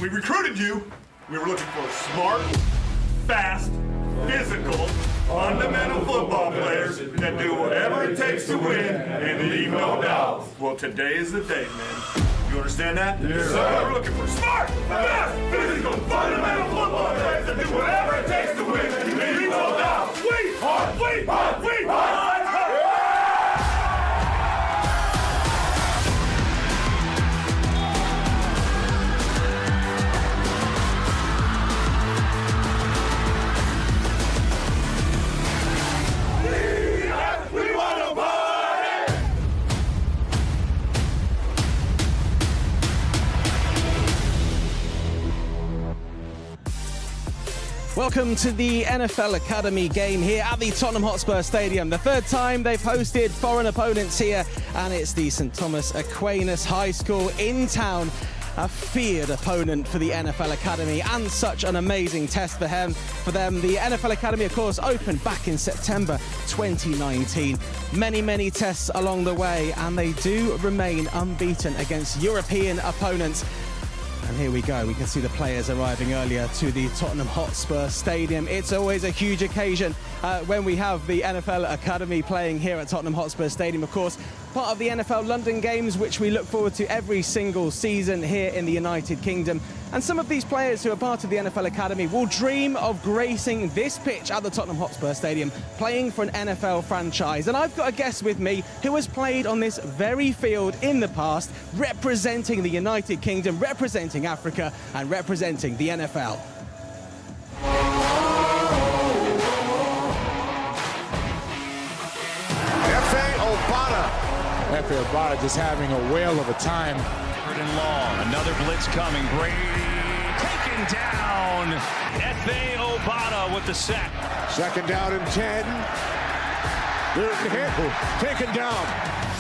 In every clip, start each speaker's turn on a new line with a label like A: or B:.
A: When we recruited you, we were looking for smart, fast, physical, fundamental football players that do whatever it takes to win and leave no doubt. Well, today is the day, man. You understand that? Yes, sir. We're looking for smart, fast, physical, fundamental football players that do whatever it takes to win and leave no doubt. Sweet, hard, sweet, hard, sweet, hard.
B: Welcome to the NFL Academy game here at the Tottenham Hotspur Stadium. The third time they've hosted foreign opponents here, and it's the St. Thomas Aquinas High School in town. A feared opponent for the NFL Academy, and such an amazing test for them. The NFL Academy, of course, opened back in September 2019. Many tests along the way, and they do remain unbeaten against European opponents. And here we go. We can see the players arriving earlier to the Tottenham Hotspur Stadium. It's always a huge occasion when we have the NFL Academy playing here at Tottenham Hotspur Stadium, of course. Part of the NFL London Games, which we look forward to every single season here in the United Kingdom. And some of these players who are part of the NFL Academy will dream of gracing this pitch at the Tottenham Hotspur Stadium, playing for an NFL franchise. And I've got a guest with me who has played on this very field in the past, representing the United Kingdom, representing Africa, and representing the NFL.
C: F.A. Obada just having a whale of a time.
D: Third and long, another blitz coming. Brady taken down. F.A. Obada with the sack.
C: Second down and 10. Taken down.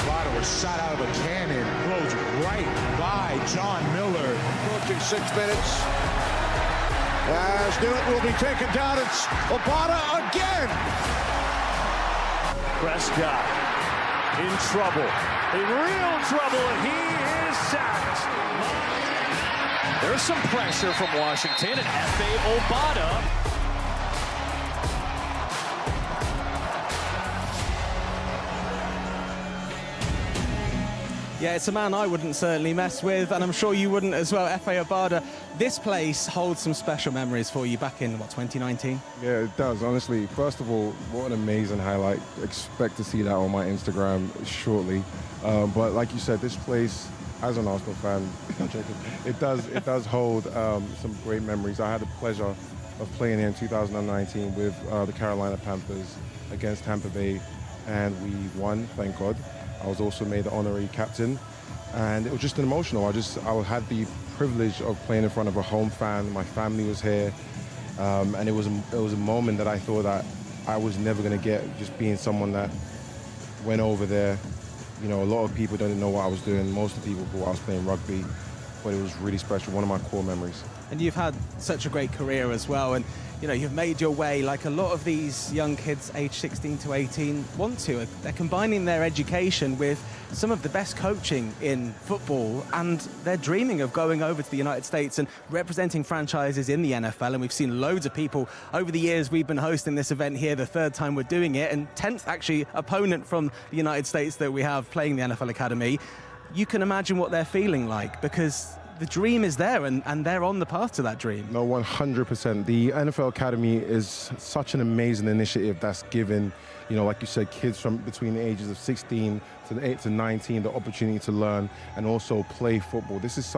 C: Obada was shot out of a cannon. Goes right by John Miller.
E: Approaching 6 minutes. As Newton will be taken down. It's Obada again.
D: Prescott in trouble, in real trouble, and he is sacked. There's some pressure from Washington, and F.A. Obada.
B: Yeah, it's a man I wouldn't certainly mess with, and I'm sure you wouldn't as well, F.A. Obada. This place holds some special memories for you back in, 2019?
F: Yeah, it does, honestly. First of all, what an amazing highlight. Expect to see that on my Instagram shortly. But like you said, this place, as an Arsenal fan, it does hold some great memories. I had the pleasure of playing here in 2019 with the Carolina Panthers against Tampa Bay, and we won, thank God. I was also made the honorary captain, and it was just emotional. I had the privilege of playing in front of a home fan. My family was here, and it was a moment that I thought that I was never going to get, just being someone that went over there. You know, a lot of people didn't know what I was doing. Most of the people thought I was playing rugby, but it was really special. One of my core memories.
B: And you've had such a great career as well, and you know, you've made your way like a lot of these young kids aged 16 to 18 want to. They're combining their education with some of the best coaching in football, and they're dreaming of going over to the United States and representing franchises in the NFL. And we've seen loads of people over the years. We've been hosting this event here the third time we're doing it, and 10th actually opponent from the United States that we have playing the NFL Academy. You can imagine what they're feeling like, because the dream is there, and they're on the path to that dream.
F: No, 100%. The NFL Academy is such an amazing initiative that's given, you know, like you said, kids from between the ages of 16 to 19 the opportunity to learn and also play football. This is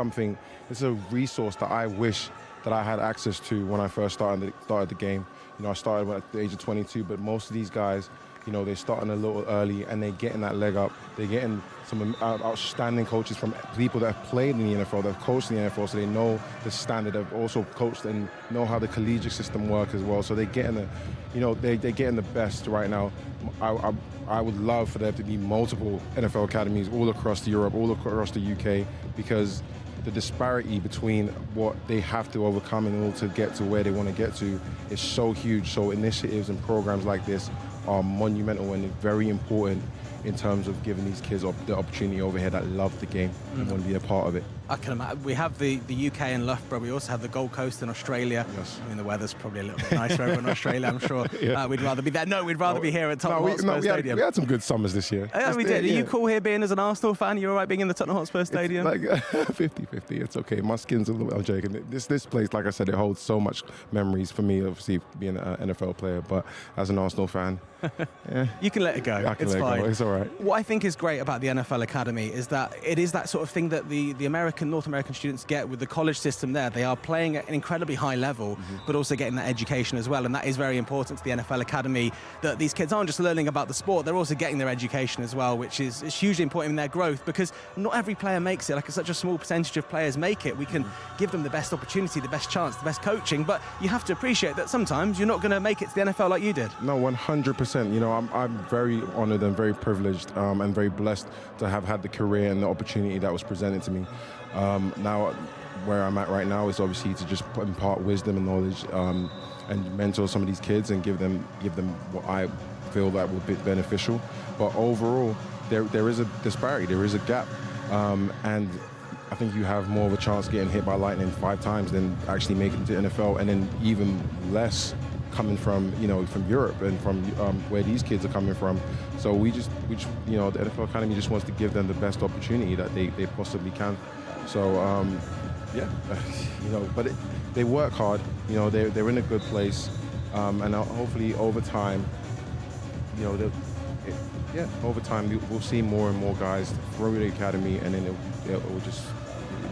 F: a resource that I wish that I had access to when I first started the game. You know, I started at the age of 22, but most of these guys, you know, they're starting a little early and they're getting that leg up. They're getting some outstanding coaches from people that have played in the NFL, that have coached in the NFL, so they know the standard. They've also coached and know how the collegiate system works as well. So they're getting they're getting the best right now. I would love for there to be multiple NFL academies all across Europe, all across the UK, because the disparity between what they have to overcome in order to get to where they want to get to is so huge. So initiatives and programs like this are monumental and very important in terms of giving these kids the opportunity over here that love the game and want to be a part of it.
B: I can imagine. We have the UK in Loughborough. We also have the Gold Coast in Australia.
F: Yes.
B: I mean, the weather's probably a little bit nicer over in Australia, I'm sure.
F: Yeah.
B: We'd rather be there. No, we'd rather be here at Tottenham Hotspur Stadium.
F: We had some good summers this year.
B: Yeah, we did. Are you cool here being as an Arsenal fan? You all right being in the Tottenham Hotspur Stadium?
F: Like 50-50. It's okay. My skin's a little bit. I'm joking. This place, like I said, it holds so much memories for me. Obviously, being an NFL player, but as an Arsenal fan, yeah,
B: you can let it go.
F: I can
B: it's
F: let
B: fine.
F: it go. It's all right.
B: What I think is great about the NFL Academy is that it is that sort of thing that the North American students get with the college system there. They are playing at an incredibly high level, but also getting that education as well. And that is very important to the NFL Academy, that these kids aren't just learning about the sport, they're also getting their education as well, which is hugely important in their growth, because not every player makes it. Like, such a small percentage of players make it. We can give them the best opportunity, the best chance, the best coaching, but you have to appreciate that sometimes you're not going to make it to the NFL like you did. No,
F: 100%. You know, I'm very honoured and very privileged and very blessed to have had the career and the opportunity that was presented to me. Now, where I'm at right now is obviously to just impart wisdom and knowledge and mentor some of these kids and give them what I feel that will be beneficial. But overall, there is a disparity, there is a gap, and I think you have more of a chance getting hit by lightning 5 times than actually making it to NFL, and then even less coming from from Europe and from where these kids are coming from. So we just the NFL Academy just wants to give them the best opportunity that they possibly can. So yeah, but they work hard. They're in a good place, and hopefully over time, over time we'll see more and more guys through the academy, and then it will just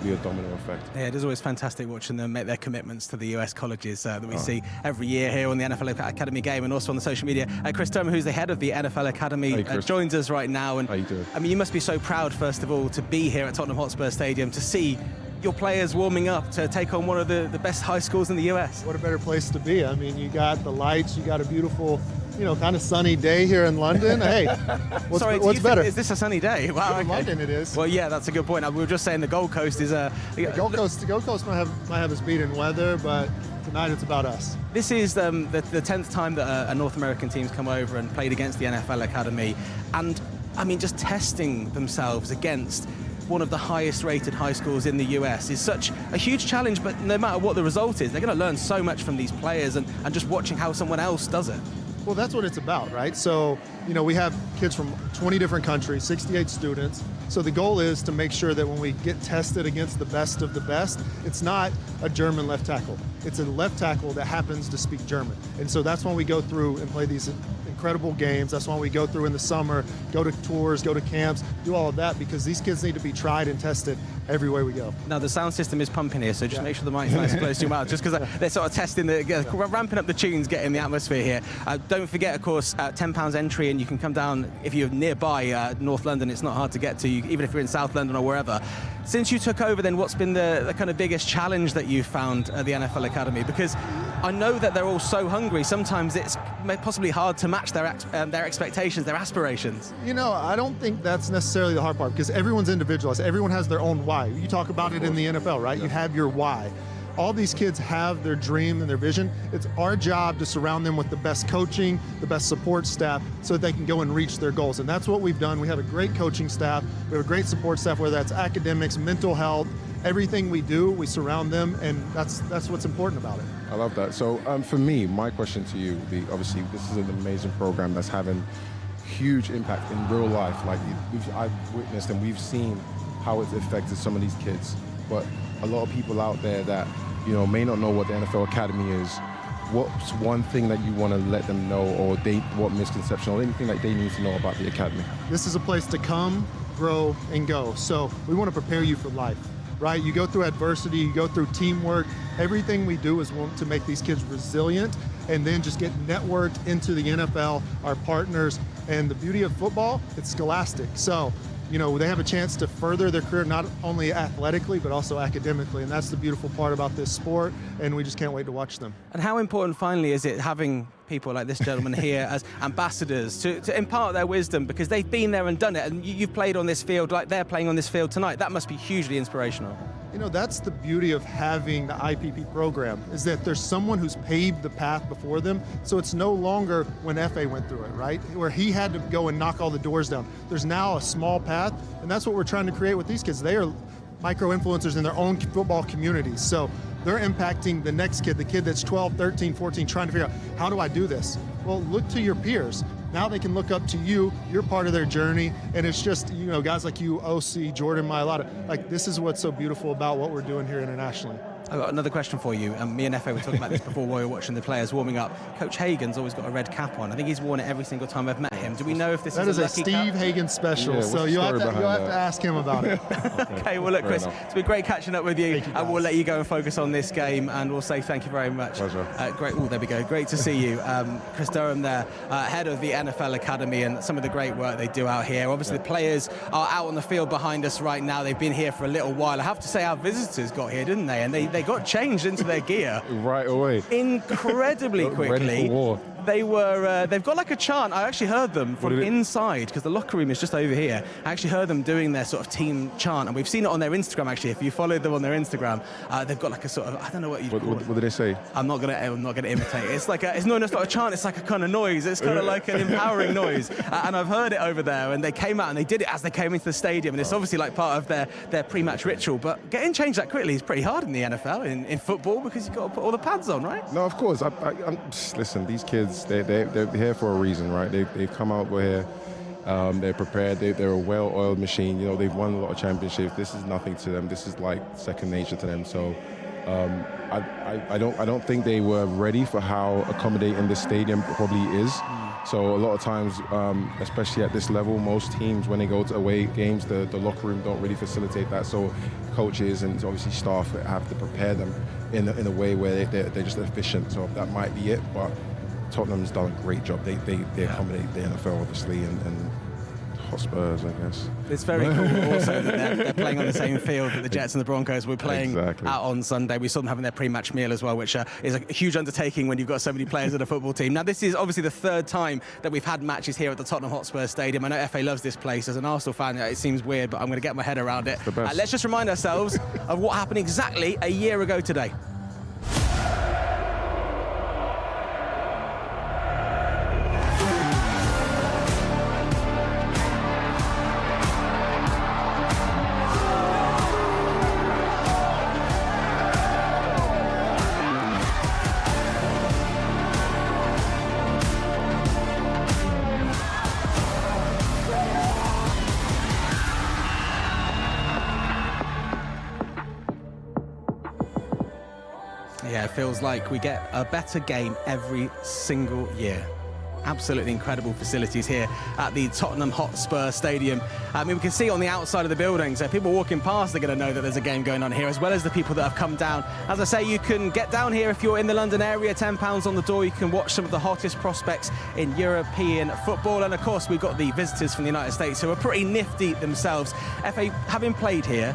F: be a domino effect.
B: Yeah, it is always fantastic watching them make their commitments to the US colleges that we see every year here on the NFL Academy game and also on the social media. Chris Turner, who's the head of the NFL Academy, joins us right now. And
F: how you doing?
B: I mean, you must be so proud, first of all, to be here at Tottenham Hotspur Stadium, to see your players warming up to take on one of the best high schools in the US.
G: What a better place to be. I mean, you got the lights, you got a beautiful, kind of sunny day here in London. Hey, what's better?
B: Is this a sunny day? Wow,
G: in London it is.
B: Well, yeah, that's a good point. We were just saying the Gold Coast is
G: the Gold Coast might have us beat in weather, but tonight it's about us.
B: This is the 10th time that a North American team's come over and played against the NFL Academy, and I mean, just testing themselves against one of the highest rated high schools in the US is such a huge challenge. But no matter what the result is, they're going to learn so much from these players and just watching how someone else does it.
G: Well, that's what it's about, right? So, we have kids from 20 different countries, 68 students. So the goal is to make sure that when we get tested against the best of the best, it's not a German left tackle. It's a left tackle that happens to speak German. And so that's when we go through and play these incredible games. That's why we go through in the summer, go to tours, go to camps, do all of that, because these kids need to be tried and tested everywhere we go.
B: Now, the sound system is pumping here, so just make sure the mic's nice and close to your mouth, just because they're sort of testing, ramping up the tunes, getting the atmosphere here. Don't forget, of course, £10 entry, and you can come down if you're nearby North London. It's not hard to get to, even if you're in South London or wherever. Since you took over, then, what's been the kind of biggest challenge that you've found at the NFL Academy? Because I know that they're all so hungry. Sometimes it's possibly hard to match their expectations, their aspirations.
G: I don't think that's necessarily the hard part, because everyone's individualized. Everyone has their own why. You talk about it in the NFL, right? You have your why. All these kids have their dream and their vision. It's our job to surround them with the best coaching, the best support staff, so that they can go and reach their goals. And that's what we've done. We have a great coaching staff. We have a great support staff, whether that's academics, mental health, everything we do, we surround them, and that's what's important about it.
F: I love that. So for me, my question to you would be, obviously, this is an amazing program that's having huge impact in real life. Like, I've witnessed and we've seen how it's affected some of these kids. But a lot of people out there that, may not know what the NFL Academy is. What's one thing that you want to let them know, or what misconception or anything that they need to know about the Academy?
G: This is a place to come, grow, and go. So we want to prepare you for life, right? You go through adversity, you go through teamwork. Everything we do is want to make these kids resilient and then just get networked into the NFL, our partners. And the beauty of football, it's scholastic. So, they have a chance to further their career, not only athletically, but also academically. And that's the beautiful part about this sport, and we just can't wait to watch them.
B: And how important, finally, is it having people like this gentleman here as ambassadors to impart their wisdom, because they've been there and done it, and you've played on this field like they're playing on this field tonight. That must be hugely inspirational.
G: You know, that's the beauty of having the IPP program, is that there's someone who's paved the path before them. So it's no longer when FA went through it, right? Where he had to go and knock all the doors down. There's now a small path, and that's what we're trying to create with these kids. They are micro-influencers in their own football communities. So they're impacting the next kid, the kid that's 12, 13, 14, trying to figure out, how do I do this? Well, look to your peers. Now they can look up to you. You're part of their journey. And it's just, you know, guys like you, OC, Jordan, Mailata, like, this is what's so beautiful about what we're doing here internationally.
B: I've got another question for you. Me and Efe were talking about this before we were watching the players warming up. Coach Hagen's always got a red cap on. I think he's worn it every single time I've met him. Do we know if this
G: is a
B: lucky
G: Steve
B: cap?
G: Hagen special,
F: Yeah,
G: so you'll have to ask him about it.
B: Okay, well, look, Chris, it's been great catching up with you. And we'll let you go and focus on this game, and we'll say thank you very much.
F: Pleasure.
B: Great. Oh, there we go. Great to see you. Chris Durham there, head of the NFL Academy, and some of the great work they do out here. Obviously, the players are out on the field behind us right now. They've been here for a little while. I have to say, our visitors got here, didn't they? And they got changed into their gear
F: right away,
B: incredibly quickly.
F: Ready for war.
B: They've got like a chant. I actually heard them from inside, because the locker room is just over here. I actually heard them doing their sort of team chant, and we've seen it on their Instagram actually. If you followed them on their Instagram, they've got like a sort of, I don't know what you call it.
F: What did they say?
B: I'm not gonna imitate it. It's like it's not a chant. It's like a kind of noise. It's kind of like an empowering noise. And I've heard it over there. And they came out and they did it as they came into the stadium. And it's obviously like part of their pre-match ritual. But getting changed that quickly is pretty hard in the NFL, in football, because you've got to put all the pads on, right?
F: No, of course. Listen, these kids, they're here for a reason, right? They've come out here. They're prepared. They're a well-oiled machine. You know, they've won a lot of championships. This is nothing to them. This is like second nature to them. So I don't think they were ready for how accommodating this stadium probably is. So a lot of times, especially at this level, most teams, when they go to away games, the locker room don't really facilitate that. So coaches and obviously staff have to prepare them in a way where they're just efficient. So that might be it. But Tottenham's done a great job. They accommodate the NFL, obviously, and Hotspurs, I guess.
B: It's very cool also that they're playing on the same field that the Jets and the Broncos were playing out on Sunday. We saw them having their pre-match meal as well, which is a huge undertaking when you've got so many players in a football team. Now, this is obviously the third time that we've had matches here at the Tottenham Hotspur Stadium. I know FA loves this place. As an Arsenal fan, it seems weird, but I'm going to get my head around it. Let's just remind ourselves of what happened exactly a year ago today. Yeah, it feels like we get a better game every single year. Absolutely incredible facilities here at the Tottenham Hotspur Stadium. I mean, we can see on the outside of the building, so people walking past are going to know that there's a game going on here, as well as the people that have come down. As I say, you can get down here if you're in the London area, £10 on the door. You can watch some of the hottest prospects in European football. And of course, we've got the visitors from the United States who are pretty nifty themselves. FA, having played here,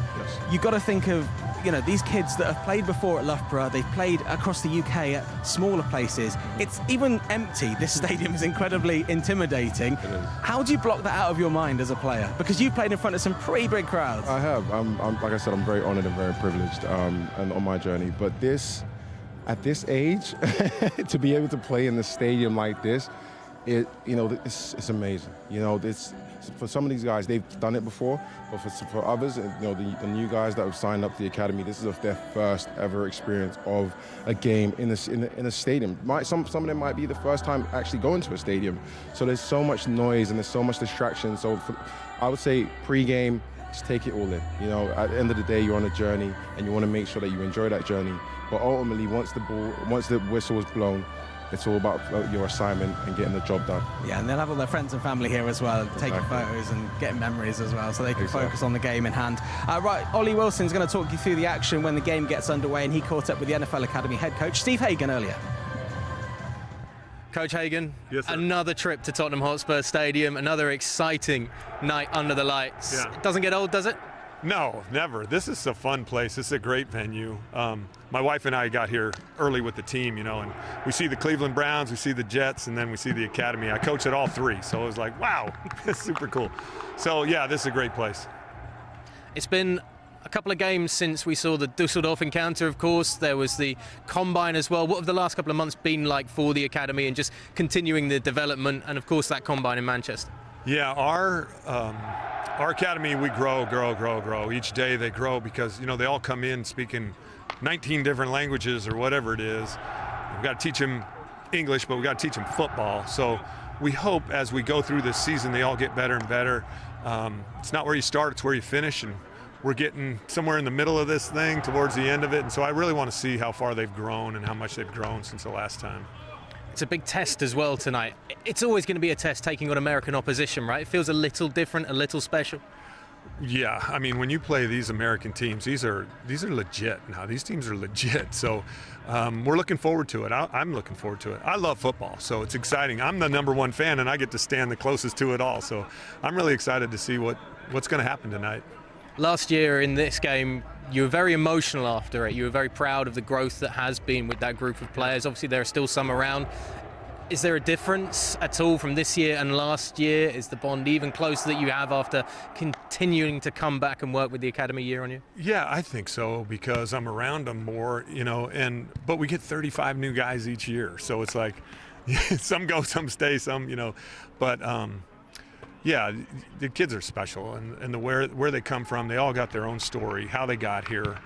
B: you've got to think of, you know, these kids that have played before at Loughborough, they've played across the UK at smaller places. It's even empty. This stadium is incredibly intimidating. How do you block that out of your mind as a player? Because you've played in front of some pretty big crowds.
F: I have. Like I said, I'm very honoured and very privileged and on my journey. But at this age, to be able to play in the stadium like this, it's amazing. You know, for some of these guys, they've done it before, but for others, you know, the new guys that have signed up to the academy, this is their first ever experience of a game in a stadium. Some of them might be the first time actually going to a stadium. So there's so much noise and there's so much distraction. So I would say pre-game, just take it all in. You know, at the end of the day, you're on a journey and you want to make sure that you enjoy that journey. But ultimately, once the whistle is blown, it's all about your assignment and getting the job done.
B: Yeah, and they'll have all their friends and family here as well, taking photos and getting memories as well, so they can focus on the game in hand. Right, Ollie Wilson's going to talk you through the action when the game gets underway, and he caught up with the NFL Academy head coach, Steve Hagen, earlier.
H: Coach Hagen,
A: yes, sir.
H: Another trip to Tottenham Hotspur Stadium, another exciting night under the lights.
A: Yeah.
H: It doesn't get old, does it?
A: No, never. This is a fun place. This is a great venue. My wife and I got here early with the team, you know, and we see the Cleveland Browns, we see the Jets, and then we see the Academy. I coached at all three, so it was like, wow, it's super cool. So, yeah, this is a great place.
H: It's been a couple of games since we saw the Dusseldorf encounter, of course. There was the Combine as well. What have the last couple of months been like for the Academy and just continuing the development and, of course, that Combine in Manchester?
I: Yeah, our Academy, we grow. Each day they grow because, you know, they all come in speaking 19 different languages or whatever it is. We've got to teach them English, but we've got to teach them football. So we hope as we go through this season, they all get better and better. It's not where you start, it's where you finish, and we're getting somewhere in the middle of this thing towards the end of it. And so I really want to see how far they've grown and how much they've grown since the last time.
H: It's a big test as well tonight. It's always going to be a test taking on American opposition, right? It feels a little different, a little special.
I: Yeah, I mean, when you play these American teams, these are legit now. These teams are legit. So we're looking forward to it. I'm looking forward to it. I love football, so it's exciting. I'm the #1 fan, and I get to stand the closest to it all. So I'm really excited to see what's going to happen tonight.
H: Last year in this game, you were very emotional after it. You were very proud of the growth that has been with that group of players. Obviously, there are still some around. Is there a difference at all from this year and last year? Is the bond even closer that you have after continuing to come back and work with the Academy year on year?
I: Yeah, I think so, because I'm around them more, you know, but we get 35 new guys each year. So it's like some go, some stay, some, you know, but yeah, the kids are special, and where they come from, they all got their own story, how they got here,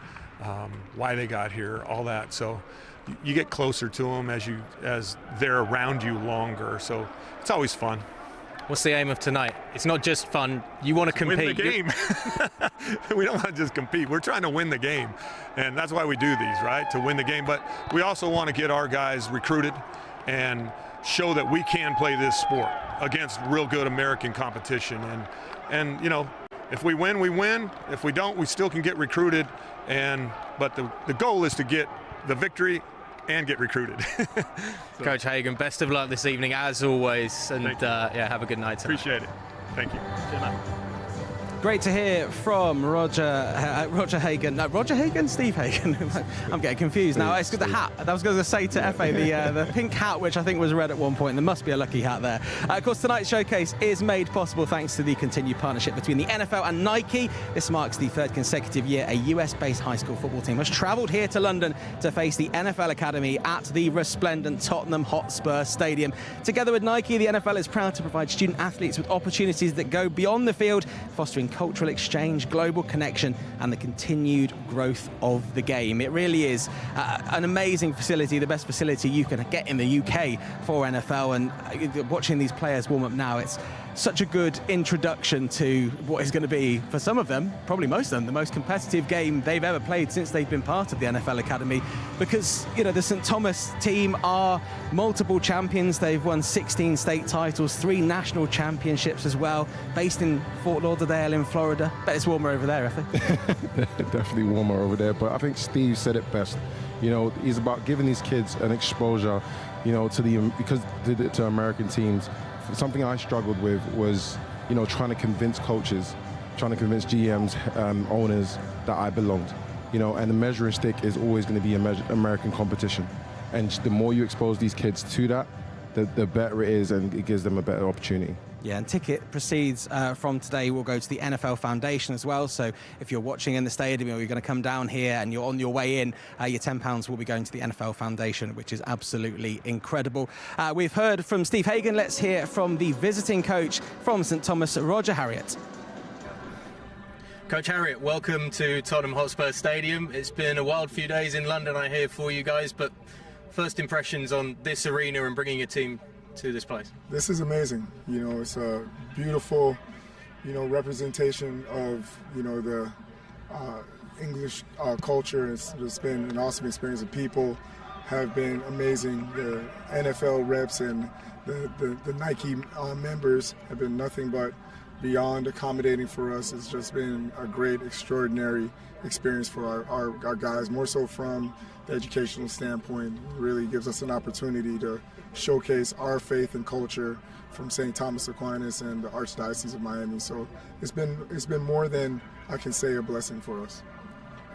I: why they got here, all that. So you get closer to them as they're around you longer. So it's always fun.
H: What's the aim of tonight? It's not just fun. You want to compete.
I: Win the game. We don't want to just compete. We're trying to win the game, and that's why we do these, right? To win the game. But we also want to get our guys recruited and show that we can play this sport against real good American competition. And you know, if we win, we win. If we don't, we still can get recruited. But the goal is to get the victory and get recruited. So.
H: Coach Hagen, best of luck this evening as always, and yeah, have a good night tonight.
I: Appreciate it. Thank you. Cheers, man.
B: Great to hear from Roger Hagen. No, Roger Hagen? Steve Hagen. I'm getting confused now. It's got the hat. I was going to say to FA, the pink hat, which I think was red at one point. There must be a lucky hat there. Of course, tonight's showcase is made possible thanks to the continued partnership between the NFL and Nike. This marks the third consecutive year a US-based high school football team has travelled here to London to face the NFL Academy at the resplendent Tottenham Hotspur Stadium. Together with Nike, the NFL is proud to provide student athletes with opportunities that go beyond the field, fostering cultural exchange, global connection, and the continued growth of the game. It really is an amazing facility, the best facility you can get in the UK for NFL, and watching these players warm up now, it's such a good introduction to what is going to be, for some of them, probably most of them, the most competitive game they've ever played since they've been part of the NFL Academy, because, you know, the St. Thomas team are multiple champions. They've won 16 state titles, 3 national championships as well, based in Fort Lauderdale in Florida. Bet it's warmer over there, I think.
F: Definitely warmer over there, but I think Steve said it best. You know, he's about giving these kids an exposure, you know, to American teams. Something I struggled with was, you know, trying to convince coaches, trying to convince GMs, owners that I belonged. You know, and the measuring stick is always going to be American competition. And the more you expose these kids to that, the better it is, and it gives them a better opportunity.
B: Yeah, and ticket proceeds from today will go to the NFL Foundation as well. So if you're watching in the stadium or you're going to come down here and you're on your way in, your £10 will be going to the NFL Foundation, which is absolutely incredible. We've heard from Steve Hagen. Let's hear from the visiting coach from St. Thomas, Roger Harriott.
H: Coach Harriott, welcome to Tottenham Hotspur Stadium. It's been a wild few days in London, I hear, for you guys, but first impressions on this arena and bringing a team to this place?
J: This is amazing. You know, it's a beautiful, you know, representation of, you know, the English culture. It's been an awesome experience. The people have been amazing. The NFL reps and the Nike members have been nothing but beyond accommodating for us. It's just been a great, extraordinary experience for our guys, more so from the educational standpoint. It really gives us an opportunity to showcase our faith and culture from St. Thomas Aquinas and the Archdiocese of Miami. So it's been more than I can say a blessing for us.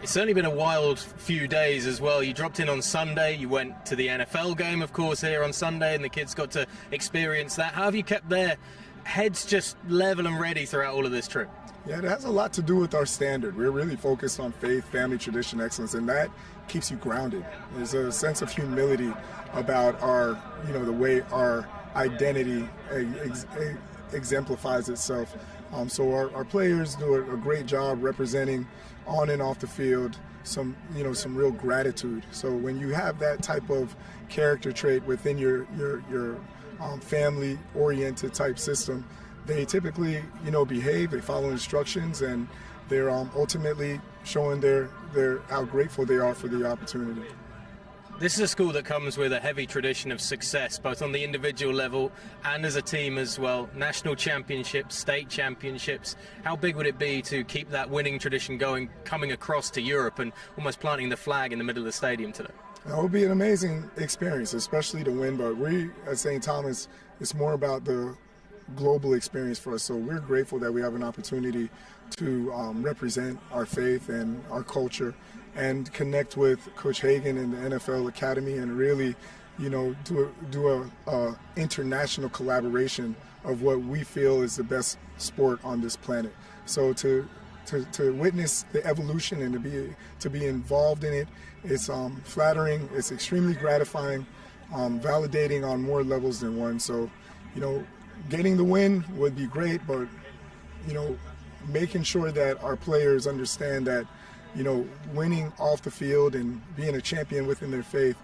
H: It's certainly been a wild few days as well. You dropped in on Sunday, you went to the NFL game, of course, here on Sunday, and the kids got to experience that. How have you kept their heads just level and ready throughout all of this trip?
J: Yeah, it has a lot to do with our standard. We're really focused on faith, family, tradition, excellence, and that keeps you grounded. There's a sense of humility about our, the way our identity exemplifies itself. So our players do a great job representing on and off the field some real gratitude. So when you have that type of character trait within your family-oriented type system, they typically, behave, they follow instructions, and they're ultimately showing how grateful they are for the opportunity.
H: This is a school that comes with a heavy tradition of success, both on the individual level and as a team as well. National championships, state championships. How big would it be to keep that winning tradition going, coming across to Europe and almost planting the flag in the middle of the stadium today?
J: That would be an amazing experience, especially to win. But we at St. Thomas, it's more about the global experience for us. So we're grateful that we have an opportunity to represent our faith and our culture and connect with Coach Hagen and the NFL Academy and really, do a international collaboration of what we feel is the best sport on this planet. So to witness the evolution and to be involved in it, it's flattering, it's extremely gratifying, validating on more levels than one. So, getting the win would be great, but, making sure that our players understand that, winning off the field and being a champion within their faith,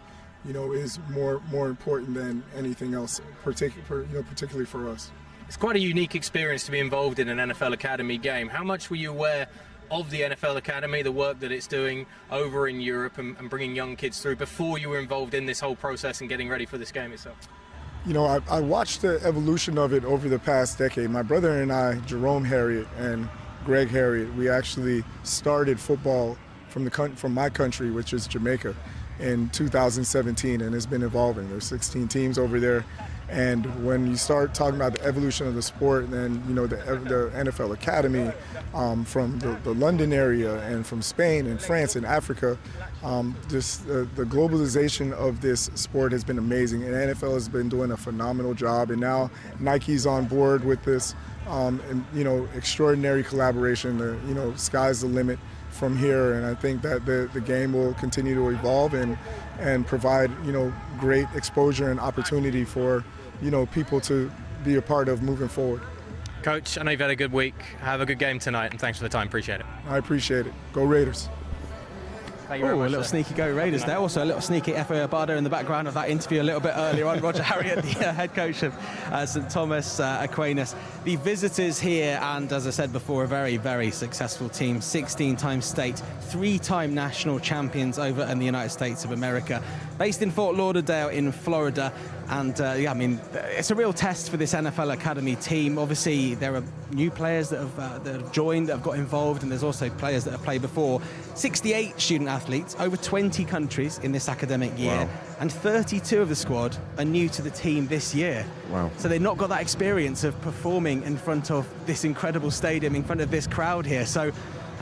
J: is more important than anything else, particularly for us.
H: It's quite a unique experience to be involved in an NFL Academy game. How much were you aware of the NFL Academy, the work that it's doing over in Europe and bringing young kids through before you were involved in this whole process and getting ready for this game itself?
J: I watched the evolution of it over the past decade. My brother and I, Jerome Harriott and Greg Harriott, we actually started football from my country, which is Jamaica, in 2017, and it's been evolving. There's 16 teams over there. And when you start talking about the evolution of the sport, then the NFL Academy from the London area and from Spain and France and Africa, just the globalization of this sport has been amazing. And NFL has been doing a phenomenal job. And now Nike's on board with this, extraordinary collaboration. Sky's the limit from here. And I think that the game will continue to evolve and provide great exposure and opportunity for people to be a part of moving forward.
H: Coach, I know you've had a good week. Have a good game tonight, and thanks for the time. Appreciate it.
J: I appreciate it. Go Raiders.
B: Oh, a little sneaky go Raiders there. Also a little sneaky F.A. Obada in the background of that interview a little bit earlier on. Roger Harriott, the head coach of St. Thomas Aquinas. The visitors here, and as I said before, a very, very successful team. 16-time state, 3-time national champions over in the United States of America. Based in Fort Lauderdale in Florida. And it's a real test for this NFL Academy team. Obviously, there are new players that have joined, that have got involved, and there's also players that have played before. 68 student athletes, over 20 countries in this academic year,
F: wow.
B: And 32 of the squad are new to the team this year.
F: Wow.
B: So they've not got that experience of performing in front of this incredible stadium, in front of this crowd here. So,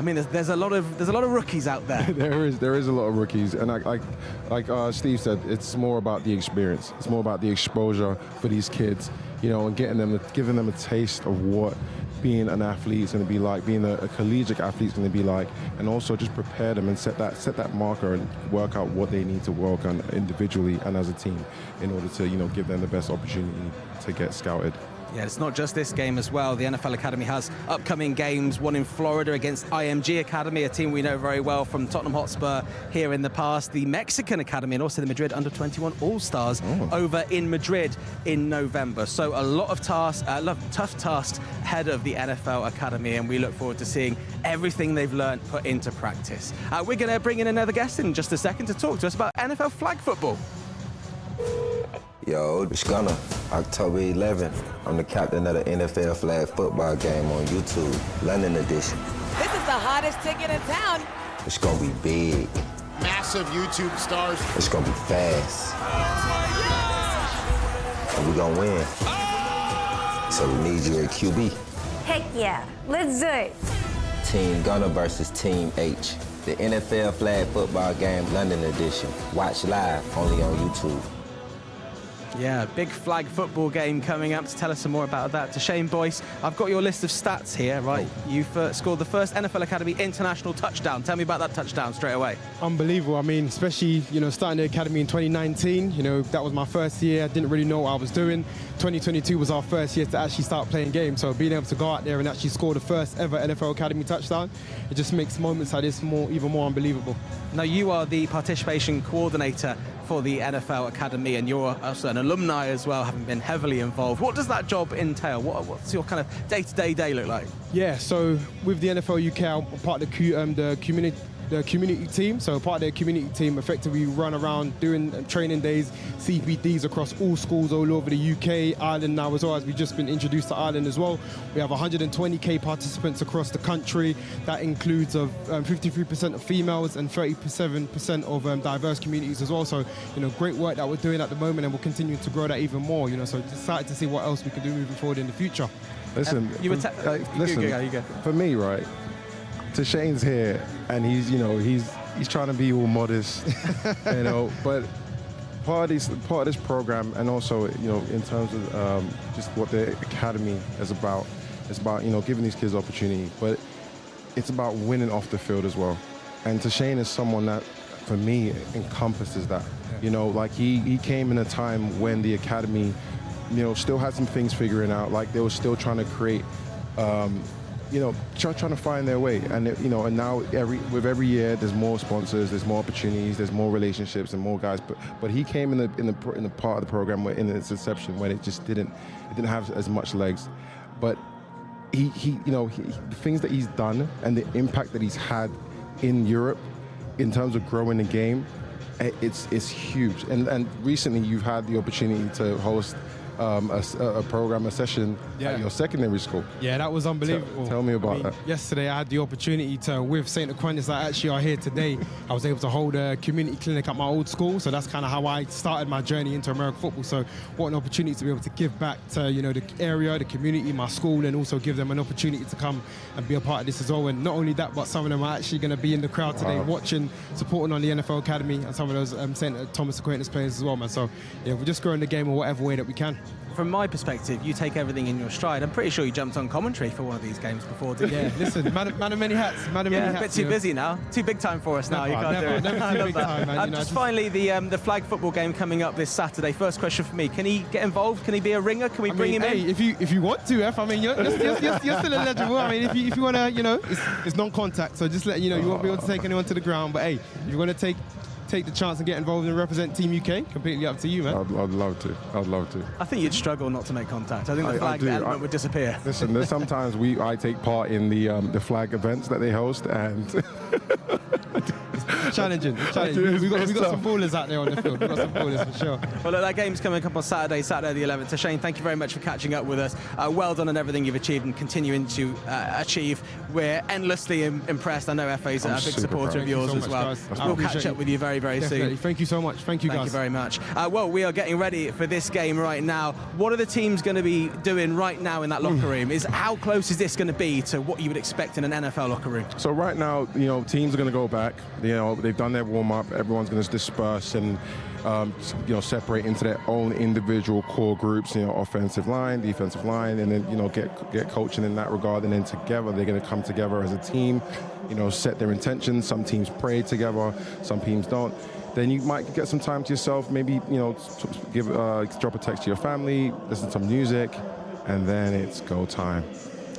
B: there's a lot of rookies out there.
F: there is a lot of rookies, and like Steve said, it's more about the experience. It's more about the exposure for these kids, and giving them a taste of what being an athlete is going to be like, being a collegiate athlete is going to be like, and also just prepare them and set that marker and work out what they need to work on individually and as a team in order to give them the best opportunity to get scouted.
B: Yeah, it's not just this game as well. The NFL Academy has upcoming games, one in Florida against IMG Academy, a team we know very well from Tottenham Hotspur here in the past, the Mexican Academy, and also the Madrid Under-21 All-Stars over in Madrid in November. So a lot of tough tasks ahead of the NFL Academy, and we look forward to seeing everything they've learned put into practice. We're going to bring in another guest in just a second to talk to us about NFL flag football.
K: Yo, it's Gunner, October 11th. I'm the captain of the NFL flag football game on YouTube, London edition.
L: This is the hottest ticket in town.
K: It's gonna be big.
E: Massive YouTube stars.
K: It's gonna be fast. And we're gonna win. So we need you at QB.
L: Heck yeah, let's do it.
K: Team Gunner versus Team H. The NFL flag football game, London edition. Watch live, only on YouTube.
B: Yeah, big flag football game coming up. To tell us some more about that, to Shane Boyce, I've got your list of stats here, right? You've scored the first NFL Academy international touchdown. Tell me about that touchdown straight away.
M: Unbelievable. I mean, especially, starting the academy in 2019, that was my first year. I didn't really know what I was doing. 2022 was our first year to actually start playing games. So being able to go out there and actually score the first ever NFL Academy touchdown, it just makes moments like this even more unbelievable.
B: Now, you are the participation coordinator for the NFL Academy, and you're also an alumni as well, having been heavily involved. What does that job entail? What's your kind of day-to-day day look like?
M: Yeah, so with the NFL UK, I'm part of the community team. So part of the community team, effectively run around doing training days, CPDs across all schools all over the UK, Ireland now as well, as we've just been introduced to Ireland as well. We have 120k participants across the country. That includes 53% of females and 37% of diverse communities as well. So, great work that we're doing at the moment, and we'll continue to grow that even more. So excited to see what else we can do moving forward in the future.
F: Listen, for me, right? To Shane's here, and he's trying to be all modest, but part of this program, and also in terms of just what the academy is about, it's about giving these kids opportunity, but it's about winning off the field as well. And to Shane is someone that, for me, encompasses that. Like he came in a time when the academy, still had some things figuring out, like they were still trying to create. Trying to find their way, and and now with every year, there's more sponsors, there's more opportunities, there's more relationships, and more guys. But he came in the part of the program where, in its inception, when it just didn't have as much legs. But he the things that he's done and the impact that he's had in Europe, in terms of growing the game, it's huge. And recently, you've had the opportunity to host a session at your secondary school.
M: Yeah, that was unbelievable.
F: Tell me about that.
M: Yesterday I had the opportunity to, with St. Aquinas that actually are here today, I was able to hold a community clinic at my old school. So that's kind of how I started my journey into American football. So what an opportunity to be able to give back to the area, the community, my school, and also give them an opportunity to come and be a part of this as well. And not only that, but some of them are actually going to be in the crowd today, watching, supporting on the NFL Academy, and some of those St. Thomas Aquinas players as well, man. So yeah, we're just growing the game in whatever way that we can.
B: From my perspective, you take everything in your stride. I'm pretty sure you jumped on commentary for one of these games before, didn't you?
M: Yeah, listen, man of many hats.
B: A bit too busy now. Too big time for us now. You can't do it.
M: Never too big time, man.
B: Just finally, the flag football game coming up this Saturday. First question for me: can he get involved? Can he be a ringer? Can we bring him in?
M: If you want to, I mean, you're still eligible. I mean, if you want to, it's non-contact, so just let you won't be able to take anyone to the ground. But hey, if you want to take the chance and get involved and represent Team UK, completely up to you, man.
F: I'd love to.
B: I think you'd struggle not to make contact. I think the flag element would disappear.
F: Listen, there's sometimes I take part in the flag events that they host, and
M: challenging. We've got some ballers out there on the field. We've got some ballers for sure.
B: Well, look, that game's coming up on Saturday the 11th. So Shane, thank you very much for catching up with us. Well done on everything you've achieved and continuing to achieve. We're endlessly impressed. I know FA's a big supporter of yours as well. We'll catch up with you very, very soon.
M: Thank you so much. Thank you, guys.
B: Thank you very much. Well, we are getting ready for this game right now. What are the teams going to be doing right now in that locker room? How close is this going to be to what you would expect in an NFL locker room?
F: So right now, teams are going to go back. They've done their warm-up. Everyone's going to disperse and separate into their own individual core groups, offensive line, defensive line, and then, get coaching in that regard. And then together, they're going to come together as a team, set their intentions. Some teams pray together, some teams don't. Then you might get some time to yourself, maybe, drop a text to your family, listen to some music, and then it's go time.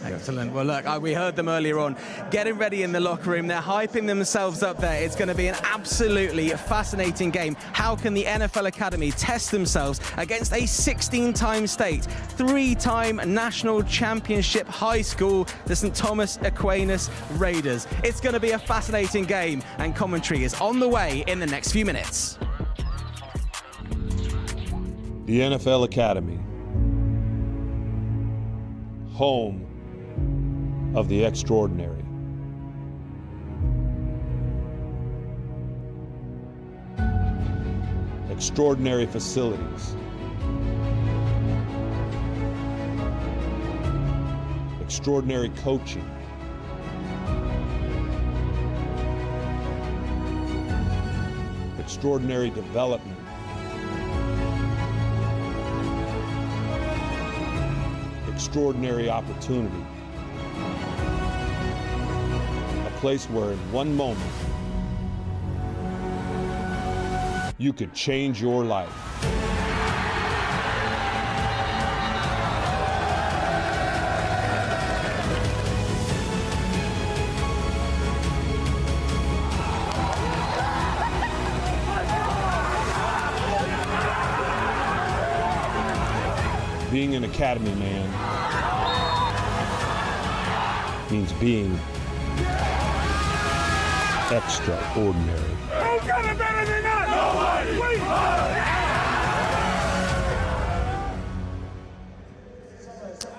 B: Excellent. Well, look, we heard them earlier on getting ready in the locker room. They're hyping themselves up there. It's going to be an absolutely fascinating game. How can the NFL Academy test themselves against a 16-time state, 3-time national championship high school, the St. Thomas Aquinas Raiders? It's going to be a fascinating game, and commentary is on the way in the next few minutes.
N: The NFL Academy, home of the extraordinary. Extraordinary facilities. Extraordinary coaching. Extraordinary development. extraordinary opportunity. A place where in one moment, you could change your life. Being an Academy man means being extraordinary.
A: Who's got it better than us? Nobody!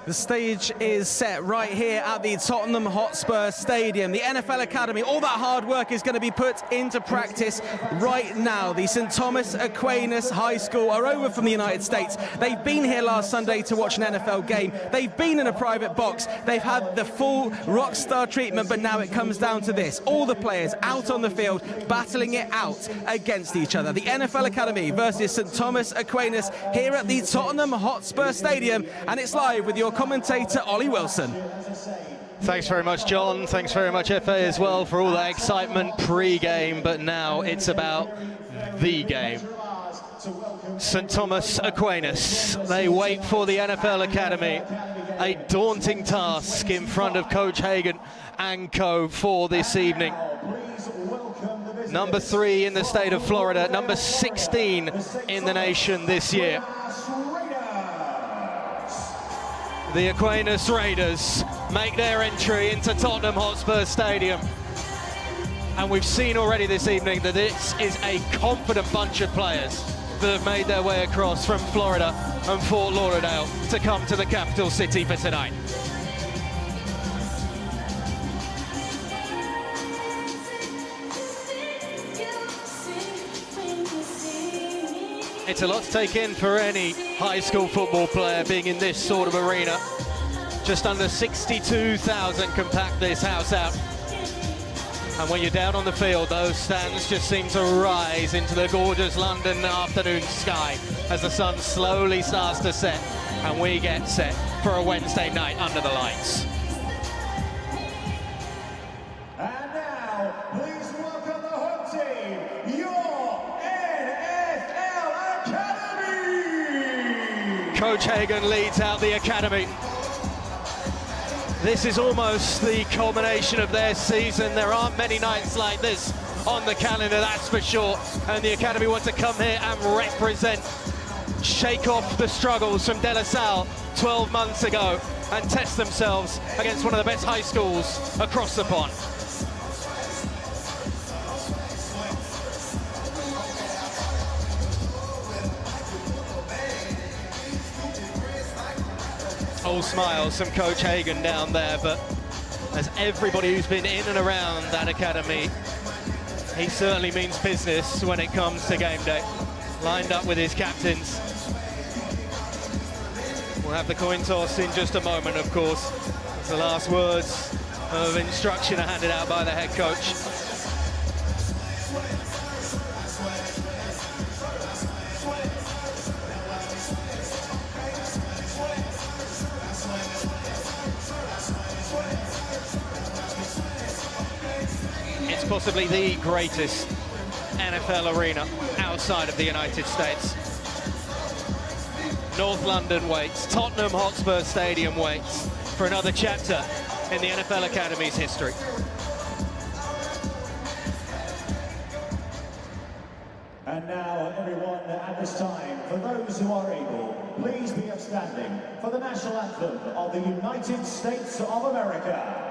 B: The stage is set right here at the Tottenham Hotspur Stadium. The NFL Academy, all that hard work is going to be put into practice right now. The St. Thomas Aquinas High School are over from the United States. They've been here last Sunday to watch an NFL game. They've been in a private box. They've had the full rock star treatment, but now it comes down to this. All the players out on the field, battling it out against each other. The NFL Academy versus St. Thomas Aquinas here at the Tottenham Hotspur Stadium, and it's live with your commentator, Ollie Wilson.
H: Thanks very much, John. Thanks very much, FA, as well, for all that excitement pre-game. But now it's about the game. St. Thomas Aquinas, they wait for the NFL Academy. A daunting task in front of Coach Hagen and co for this evening. Number 3 in the state of Florida, number 16 in the nation this year. The Aquinas Raiders make their entry into Tottenham Hotspur Stadium. And we've seen already this evening that this is a confident bunch of players that have made their way across from Florida and Fort Lauderdale to come to the capital city for tonight. It's a lot to take in for any high school football player being in this sort of arena. Just under 62,000 can pack this house out. And when you're down on the field, those stands just seem to rise into the gorgeous London afternoon sky as the sun slowly starts to set and we get set for a Wednesday night under the lights.
O: And now, please welcome the home team, your NFL Academy!
H: Coach Hagen leads out the Academy. This is almost the culmination of their season. There aren't many nights like this on the calendar, that's for sure. And the Academy want to come here and represent, shake off the struggles from De La Salle 12 months ago and test themselves against one of the best high schools across the pond. All smiles from Coach Hagen down there, but as everybody who's been in and around that academy, he certainly means business when it comes to game day. Lined up with his captains. We'll have the coin toss in just a moment, of course. It's the last words of instruction are handed out by the head coach. It's possibly the greatest NFL arena outside of the United States. North London waits, Tottenham Hotspur Stadium waits for another chapter in the NFL Academy's history.
O: And now, everyone, at this time, for those who are able, please be upstanding for the national anthem of the United States of America.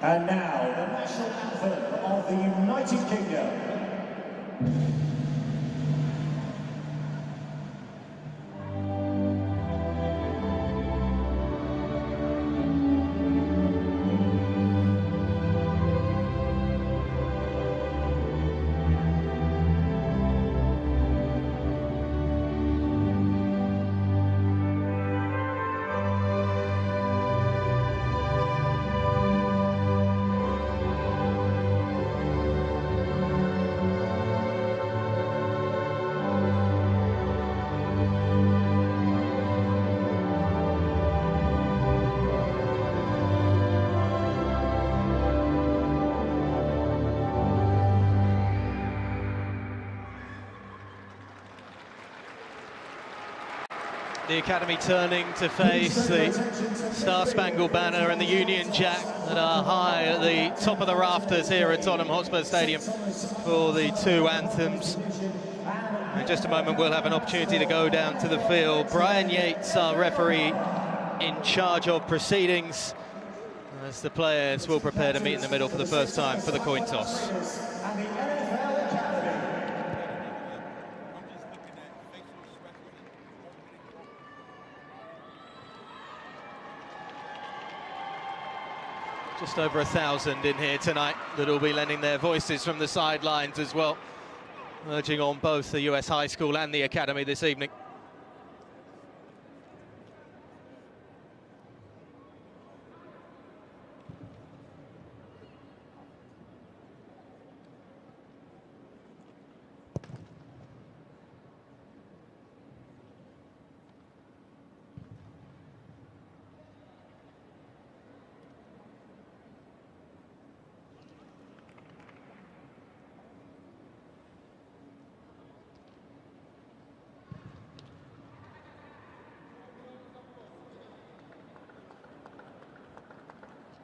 O: And now, the national anthem of the United Kingdom.
H: The Academy turning to face the Star-Spangled Banner and the Union Jack that are high at the top of the rafters here at Tottenham Hotspur Stadium for the two anthems. In just a moment we'll have an opportunity to go down to the field. Brian Yates, our referee, in charge of proceedings as the players will prepare to meet in the middle for the first time for the coin toss. Just over 1,000 in here tonight that will be lending their voices from the sidelines as well, urging on both the US High School and the Academy this evening.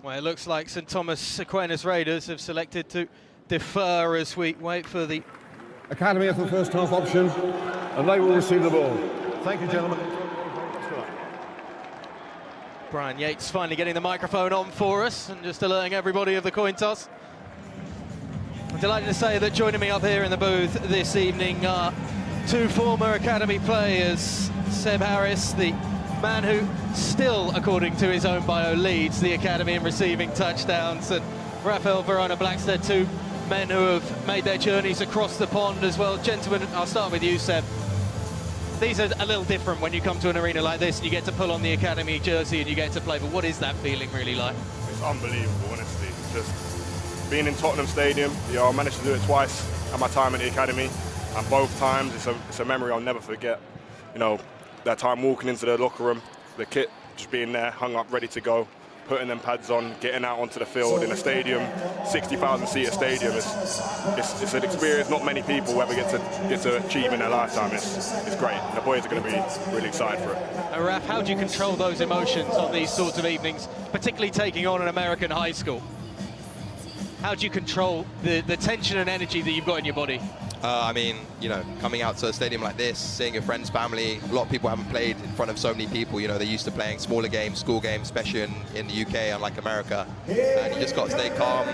H: Well, it looks like St Thomas Aquinas Raiders have selected to defer as we wait for the
P: Academy for the first half option, and they will receive the ball. Thank you, gentlemen.
H: Brian Yates finally getting the microphone on for us and just alerting everybody of the coin toss. I'm delighted to say that joining me up here in the booth this evening are two former Academy players. Seb Harris, the man who still, according to his own bio, leads the Academy in receiving touchdowns, and Rafael Verona Blackstead, two men who have made their journeys across the pond as well. Gentlemen, I'll start with you, Seb. These are a little different when you come to an arena like this and you get to pull on the Academy jersey and you get to play, but what is that feeling really like?
A: It's unbelievable, honestly. Just being in Tottenham Stadium, I managed to do it twice at my time at the Academy, and both times it's a memory I'll never forget. That time walking into the locker room, the kit just being there, hung up, ready to go, putting them pads on, getting out onto the field in a stadium, 60,000-seater stadium. It's an experience not many people ever get to achieve in their lifetime. It's great. The boys are going to be really excited for it.
H: Raf, how do you control those emotions on these sorts of evenings, particularly taking on an American high school? How do you control the tension and energy that you've got in your body?
Q: I mean, coming out to a stadium like this, seeing your friends, family, a lot of people haven't played in front of so many people. They're used to playing smaller games, school games, especially in the UK, unlike America. And you just got to stay calm,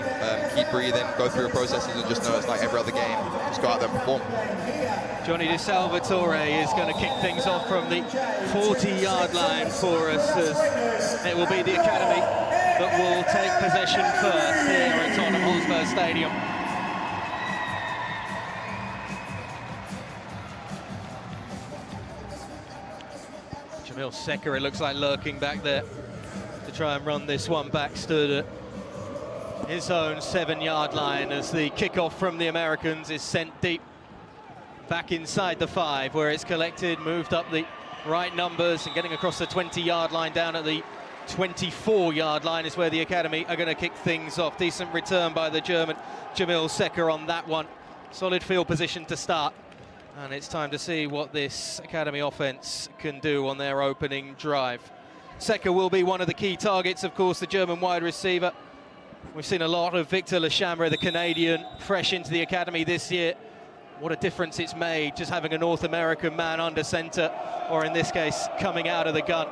Q: keep breathing, go through your processes, and just know it's like every other game. Just go out there and perform.
H: Johnny De Salvatore is going to kick things off from the 40-yard line for us, as it will be the Academy that will take possession first here at Tottenham Hotspur Stadium. Jamil Secker, it looks like, lurking back there to try and run this one back, stood at his own 7-yard line as the kickoff from the Americans is sent deep back inside the 5, where it's collected, moved up the right numbers and getting across the 20-yard line. Down at the 24-yard line is where the Academy are going to kick things off. Decent return by the German Jamil Secker on that one. Solid field position to start. And it's time to see what this Academy offense can do on their opening drive. Secker will be one of the key targets, of course, the German wide receiver. We've seen a lot of Victor Lechambre, the Canadian, fresh into the Academy this year. What a difference it's made just having a North American man under center, or in this case, coming out of the gun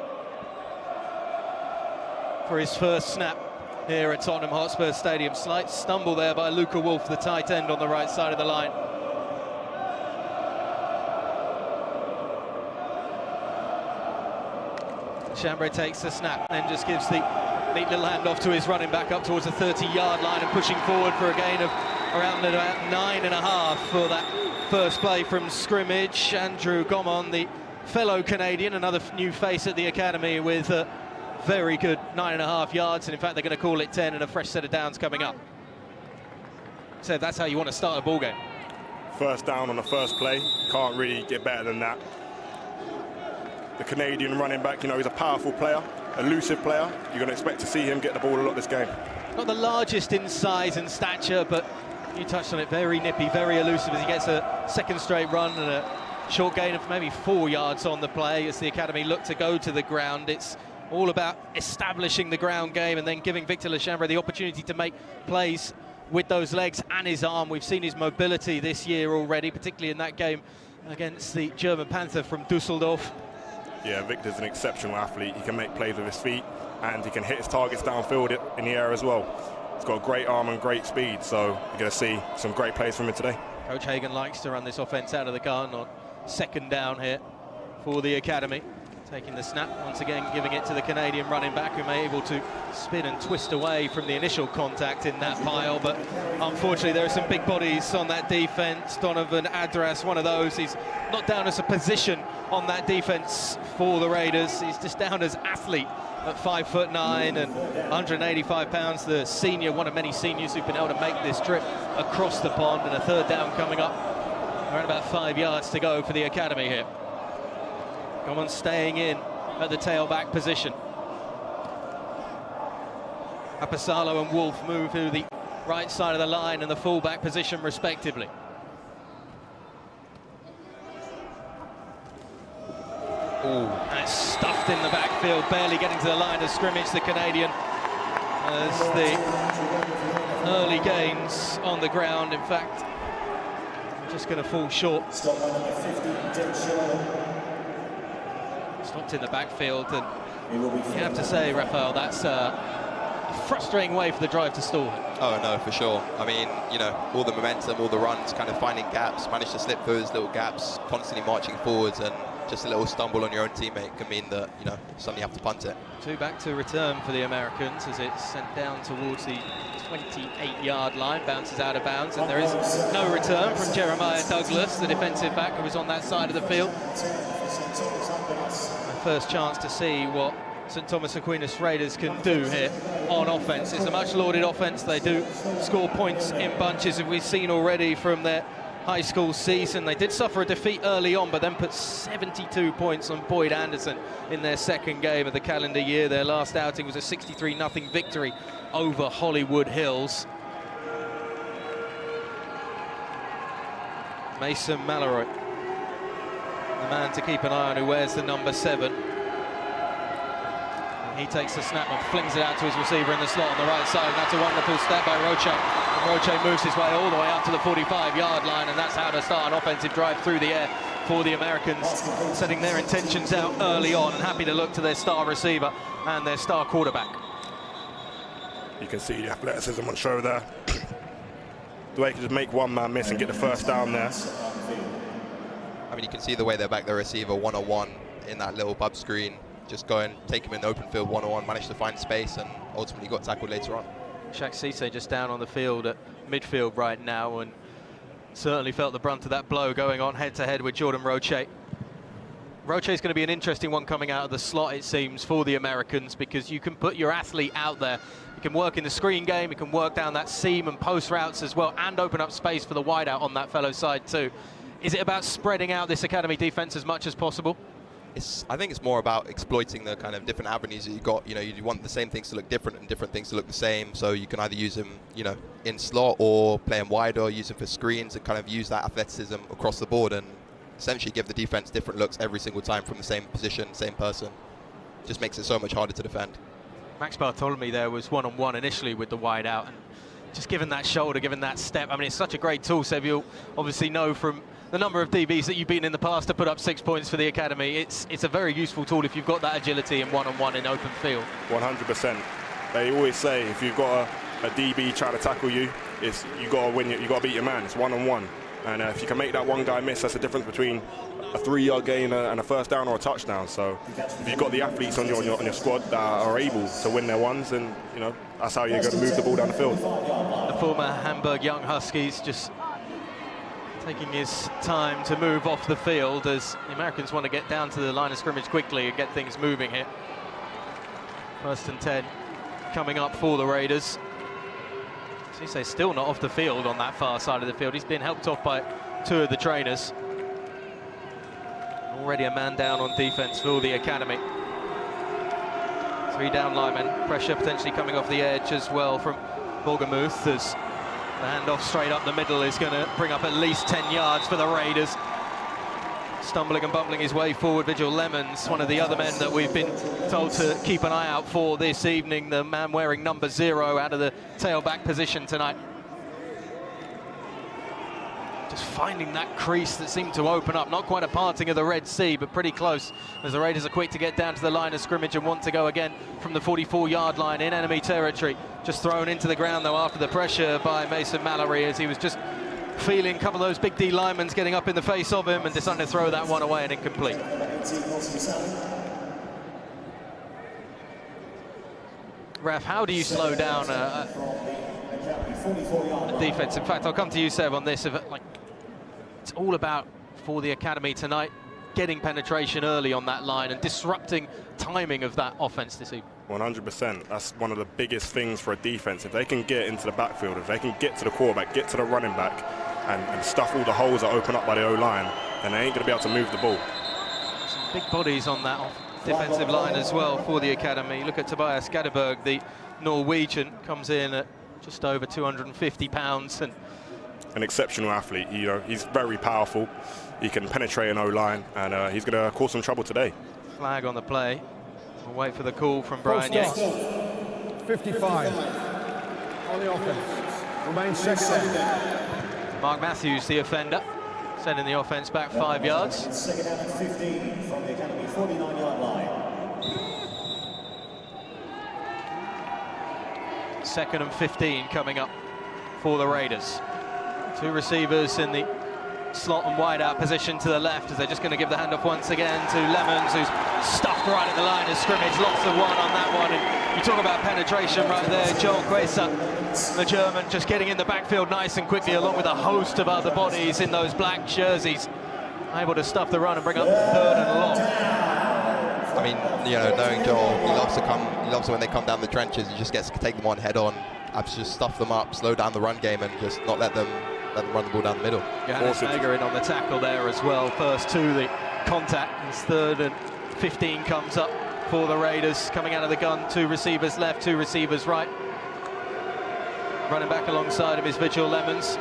H: for his first snap here at Tottenham Hotspur Stadium. Slight stumble there by Luca Wolf, the tight end on the right side of the line. Chambray takes the snap, then just gives the neat little handoff to his running back up towards the 30-yard line and pushing forward for a gain of around about 9.5 for that first play from scrimmage. Andrew Gomon, the fellow Canadian, another new face at the academy with a very good 9.5 yards, and in fact they're going to call it 10 and a fresh set of downs coming up. So that's how you want to start a ball game.
A: First down on the first play, can't really get better than that. The Canadian running back, you know, he's a powerful player, elusive player. You're going to expect to see him get the ball a lot this game.
H: Not the largest in size and stature, but you touched on it, very nippy, very elusive as he gets a second straight run and a short gain of maybe 4 yards on the play as the academy look to go to the ground. It's all about establishing the ground game and then giving Victor Lechambray the opportunity to make plays with those legs and his arm. We've seen his mobility this year already, particularly in that game against the German Panther from Dusseldorf.
A: Yeah, Victor's an exceptional athlete. He can make plays with his feet and he can hit his targets downfield in the air as well. He's got a great arm and great speed, so you're going to see some great plays from him today.
H: Coach Hagen likes to run this offense out of the gun on second down here for the academy. Taking the snap, once again giving it to the Canadian running back, who may be able to spin and twist away from the initial contact in that pile, but unfortunately there are some big bodies on that defense. Donovan Adras, one of those. He's not down as a position on that defense for the Raiders. He's just down as athlete at 5'9" and 185 pounds. The senior, one of many seniors who've been able to make this trip across the pond, and a third down coming up. Around about 5 yards to go for the academy here. Gomon staying in at the tailback position. Apasalo and Wolf move to the right side of the line and the fullback position respectively. Ooh. And it's stuffed in the backfield, barely getting to the line of scrimmage, the Canadian, as the early gains on the ground, in fact, just going to fall short. Stopped in the backfield, and you have to say, Raphael, that's a frustrating way for the drive to stall.
Q: Oh no, for sure. I mean, you know, all the momentum, all the runs, kind of finding gaps, managed to slip through those little gaps, constantly marching forwards, and just a little stumble on your own teammate can mean that, you know, suddenly you have to punt it.
H: Two back to return for the Americans as it's sent down towards the 28-yard line, bounces out of bounds, and there is no return from Jeremiah Douglas, the defensive back who was on that side of the field. First chance to see what St Thomas Aquinas Raiders can do here on offense. It's a much lauded offense. They do score points in bunches, as we've seen already from their high school season. They did suffer a defeat early on, but then put 72 points on Boyd Anderson in their second game of the calendar year. Their last outing was a 63-0 victory over Hollywood Hills. Mason Mallory, the man to keep an eye on, who wears the number 7. And he takes the snap and flings it out to his receiver in the slot on the right side, and that's a wonderful step by Roche. And Roche moves his way all the way up to the 45-yard line, and that's how to start an offensive drive through the air for the Americans, setting their intentions out early on and happy to look to their star receiver and their star quarterback.
A: You can see the athleticism on show there. The way he can just make one man miss and get the first down there.
Q: I mean, you can see the way they back their receiver one-on-one in that little bub screen. Just go and take him in the open field one-on-one, managed to find space, and ultimately got tackled later on.
H: Shaq Cisse just down on the field at midfield right now, and certainly felt the brunt of that blow going on head-to-head with Jordan Roche. Roche is going to be an interesting one coming out of the slot, it seems, for the Americans, because you can put your athlete out there. You can work in the screen game, you can work down that seam and post routes as well, and open up space for the wideout on that fellow side too. Is it about spreading out this academy defense as much as possible?
Q: I think it's more about exploiting the kind of different avenues that you got. You know, you want the same things to look different and different things to look the same. So you can either use them, you know, in slot or play them wide, or use them for screens, and kind of use that athleticism across the board and essentially give the defense different looks every single time from the same position, same person. Just makes it so much harder to defend.
H: Max Bartolome there was one-on-one initially with the wide out, and just given that shoulder, given that step, I mean, it's such a great tool. Seb, you'll obviously know from the number of DBs that you've been in the past to put up 6 points for the academy. It's a very useful tool if you've got that agility in one-on-one in open field.
A: 100%.
R: They always say if you've got a DB trying to tackle you, you got to win. You got to beat your man. It's one-on-one. And if you can make that one guy miss, that's the difference between a 3-yard gain and a first down or a touchdown. So if you've got the athletes on your squad that are able to win their ones, then that's how you're going to move the ball down the field.
H: The former Hamburg Young Huskies just taking his time to move off the field as the Americans want to get down to the line of scrimmage quickly and get things moving here. 1st and 10 coming up for the Raiders. Cisse still not off the field on that far side of the field. He's been helped off by 2 of the trainers. Already a man down on defense for the academy. 3 down linemen. Pressure potentially coming off the edge as well from Borgermuth as the handoff straight up the middle is going to bring up at least 10 yards for the Raiders. Stumbling and bumbling his way forward, Vigil Lemons, one of the other men that we've been told to keep an eye out for this evening, the man wearing number 0 out of the tailback position tonight. Just finding that crease that seemed to open up, not quite a parting of the Red Sea, but pretty close, as the Raiders are quick to get down to the line of scrimmage and want to go again from the 44-yard line in enemy territory. Just thrown into the ground, though, after the pressure by Mason Mallory, as he was just feeling a couple of those big D linemen getting up in the face of him and decided to throw that one away and incomplete. Raf, how do you slow down a defense? In fact, I'll come to you, Seb, on this. It's all about, for the academy tonight, getting penetration early on that line and disrupting timing of that offense this evening. 100%.
R: That's one of the biggest things for a defense. If they can get into the backfield, if they can get to the quarterback, get to the running back, and stuff all the holes that open up by the O-line, then they ain't going to be able to move the ball.
H: Some big bodies on that defensive line as well for the academy. Look at Tobias Skadeberg, the Norwegian, comes in at just over 250 pounds. And
R: an exceptional athlete. He's very powerful. He can penetrate an O-line, and he's going to cause some trouble today.
H: Flag on the play. We'll wait for the call from Brian Yates.
P: 55 on the offense. Remains 6.
H: Mark Matthews, the offender, sending the offense back 5 yards.
O: Second down and 15 from the academy 49-yard line.
H: 2nd and 15 coming up for the Raiders. 2 receivers in the slot and wide out position to the left, as they're just going to give the handoff once again to Lemons, who's stuffed right at the line of scrimmage. Lots of one on that one. And you talk about penetration right there. Joel Quesa, the German, just getting in the backfield nice and quickly, along with a host of other bodies in those black jerseys, able to stuff the run and bring up 3rd and long.
Q: I mean, knowing Joel, he loves it when they come down the trenches. He just gets to take them on head on, just stuff them up, slow down the run game, and just not let them run the ball down the middle.
H: Johannes Mager in on the tackle there as well. First to the contact. As 3rd and 15 comes up for the Raiders. Coming out of the gun, 2 receivers left, 2 receivers right. Running back alongside him is Vigil Lemons.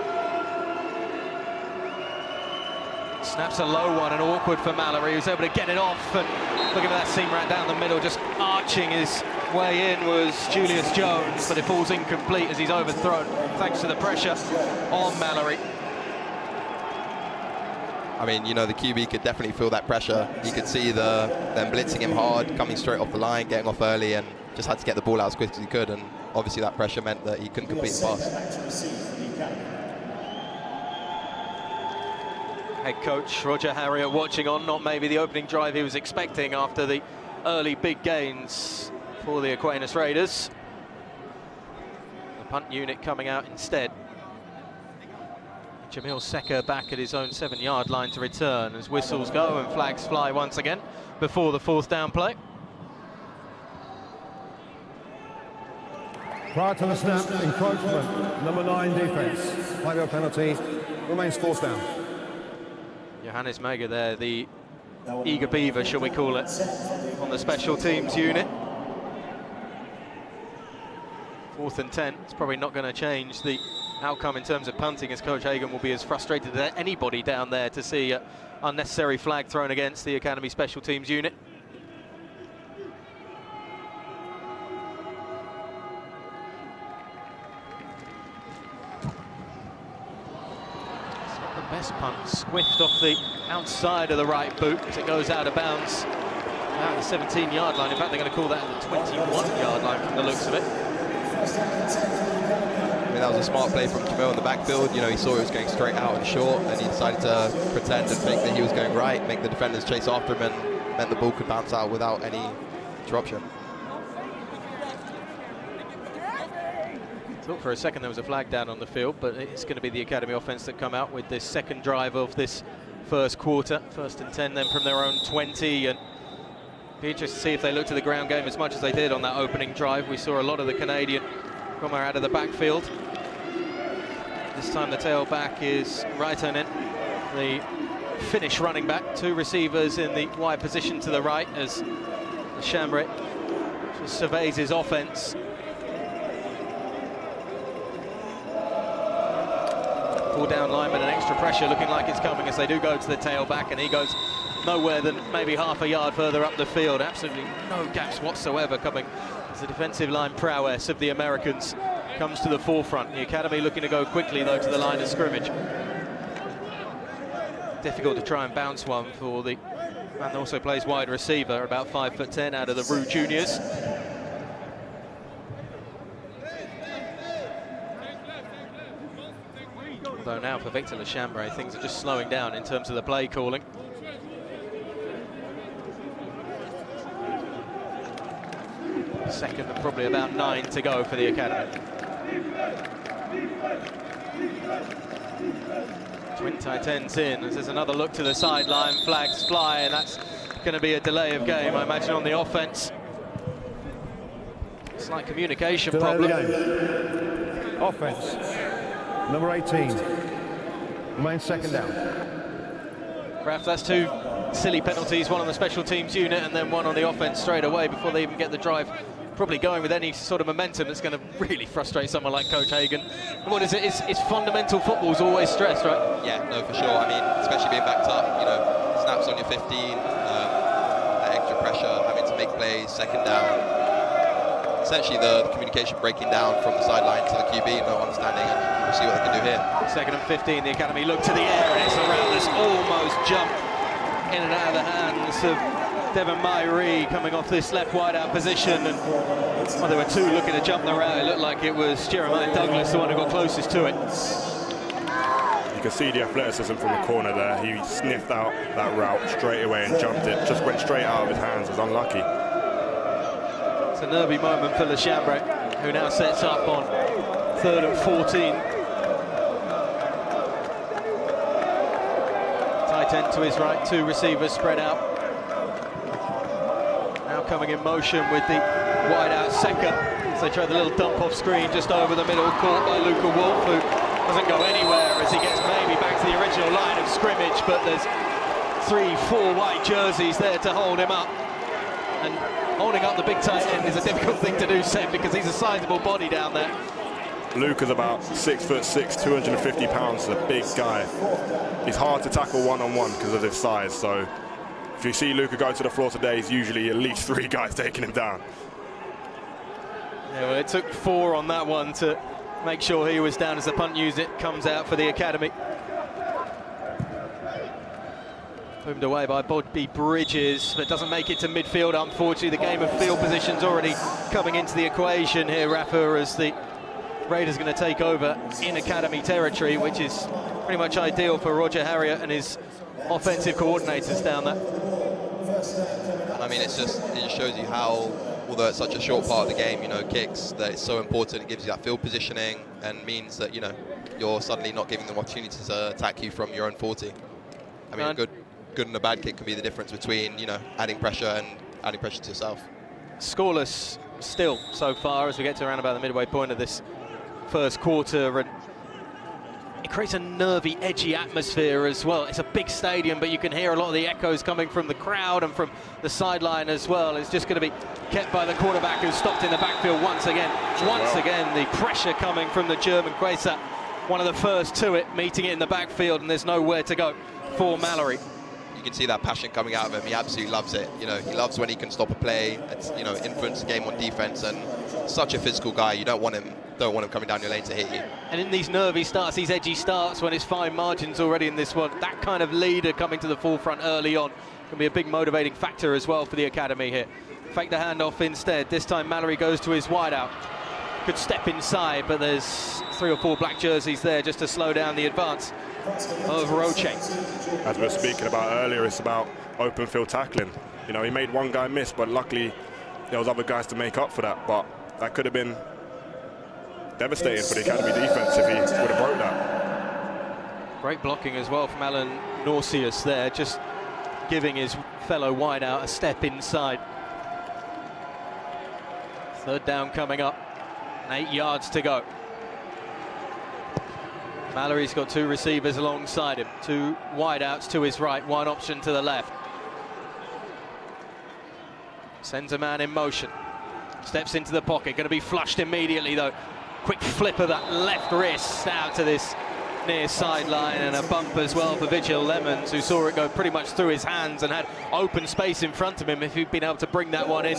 H: Snaps a low one and awkward for Mallory, who's able to get it off. And look at that seam right down the middle, just arching his way in was Julius Jones, but it falls incomplete as he's overthrown thanks to the pressure on Mallory.
Q: I mean, the QB could definitely feel that pressure. You could see them blitzing him hard, coming straight off the line, getting off early, and just had to get the ball out as quick as he could. And obviously that pressure meant that he couldn't complete the pass.
H: Head coach Roger Harriott watching on, not maybe the opening drive he was expecting after the early big gains for the Aquinas Raiders. The punt unit coming out instead. Jamil Secker back at his own 7-yard line to return as whistles go and flags fly once again before the 4th down play.
P: Prior to the snap, encroachment, number 9 defense. 5-yard penalty, remains 4th down.
H: Johannes Mager there, the eager beaver, shall we call it, on the special teams unit. 4th and 10, it's probably not going to change the outcome in terms of punting, as Coach Hagen will be as frustrated as anybody down there to see an unnecessary flag thrown against the Academy special teams unit. It's not the best punt, squiffed off the outside of the right boot as it goes out of bounds. At the 17-yard line. In fact, they're going to call that at the 21-yard line from the looks of it.
Q: I mean, that was a smart play from Jamil in the backfield. You know, he saw he was going straight out and short, and he decided to pretend and think that he was going right, make the defenders chase after him, and meant the ball could bounce out without any interruption.
H: Thought for a second there was a flag down on the field, but it's going to be the Academy offense that come out with this second drive of this first quarter. 1st and 10 then from their own 20, and be interested to see if they look to the ground game as much as they did on that opening drive. We saw a lot of the Canadian come out of the backfield. This time the tailback is Raitanen, the Finnish running back. 2 receivers in the wide position to the right as Chambray just surveys his offense. 4 down linemen and extra pressure looking like it's coming as they do go to the tailback, and he goes nowhere than maybe half a yard further up the field. Absolutely no gaps whatsoever coming as the defensive line prowess of the Americans comes to the forefront. The Academy looking to go quickly though to the line of scrimmage. Difficult to try and bounce one for the man that also plays wide receiver, about 5'10" out of the Rue Juniors. Although now for Victor Lechambray, things are just slowing down in terms of the play calling. Second and probably about 9 to go for the Academy. Twin tight ends in as there's another look to the sideline, flags fly, and that's going to be a delay of game, I imagine, on the offense. Slight communication problem.
P: Offense, number 18, remains second down.
H: Raf, that's 2 silly penalties, one on the special teams unit and then one on the offense straight away before they even get the drive probably going with any sort of momentum that's going to really frustrate someone like Coach Hagen. What is it? It's fundamental football's always stressed, right?
Q: Yeah, no, for sure. I mean, especially being backed up, you know, snaps on your 15, that extra pressure, having to make plays, second down. Essentially the communication breaking down from the sideline to the QB, no understanding, and we'll see what they can do here.
H: 2nd and 15, the Academy look to the air, and it's around this almost jump in and out of the hands of Devon Myrie coming off this left wide out position, and well, there were 2 looking to jump the route. It looked like it was Jeremiah Douglas, the one who got closest to it.
R: You can see the athleticism from the corner there. He sniffed out that route straight away and jumped it. Just went straight out of his hands. It was unlucky.
H: It's a nervy moment for Lechambray, who now sets up on 3rd and 14. Tight end to his right, 2 receivers spread out. Now coming in motion with the wide out Seka. So they try the little dump off screen just over the middle, caught by Luca Wolf, who doesn't go anywhere as he gets maybe back to the original line of scrimmage, but there's 3-4 white jerseys there to hold him up. And holding up the big tight end is a difficult thing to do, Seb, because he's a sizable body down there.
R: Luke is about 6'6", 250 pounds, a big guy. He's hard to tackle one-on-one because of his size, so if you see Luca go to the floor today, he's usually at least 3 guys taking him down.
H: Yeah, well, it took 4 on that one to make sure he was down as the punt unit comes out for the Academy. Boomed away by Bobby Bridges, but doesn't make it to midfield, unfortunately. The game of field position's already coming into the equation here, Rafa, as the Raiders going to take over in Academy territory, which is pretty much ideal for Roger Harriott and his offensive coordinators down there.
Q: I mean, it just shows you how, although it's such a short part of the game, you know, kicks, that it's so important. It gives you that field positioning and means that, you know, you're suddenly not giving them opportunity to attack you from your own 40. I mean, a good and a bad kick can be the difference between, you know, adding pressure and adding pressure to yourself.
H: Scoreless still so far as we get to around about the midway point of this first quarter, and it creates a nervy, edgy atmosphere as well. It's a big stadium, but you can hear a lot of the echoes coming from the crowd and from the sideline as well. It's just going to be kept by the quarterback, who's stopped in the backfield once again. Once again, the pressure coming from the German Quasar, one of the first to it, meeting it in the backfield, and there's nowhere to go for Mallory.
Q: You can see that passion coming out of him. He absolutely loves it. You know, he loves when he can stop a play, you know, influence the game on defense, and such a physical guy. You don't want him coming down your lane to hit you.
H: And in these nervy starts, these edgy starts, when it's fine margins already in this one, that kind of leader coming to the forefront early on Can be a big motivating factor as well for the academy here. Fake the handoff instead. This time Mallory goes to his wideout. Could step inside, but there's 3 or 4 black jerseys there just to slow down the advance of Roche.
R: As we were speaking about earlier, it's about open field tackling. You know, he made one guy miss, but luckily there was other guys to make up for that. But that could have been devastating for the academy defense if he would have broke that.
H: Great blocking as well from Alan Norcius there, just giving his fellow wideout a step inside. 3rd down coming up, and 8 yards to go. Mallory's got 2 receivers alongside him, 2 wideouts to his right, 1 option to the left. Sends a man in motion, steps into the pocket, going to be flushed immediately though. Quick flip of that left wrist out to this near sideline, and a bump as well for Vigil Lemons, who saw it go pretty much through his hands and had open space in front of him if he'd been able to bring that one in.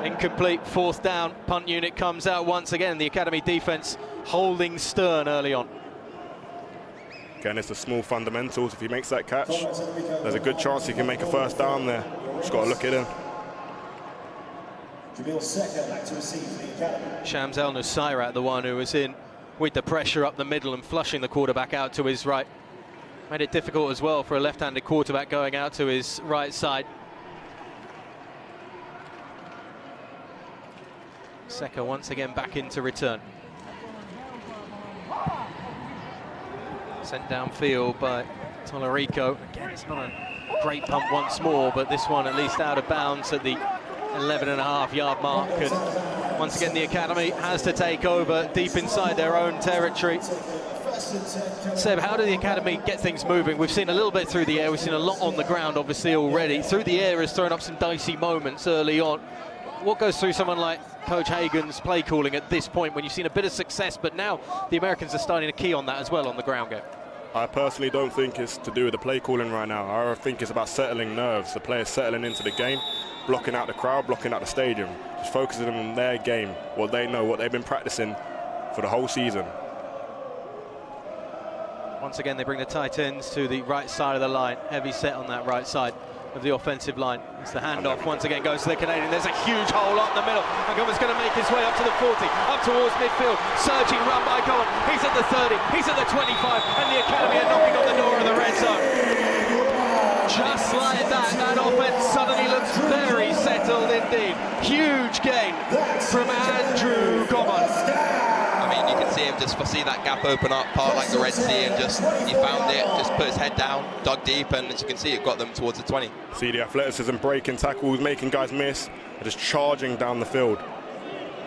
H: Incomplete, 4th down. Punt unit comes out once again. The academy defense holding stern early on.
R: Again, it's the small fundamentals. If he makes that catch, there's a good chance he can make a 1st down there. Just got to look at him.
H: Shams El Nusairat, the one who was in with the pressure up the middle and flushing the quarterback out to his right. Made it difficult as well for a left-handed quarterback going out to his right side. Seka once again back into return. Sent downfield by Tolerico. Again, it's not a great pump once more, but this one at least out of bounds at the 11.5-yard mark. And once again, the academy has to take over deep inside their own territory. Seb, how do the academy get things moving? We've seen a little bit through the air. We've seen a lot on the ground, obviously, already. Through the air has thrown up some dicey moments early on. What goes through someone like Coach Hagen's play calling at this point when you've seen a bit of success, but now the Americans are starting to key on that as well on the ground game?
R: I personally don't think it's to do with the play calling right now. I think it's about settling nerves, the players settling into the game, blocking out the crowd, blocking out the stadium, just focusing on their game, what they know, what they've been practicing for the whole season.
H: Once again, they bring the tight ends to the right side of the line, heavy set on that right side of the offensive line. It's the handoff, once again goes to the Canadian. There's a huge hole up the middle. And Goman's going to make his way up to the 40, up towards midfield. Surging run by Goman. He's at the 30, he's at the 25, and the academy are knocking on the door of the red zone. Just like that, that offense suddenly looks very settled indeed. Huge gain from Andrew Goman.
Q: I mean, you can see him just see that gap open up, part like the Red Sea, and just he found it, just put his head down, dug deep, and as you can see, it got them towards the 20.
R: See the athleticism, breaking tackles, making guys miss, and just charging down the field.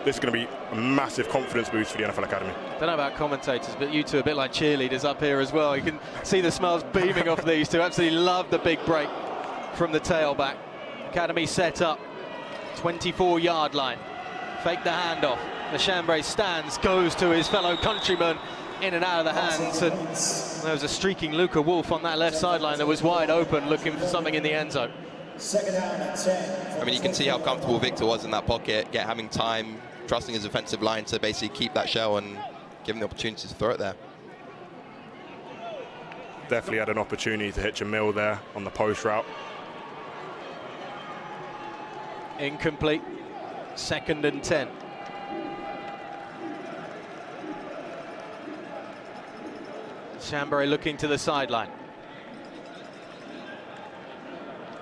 R: This is going to be a massive confidence boost for the NFL Academy.
H: I don't know about commentators, but you two are a bit like cheerleaders up here as well. You can see the smiles beaming off these two. Absolutely love the big break from the tailback. Academy set up, 24-yard line. Fake the handoff. The Chambray stands, goes to his fellow countryman, in and out of the hands, and there was a streaking Luca Wolf on that left sideline that was wide open, looking for something in the end zone.
Q: Second down and 10. I mean, you can see how comfortable Victor was in that pocket, having time, trusting his offensive line to basically keep that shell and give him the opportunity to throw it there.
R: Definitely had an opportunity to hit Jamil there on the post route.
H: Incomplete. 2nd and 10. Chambray looking to the sideline.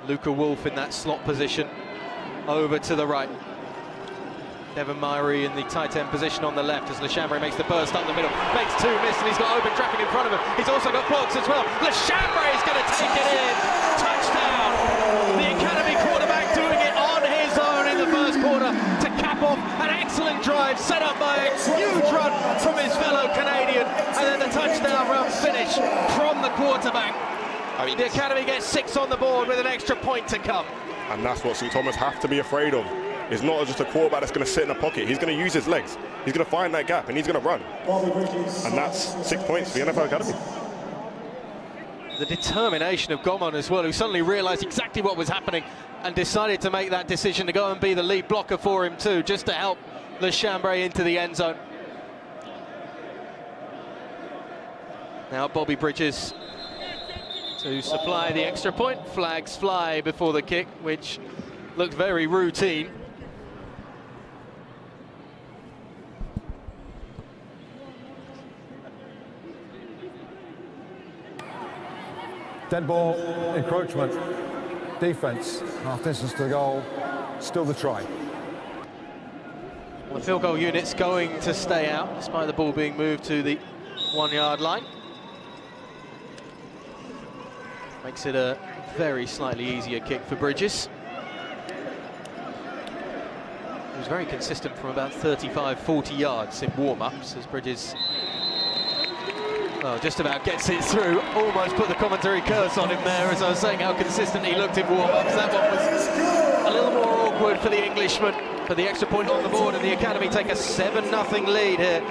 H: Luca Wolf in that slot position. Over to the right. Devin Myrie in the tight end position on the left as LeChambray makes the burst up the middle. Makes 2, miss, and he's got open traffic in front of him. He's also got blocks as well. LeChambray is going to take it in. Touchdown. The academy quarterback doing it on his own in the first quarter to cap off an excellent drive set up by a huge run from his fellow Canadian. And then the touchdown run finish from the quarterback. I mean, the academy gets 6 on the board with an extra point to come.
R: And that's what St. Thomas have to be afraid of. It's not just a quarterback that's going to sit in a pocket. He's going to use his legs. He's going to find that gap and he's going to run. And that's 6 points for the NFL Academy.
H: The determination of Goman as well, who suddenly realised exactly what was happening and decided to make that decision to go and be the lead blocker for him too, just to help LeChambray into the end zone. Now Bobby Bridges to supply the extra point. Flags fly before the kick, which looked very routine.
P: Dead ball, encroachment, defense, half distance to the goal, still the try.
H: Well, the field goal unit's going to stay out, despite the ball being moved to the 1 yard line. Makes it a very slightly easier kick for Bridges. He was very consistent from about 35, 40 yards in warm-ups as Bridges, well, just about gets it through. Almost put the commentary curse on him there as I was saying how consistent he looked in warm-ups. That one was a little more awkward for the Englishman, but the extra point on the board, and the Academy take a 7-0 lead here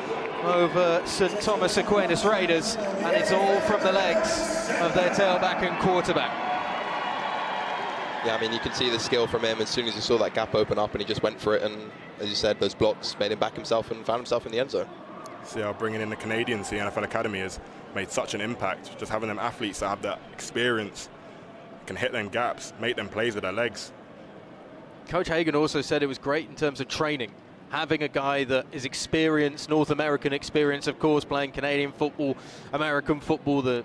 H: over St Thomas Aquinas Raiders, and it's all from the legs of their tailback and quarterback.
Q: Yeah, I mean, you can see the skill from him as soon as he saw that gap open up and he just went for it, and as you said, those blocks made him back himself and found himself in the end zone.
R: See how bringing in the Canadians to the NFL Academy has made such an impact. Just having them athletes that have that experience, can hit them gaps, make them plays with their legs.
H: Coach Hagen also said it was great in terms of training. Having a guy that is experienced, North American experience, of course, playing Canadian football, American football, the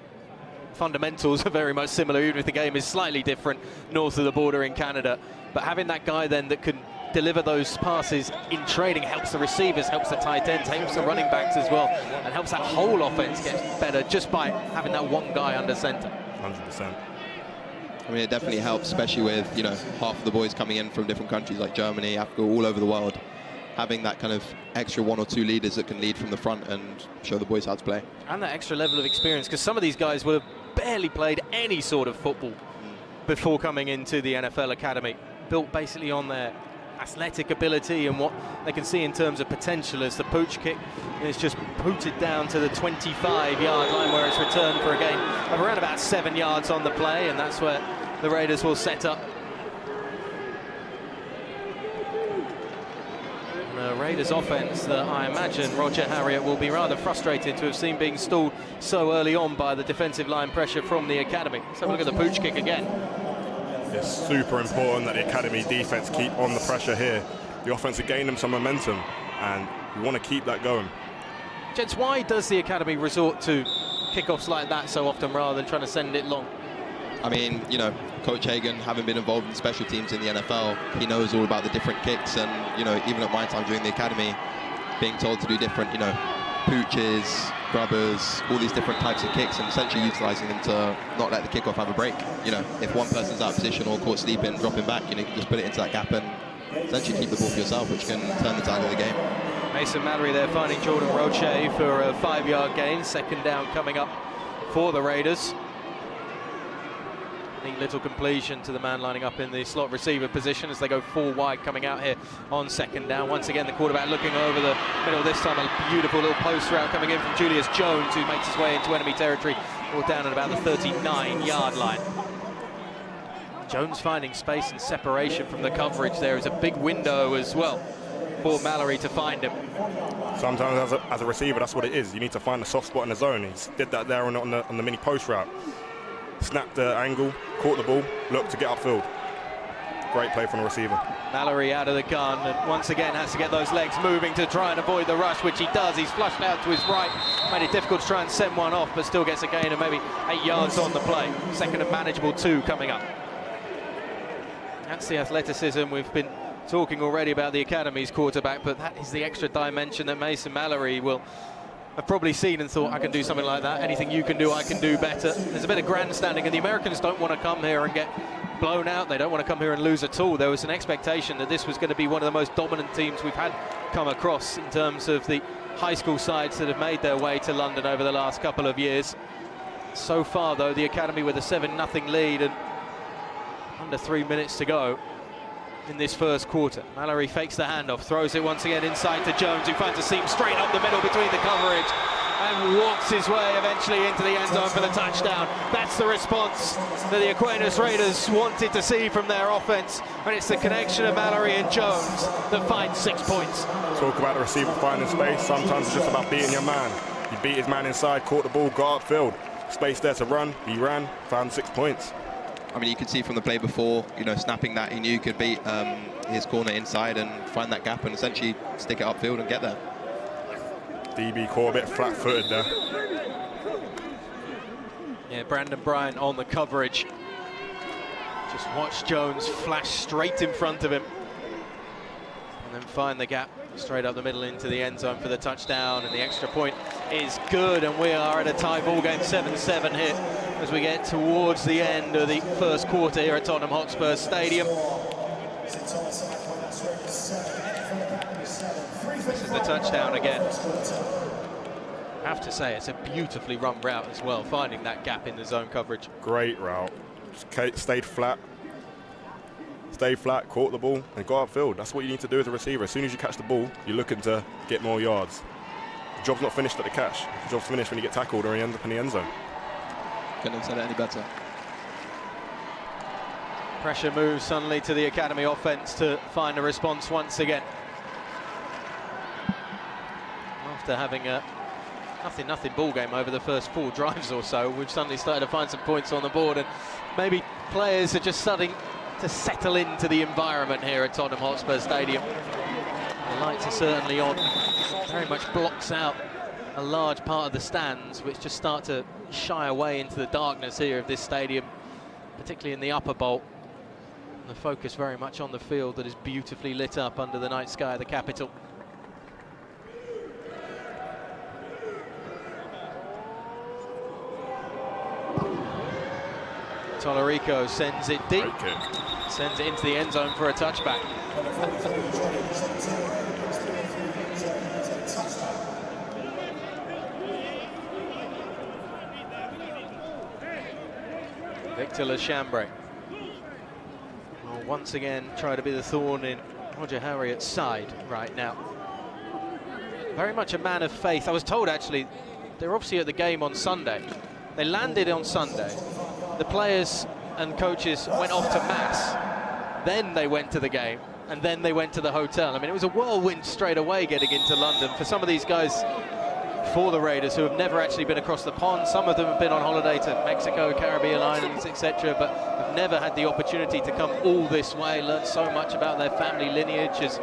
H: fundamentals are very much similar, even if the game is slightly different north of the border in Canada. But having that guy then that can deliver those passes in training helps the receivers, helps the tight ends, helps the running backs as well, and helps that whole offense get better just by having that one guy under center.
R: 100%.
Q: I mean, it definitely helps, especially with, you know, half of the boys coming in from different countries like Germany, Africa, all over the world. Having that kind of extra 1 or 2 leaders that can lead from the front and show the boys how to play. And
H: that extra level of experience, because some of these guys will have barely played any sort of football before coming into the NFL Academy, built basically on their athletic ability and what they can see in terms of potential, as the pooch kick is just pooted down to the 25-yard line, where it's returned for a gain of around about 7 yards on the play, and that's where the Raiders will set up. The Raiders offense that I imagine Roger Harriott will be rather frustrated to have seen being stalled so early on by the defensive line pressure from the Academy. Let's have a look at the pooch kick again.
R: It's super important that the Academy defense keep on the pressure here. The offense will gain them some momentum, and we want to keep that going.
H: Gents, why does the Academy resort to kickoffs like that so often rather than trying to send it long?
Q: I mean, you know, Coach Hagen, having been involved in special teams in the NFL, he knows all about the different kicks, and, you know, even at my time during the Academy, being told to do different, you know, pooches, grubbers, all these different types of kicks, and essentially utilising them to not let the kickoff have a break. You know, if one person's out of position or caught sleeping, dropping back, you know, you can just put it into that gap and essentially keep the ball for yourself, which can turn the tide of the game.
H: Mason Mallory there finding Jordan Roche for a 5-yard gain. Second down coming up for the Raiders. Neat little completion to the man lining up in the slot receiver position as they go 4 wide coming out here on second down. Once again, the quarterback looking over the middle. This time a beautiful little post route coming in from Julius Jones, who makes his way into enemy territory, or down at about the 39-yard line. Jones finding space and separation from the coverage. There is a big window as well for Mallory to find him.
R: Sometimes as a receiver, that's what it is. You need to find a soft spot in the zone. He did that there on the mini post route. Snapped the angle, caught the ball, looked to get upfield. Great play from the receiver.
H: Mallory out of the gun, and once again has to get those legs moving to try and avoid the rush, which he does. He's flushed out to his right, made it difficult to try and send one off, but still gets a gain of maybe 8 yards on the play. Second and manageable 2 coming up. That's the athleticism. We've been talking already about the Academy's quarterback, but that is the extra dimension that Mason Mallory will have probably seen and thought, I can do something like that. Anything you can do, I can do better. There's a bit of grandstanding, and the Americans don't want to come here and get blown out. They don't want to come here and lose at all. There was an expectation that this was going to be one of the most dominant teams we've had come across in terms of the high school sides that have made their way to London over the last couple of years. So far, though, the Academy with a 7-0 lead and under 3 minutes to go in this first quarter. Mallory fakes the handoff, throws it once again inside to Jones, who finds a seam straight up the middle between the coverage and walks his way eventually into the end zone for the touchdown. That's the response that the Aquinas Raiders wanted to see from their offense, and it's the connection of Mallory and Jones that finds 6 points.
R: Talk about the receiver finding space. Sometimes it's just about beating your man. He beat his man inside, caught the ball, got upfield. space there to run. He ran, found 6 points.
Q: I mean, you could see from the play before, snapping that, he knew he could beat his corner inside and find that gap and essentially stick it upfield and get there.
R: DB caught a bit flat-footed there.
H: Yeah, Brandon Bryant on the coverage. Just watch Jones flash straight in front of him. And then find the gap straight up the middle into the end zone for the touchdown. And the extra point is good. And we are at a tie ball game, 7-7 here, as we get towards the end of the first quarter here at Tottenham Hotspur Stadium. This is the touchdown again. I have to say, it's a beautifully run route as well, finding that gap in the zone coverage.
R: Great route. Stayed flat, caught the ball, and got upfield. That's what you need to do as a receiver. As soon as you catch the ball, you're looking to get more yards. The job's not finished at the catch. The job's finished when you get tackled or you end up in the end zone.
Q: Couldn't have said it any better.
H: Pressure moves suddenly to the academy offense to find a response once again. After having a nothing ball game over the first 4 drives or so, we've suddenly started to find some points on the board, and maybe players are just starting to settle into the environment here at Tottenham Hotspur Stadium. The lights are certainly on. Very much blocks out a large part of the stands, which just start to shy away into the darkness here of this stadium, particularly in the upper bowl. And the focus very much on the field that is beautifully lit up under the night sky of the capital. Tolorico sends it deep, sends it into the end zone for a touchback. Victor Lechambre will once again try to be the thorn in Roger Harriott's side right now. Very much a man of faith. I was told, actually, they're obviously at the game on Sunday. They landed on Sunday. The players and coaches went off to Mass, then they went to the game, and then they went to the hotel. I mean, it was a whirlwind straight away getting into London for some of these guys for the Raiders who have never actually been across the pond. Some of them have been on holiday to Mexico, Caribbean islands, etc., but have never had the opportunity to come all this way, learn so much about their family lineage, as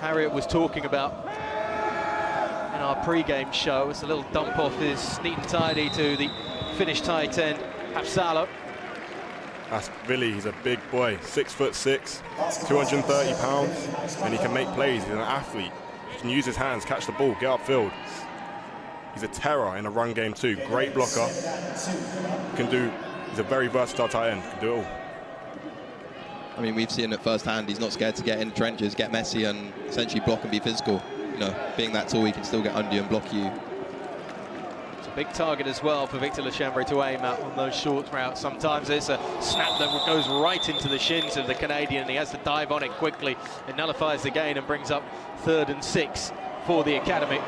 H: Harriott was talking about in our pre-game show. It's a little dump off is neat and tidy to the Finnish tight end, Hapsalo.
R: That's Billy. He's a big boy, 6'6", 230 pounds, and he can make plays. He's an athlete. He can use his hands, catch the ball, get upfield. He's a terror in a run game too. Great blocker. He's a very versatile tight end. Can do it all.
Q: I mean, we've seen it firsthand. He's not scared to get in the trenches, get messy, and essentially block and be physical. Being that tall, he can still get under you and block you.
H: Big target as well for Victor Lechambre to aim at on those short routes. Sometimes it's a snap that goes right into the shins of the Canadian, and he has to dive on it quickly. It nullifies the gain and brings up 3rd and 6 for the academy.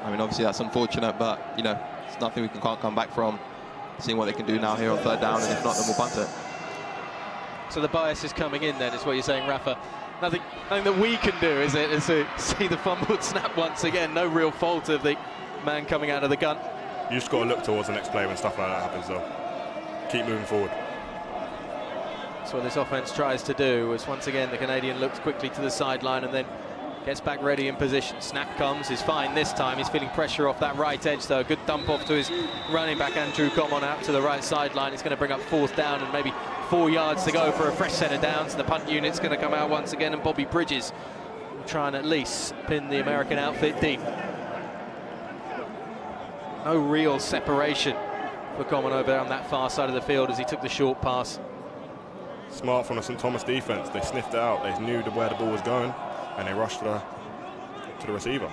Q: I mean, obviously that's unfortunate, but it's nothing we can't come back from. Seeing what they can do now here on 3rd down, and if not, then we'll punt it.
H: So the bias is coming in then, is what you're saying, Rafa. Nothing that we can do, is it? Is to see the fumbled snap once again. No real fault of the man coming out of the gun.
R: You just got to look towards the next play when stuff like that happens, though. Keep moving forward.
H: That's what this offense tries to do. As once again the Canadian looks quickly to the sideline and then gets back ready in position. Snap comes, is fine this time. He's feeling pressure off that right edge, though. Good dump off to his running back Andrew Common out to the right sideline. It's going to bring up 4th down and maybe 4 yards to go for a fresh set of downs. The punt unit's going to come out once again, and Bobby Bridges will try and at least pin the American outfit deep. No real separation for Common over there on that far side of the field as he took the short pass.
R: Smart from the St. Thomas defense. They sniffed it out. They knew where the ball was going, and they rushed to the receiver.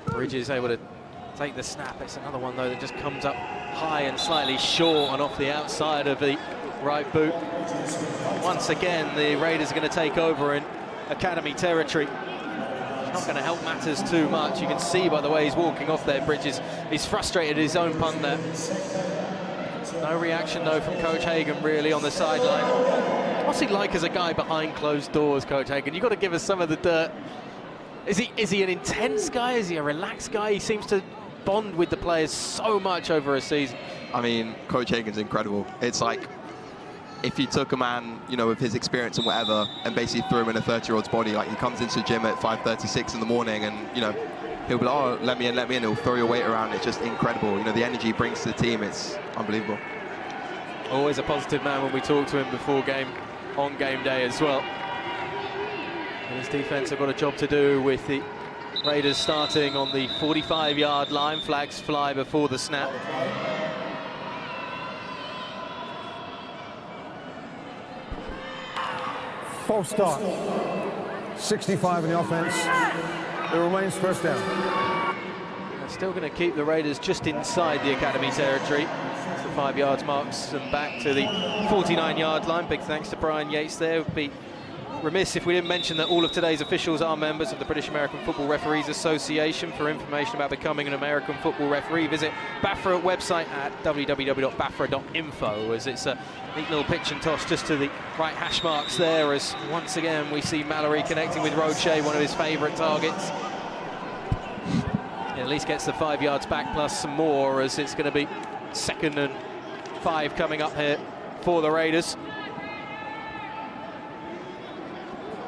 H: Bridges able to take the snap. It's another one, though, that just comes up high and slightly short and off the outside of the right boot. Once again, the Raiders are going to take over in academy territory. It's not going to help matters too much. You can see by the way he's walking off there, Bridges. He's frustrated his own punt there. No reaction, though, from Coach Hagen, really, on the sideline. What's he like as a guy behind closed doors, Coach Hagen? You've got to give us some of the dirt. Is he an intense guy? Is he a relaxed guy? He seems to bond with the players so much over a season.
Q: I mean, Coach Hagen's incredible. It's like if you took a man, you know, with his experience and whatever, and basically threw him in a 30-year-old's body, like he comes into the gym at 5:36 in the morning, and you know, he'll be like, oh, let me in. He'll throw your weight around. It's just incredible. You know, the energy he brings to the team, it's unbelievable.
H: Always a positive man when we talk to him before game, on game day as well. And his defense have got a job to do with the Raiders starting on the 45-yard line. Flags fly before the snap.
P: False start. 65 in the offense. It remains first down.
H: They're still going to keep the Raiders just inside the academy territory. As the 5 yards marks them back to the 49-yard line. Big thanks to Brian Yates there. Would be remiss if we didn't mention that all of today's officials are members of the British American Football Referees Association. For information about becoming an American football referee, visit BAFRA website at www.bafra.info, as it's a neat little pitch and toss just to the right hash marks there, as once again we see Mallory connecting with Roche, one of his favourite targets. He at least gets the 5 yards back plus some more, as it's going to be 2nd and 5 coming up here for the Raiders.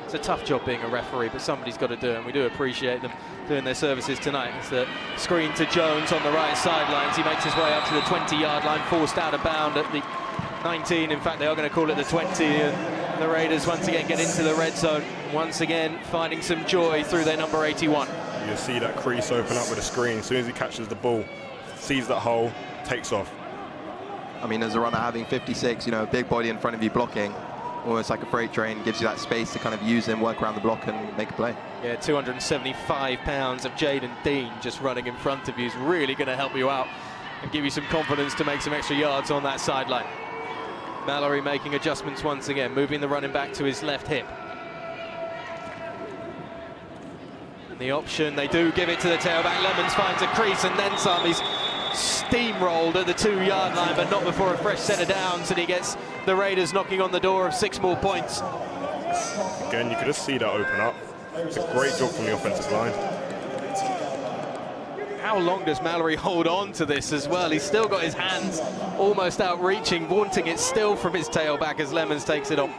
H: It's a tough job being a referee, but somebody's got to do it, and we do appreciate them doing their services tonight. It's the screen to Jones on the right sidelines. He makes his way up to the 20-yard line, forced out of bound at the 19. In fact, they are going to call it the 20, and the Raiders once again get into the red zone, once again finding some joy through their number 81.
R: You see that crease open up with a screen. As soon as he catches the ball, sees that hole, takes off.
Q: I mean, as a runner having 56, you know, a big body in front of you blocking, almost like a freight train, gives you that space to kind of use him, work around the block and make a play.
H: Yeah, 275 pounds of Jaden Dean just running in front of you is really going to help you out and give you some confidence to make some extra yards on that sideline. Mallory making adjustments once again, moving the running back to his left hip. And the option, they do give it to the tailback. Lemons finds a crease and then some. He's steamrolled at the 2-yard line, but not before a fresh set of downs, and he gets the Raiders knocking on the door of 6 more points.
R: Again, you could just see that open up. It's a great job from the offensive line.
H: How long does Mallory hold on to this as well? He's still got his hands almost outreaching, wanting it still from his tailback as Lemons takes it on.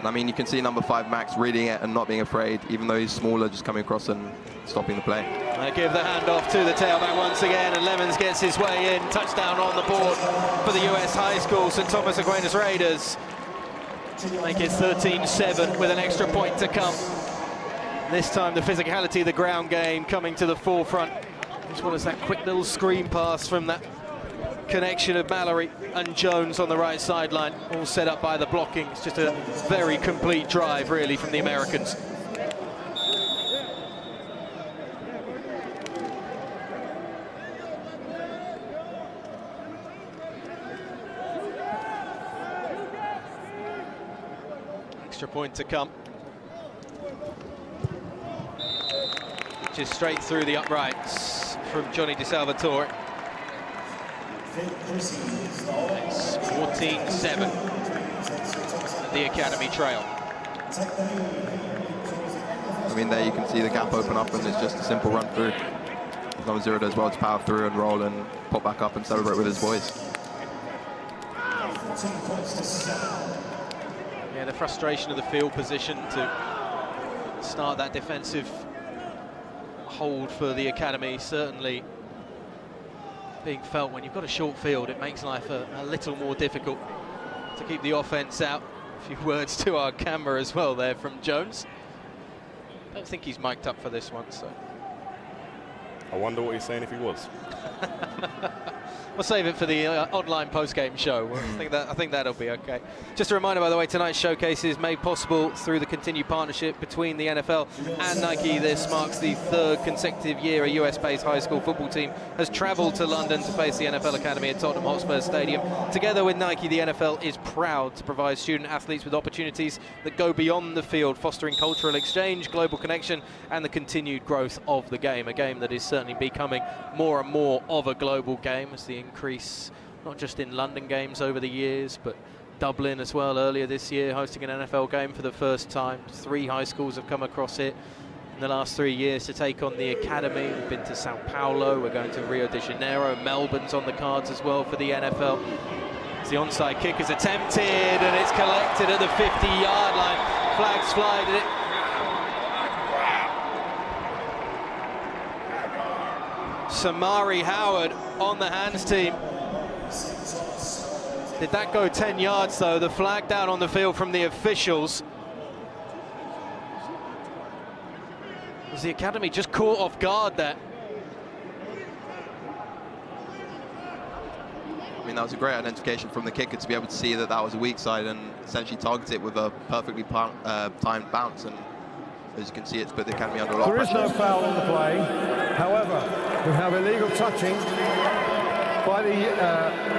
Q: I mean, you can see number 5 Max reading it and not being afraid, even though he's smaller, just coming across and stopping the play.
H: They give the handoff to the tailback once again, and Lemons gets his way in. Touchdown on the board for the US High School. St. Thomas Aquinas Raiders make it 13-7 with an extra point to come. This time the physicality of the ground game coming to the forefront, as well as that quick little screen pass from that connection of Mallory and Jones on the right sideline, all set up by the blocking. It's just a very complete drive, really, from the Americans. Extra point to come. Just straight through the uprights from Johnny DeSalvatore. It's 14-7 the Academy Trail.
Q: I mean, there you can see the gap open up, and it's just a simple run through. Number 0 does well to power through and roll and pop back up and celebrate with his boys.
H: Yeah, the frustration of the field position to start that defensive hold for the Academy certainly being felt. When you've got a short field, it makes life a little more difficult to keep the offense out. A few words to our camera as well there from Jones. I don't think he's mic'd up for this one, so
R: I wonder what he's saying if he was.
H: We'll save it for the online post-game show. I think that'll be okay. Just a reminder, by the way, tonight's showcase is made possible through the continued partnership between the NFL and Nike. This marks the 3rd consecutive year a US-based high school football team has travelled to London to face the NFL Academy at Tottenham Hotspur Stadium. Together with Nike, the NFL is proud to provide student athletes with opportunities that go beyond the field, fostering cultural exchange, global connection, and the continued growth of the game. A game that is certainly becoming more and more of a global game, as the increase not just in London games over the years, but Dublin as well earlier this year, hosting an NFL game for the first time. 3 high schools have come across it in the last 3 years to take on the academy. We've been to Sao Paulo, we're going to Rio de Janeiro, Melbourne's on the cards as well for the NFL. As the onside kick is attempted and it's collected at the 50-yard line. Flags fly. Samari Howard on the hands team. Did that go 10 yards though? The flag down on the field from the officials. Was the academy just caught off guard there?
Q: I mean, that was a great identification from the kicker to be able to see that that was a weak side and essentially target it with a perfectly timed bounce. And as you can see, it's put the academy under a lot of pressure.
P: There is no foul on the play. However, we have illegal touching by the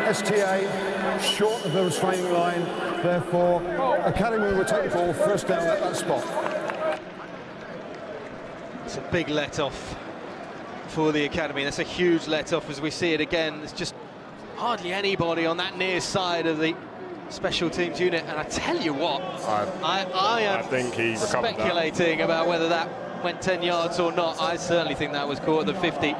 P: STA short of the restraining line. Therefore, academy will take the ball first down at that spot.
H: It's a big let-off for the academy. That's a huge let-off as we see it again. There's just hardly anybody on that near side of the special teams unit, and I tell you what, I am
R: think he
H: speculating about whether that went 10 yards or not. I certainly think that was caught at the 50.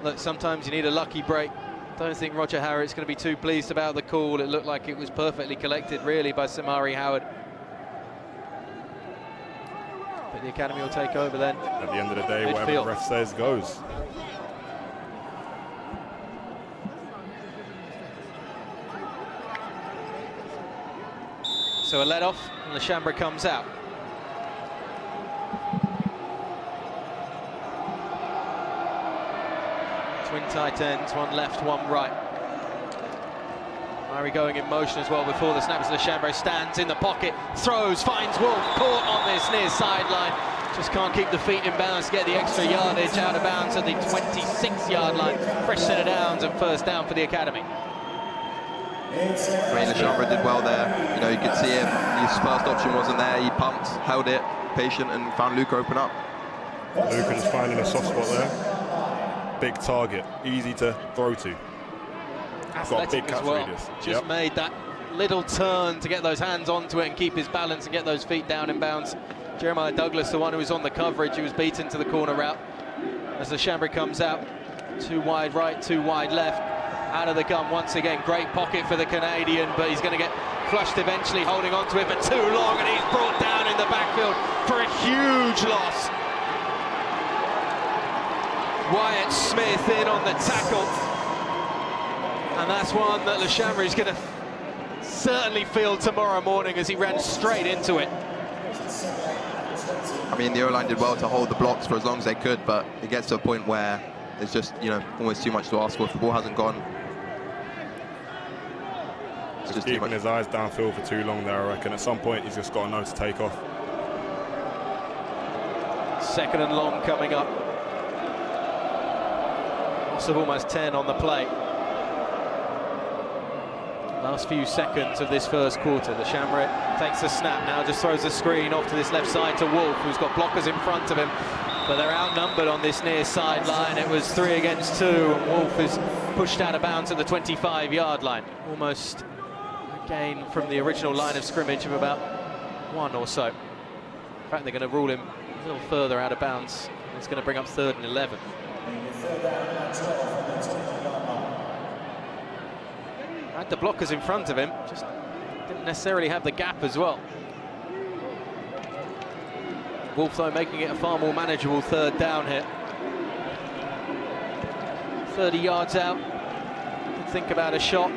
H: Look, sometimes you need a lucky break. Don't think Roger Harriott's going to be too pleased about the call. It looked like it was perfectly collected, really, by Samari Howard. But the academy will take over then.
R: At the end of the day, whatever the ref says goes.
H: So a let off, and the Chambra comes out. Twin tight ends, one left, one right. Murray going in motion as well before the snap as the Chambra stands in the pocket, throws, finds Wolf, caught on this near sideline. Just can't keep the feet in bounds to get the extra yardage out of bounds at the 26-yard line. Fresh set of downs and first down for the academy.
Q: I mean, the Chambra did well there. You know, you could see him. His first option wasn't there. He pumped, held it, patient, and found Luca open up.
R: Luca just finding a soft spot there. Big target, easy to throw to. Got a big catch radius.
H: Just made that little turn to get those hands onto it and keep his balance and get those feet down in bounds. Jeremiah Douglas, the one who was on the coverage, he was beaten to the corner route. As the Chambra comes out, 2 wide right, 2 wide left. Out of the gun once again, great pocket for the Canadian, but he's going to get flushed eventually, holding on to it for too long, and he's brought down in the backfield for a huge loss. Wyatt Smith in on the tackle, and that's one that Le Chambra is going to certainly feel tomorrow morning as he ran straight into it.
Q: I mean, the O-line did well to hold the blocks for as long as they could, but it gets to a point where it's just, you know, almost too much to ask for. If the ball hasn't gone, it's just
R: keeping his eyes downfield for too long there, I reckon. At some point, he's just got to know to take off.
H: Second and long coming up. Loss of almost 10 on the play. Last few seconds of this first quarter. The Chambra takes the snap, now just throws the screen off to this left side to Wolf, who's got blockers in front of him. But they're outnumbered on this near sideline. It was 3 against 2, and Wolf is pushed out of bounds at the 25-yard line. Almost a gain from the original line of scrimmage of about 1 or so. In fact, they're going to rule him a little further out of bounds. It's going to bring up 3rd and 11. Had the blockers in front of him, just didn't necessarily have the gap as well. Wolf, though, making it a far more manageable 3rd down here. 30 yards out. Could think about a shot.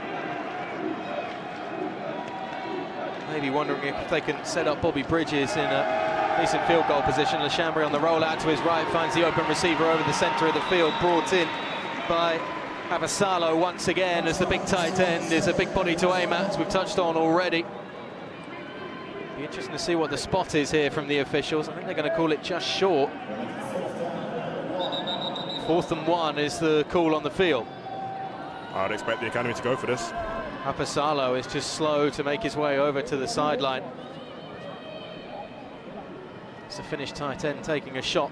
H: Maybe wondering if they can set up Bobby Bridges in a decent field goal position. Le Chambra on the roll out to his right, finds the open receiver over the centre of the field, brought in by Avasalo once again, as the big tight end is a big body to aim at, as we've touched on already. Be interesting to see what the spot is here from the officials. I think they're going to call it just short. 4th and 1 is the call on the field.
R: I'd expect the academy to go for this.
H: Avasalo is just slow to make his way over to the sideline. It's a Finnish tight end taking a shot.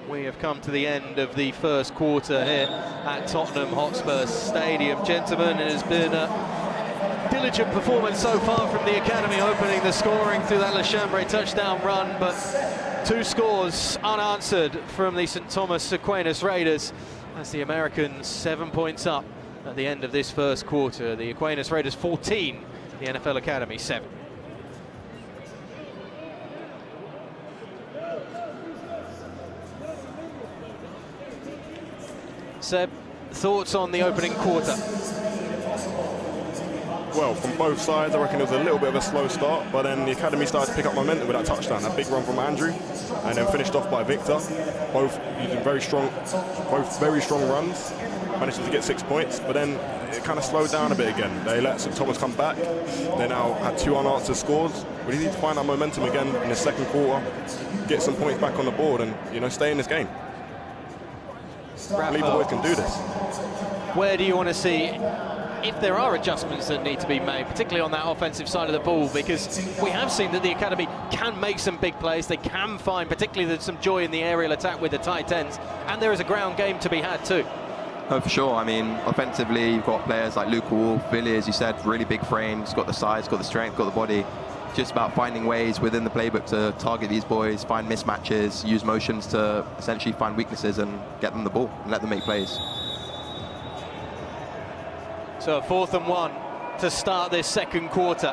H: We have come to the end of the first quarter here at Tottenham Hotspur Stadium. Gentlemen, it has been a diligent performance so far from the academy, opening the scoring through that Lechambre touchdown run, but 2 scores unanswered from the St. Thomas Aquinas Raiders as the Americans 7 points up at the end of this first quarter. The Aquinas Raiders 14, the NFL Academy 7. Seb, thoughts on the opening quarter?
R: Well, from both sides, I reckon it was a little bit of a slow start, but then the academy started to pick up momentum with that touchdown. A big run from Andrew, and then finished off by Victor. Both using very strong runs, managing to get 6 points, but then it kind of slowed down a bit again. They let St. Thomas come back. They now had 2 unanswered scores. We need to find our momentum again in the second quarter, get some points back on the board, and stay in this game. I believe the boys can do this.
H: Where do you want to see, if there are adjustments that need to be made, particularly on that offensive side of the ball, because we have seen that the academy can make some big plays, they can find particularly some joy in the aerial attack with the tight ends, and there is a ground game to be had too.
Q: Oh, for sure. I mean, offensively, you've got players like Luke Wolf, Billy, as you said, really big frames, got the size, got the strength, got the body. Just about finding ways within the playbook to target these boys, find mismatches, use motions to essentially find weaknesses and get them the ball and let them make plays.
H: So 4th and 1 to start this second quarter.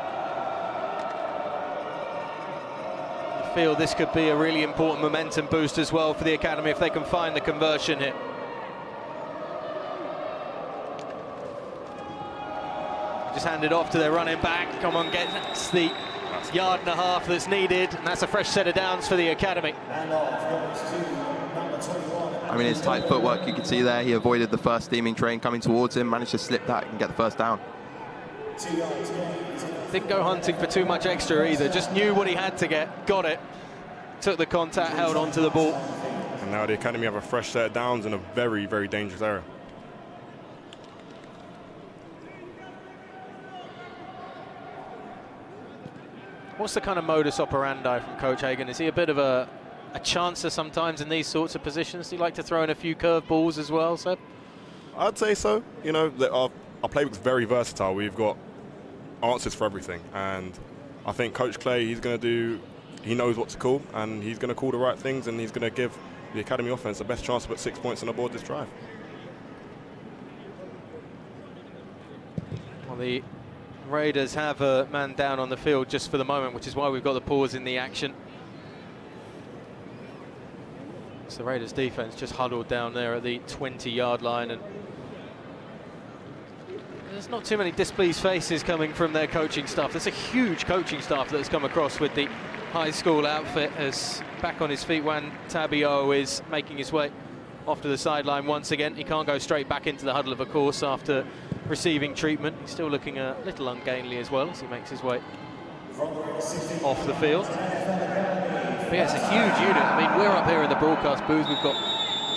H: I feel this could be a really important momentum boost as well for the academy if they can find the conversion here. Just hand it off to their running back. Come on, get the yard and a half that's needed, and that's a fresh set of downs for the academy.
Q: I mean, his tight footwork, you can see there, he avoided the first steaming train coming towards him, managed to slip that and get the first down.
H: Didn't go hunting for too much extra either, just knew what he had to get, got it, took the contact, held on to the ball.
R: And now the academy have a fresh set of downs in a very, very dangerous area.
H: What's the kind of modus operandi from Coach Hagen? Is he a bit of a chancer sometimes in these sorts of positions? Do you like to throw in a few curveballs as well, Seb?
R: I'd say so. Our playbook's very versatile. We've got answers for everything, and I think Coach Clay, he knows what to call, and he's going to call the right things, and he's going to give the academy offense the best chance to put 6 points on the board this drive.
H: Well, the Raiders have a man down on the field just for the moment, which is why we've got the pause in the action. So the Raiders defense just huddled down there at the 20-yard line, and there's not too many displeased faces coming from their coaching staff. There's a huge coaching staff that's come across with the high school outfit, as back on his feet Juan Tabio is making his way off to the sideline once again. He can't go straight back into the huddle, of course, after receiving treatment. He's still looking a little ungainly as well as he makes his way off the field. But yeah, it's a huge unit. I mean, we're up here in the broadcast booth. We've got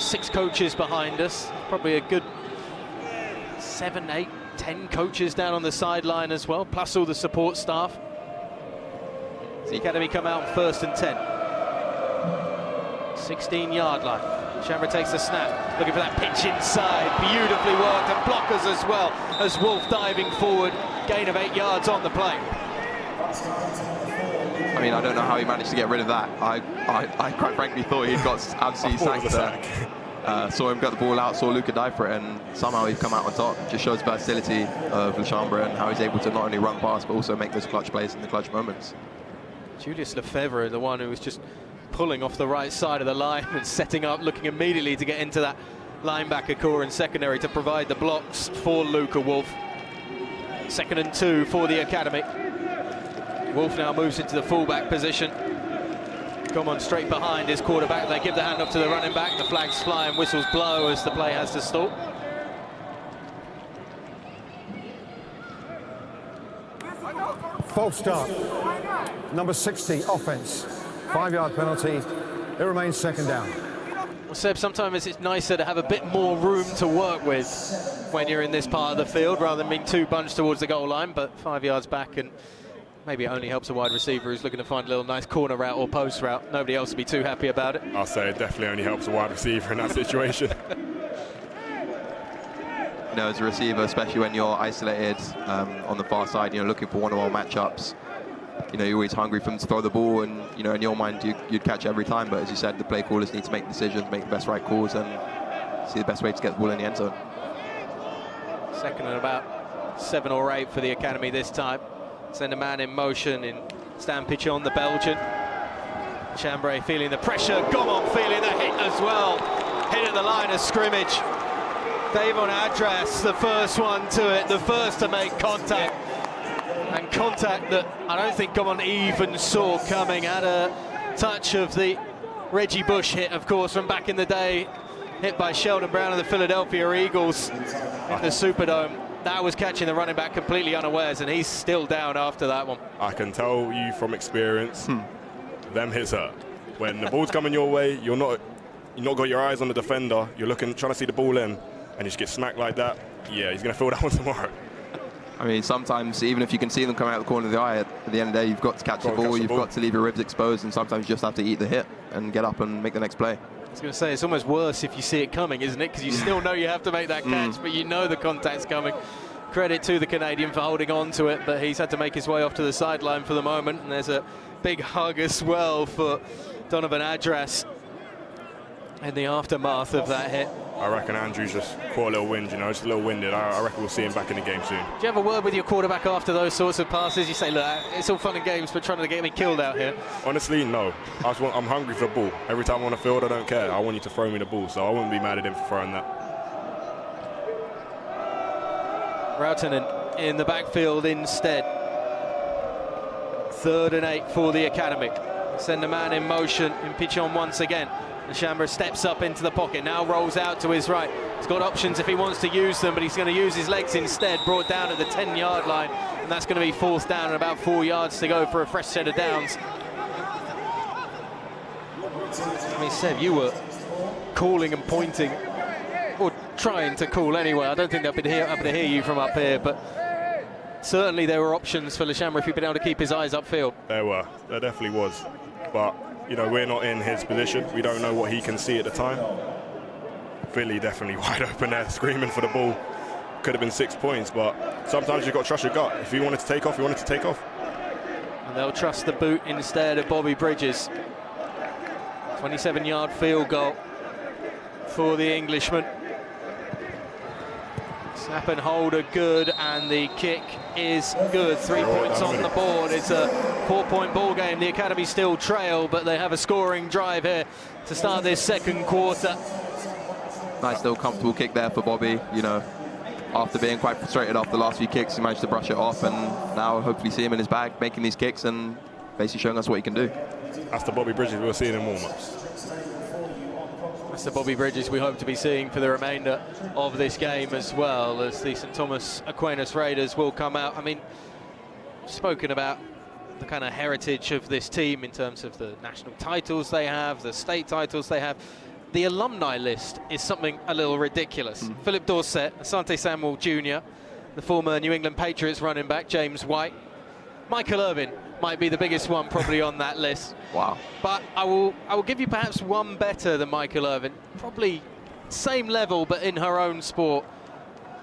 H: 6 coaches behind us. Probably a good 7, 8, 10 coaches down on the sideline as well, plus all the support staff. The academy come out 1st and 10. 16-yard line. Chambra takes the snap, looking for that pitch inside. Beautifully worked, and blockers as well, as Wolf diving forward. Gain of 8 yards on the play.
Q: I mean, I don't know how he managed to get rid of that. I quite frankly thought he'd got absolutely sacked there. Saw him get the ball out, saw Luca dive for it, and somehow he's come out on top. Just shows versatility of Lechambre and how he's able to not only run past, but also make those clutch plays in the clutch moments.
H: Julius Lefebvre, the one who was just pulling off the right side of the line and setting up, looking immediately to get into that linebacker core and secondary to provide the blocks for Luca Wolf. 2nd and 2 for the academy. Wolf now moves into the fullback position. Come on, straight behind his quarterback. They give the handoff to the running back. The flags fly and whistles blow as the play has to stop.
P: False start. Number 60, offense. 5-yard penalty. It remains 2nd down.
H: Well, Seb, sometimes it's nicer to have a bit more room to work with when you're in this part of the field, rather than being too bunched towards the goal line, but 5 yards back and Maybe it only helps a wide receiver who's looking to find a little nice corner route or post route. Nobody else would be too happy about it.
R: I'll say it definitely only helps a wide receiver in that situation.
Q: You know, as a receiver, especially when you're isolated on the far side, you know, looking for one-on-one matchups, you know, you're always hungry for them to throw the ball, and, you know, in your mind, you'd catch every time. But as you said, the play callers need to make decisions, make the best right calls, and see the best way to get the ball in the end zone.
H: Second and about 7 or 8 for the academy this time. Send a man in motion in stand pitch on the Belgian. Chambray feeling the pressure, Gaumont feeling the hit as well. Hit at the line of scrimmage. Davon Adras, the first one to it, the first to make contact. And contact that I don't think Gaumont even saw coming. Had a touch of the Reggie Bush hit, of course, from back in the day. Hit by Sheldon Brown of the Philadelphia Eagles in the Superdome. That was catching the running back completely unawares, and he's still down after that one.
R: I can tell you from experience, them hits hurt. When the ball's coming your way, you're not got your eyes on the defender. You're trying to see the ball in, and you just get smacked like that. Yeah, he's going to feel that one tomorrow.
Q: I mean, sometimes even if you can see them coming out the corner of the eye, at the end of the day, you've got to catch the ball. You've got to leave your ribs exposed, and sometimes you just have to eat the hit and get up and make the next play.
H: I was going to say, it's almost worse if you see it coming, isn't it? Because you still know you have to make that catch, but you know the contact's coming. Credit to the Canadian for holding on to it, but he's had to make his way off to the sideline for the moment. And there's a big hug as well for Donovan Adras in the aftermath of that hit.
R: I reckon Andrew's just caught a little wind, you know, just a little winded. I reckon we'll see him back in the game soon.
H: Do you have a word with your quarterback after those sorts of passes? You say, look, it's all fun and games, but trying to get me killed out here.
R: Honestly, no. I'm hungry for the ball. Every time I'm on the field, I don't care. I want you to throw me the ball, so I wouldn't be mad at him for throwing that.
H: Rautanen in the backfield instead. 3rd and 8 for the academy. Send a man in motion and pitch on once again. And Chambray steps up into the pocket, now rolls out to his right. He's got options if he wants to use them, but he's going to use his legs instead, brought down at the 10-yard line, and that's going to be 4th down and about 4 yards to go for a fresh set of downs. I mean, Seb, you were calling and pointing, or trying to call anyway. I don't think they'll be able to hear you from up here, but certainly there were options for Chambray if he'd been able to keep his eyes upfield.
R: There definitely was, but you know, we're not in his position. We don't know what he can see at the time. Philly definitely wide open there, screaming for the ball. Could have been 6 points, but sometimes you've got to trust your gut. If he wanted to take off, he wanted to take off.
H: And they'll trust the boot instead of Bobby Bridges. 27-yard field goal for the Englishman. Snap and hold are good, and the kick is good. 3 points on the board. It's a 4-point ball game. The academy still trail, but they have a scoring drive here to start this second quarter.
Q: Nice little comfortable kick there for Bobby. You know, after being quite frustrated after the last few kicks, he managed to brush it off, and now hopefully see him in his bag making these kicks and basically showing us what he can do.
R: That's the Bobby Bridges we were seeing in warm-ups.
H: That's the Bobby Bridges we hope to be seeing for the remainder of this game, as well as the St. Thomas Aquinas Raiders will come out. I mean, spoken about the kind of heritage of this team in terms of the national titles they have, the state titles they have. The alumni list is something a little ridiculous. Philip Dorsett, Asante Samuel Jr., the former New England Patriots running back, James White. Michael Irvin might be the biggest one probably on that list.
Q: Wow.
H: But I will give you perhaps one better than Michael Irvin. Probably same level, but in her own sport.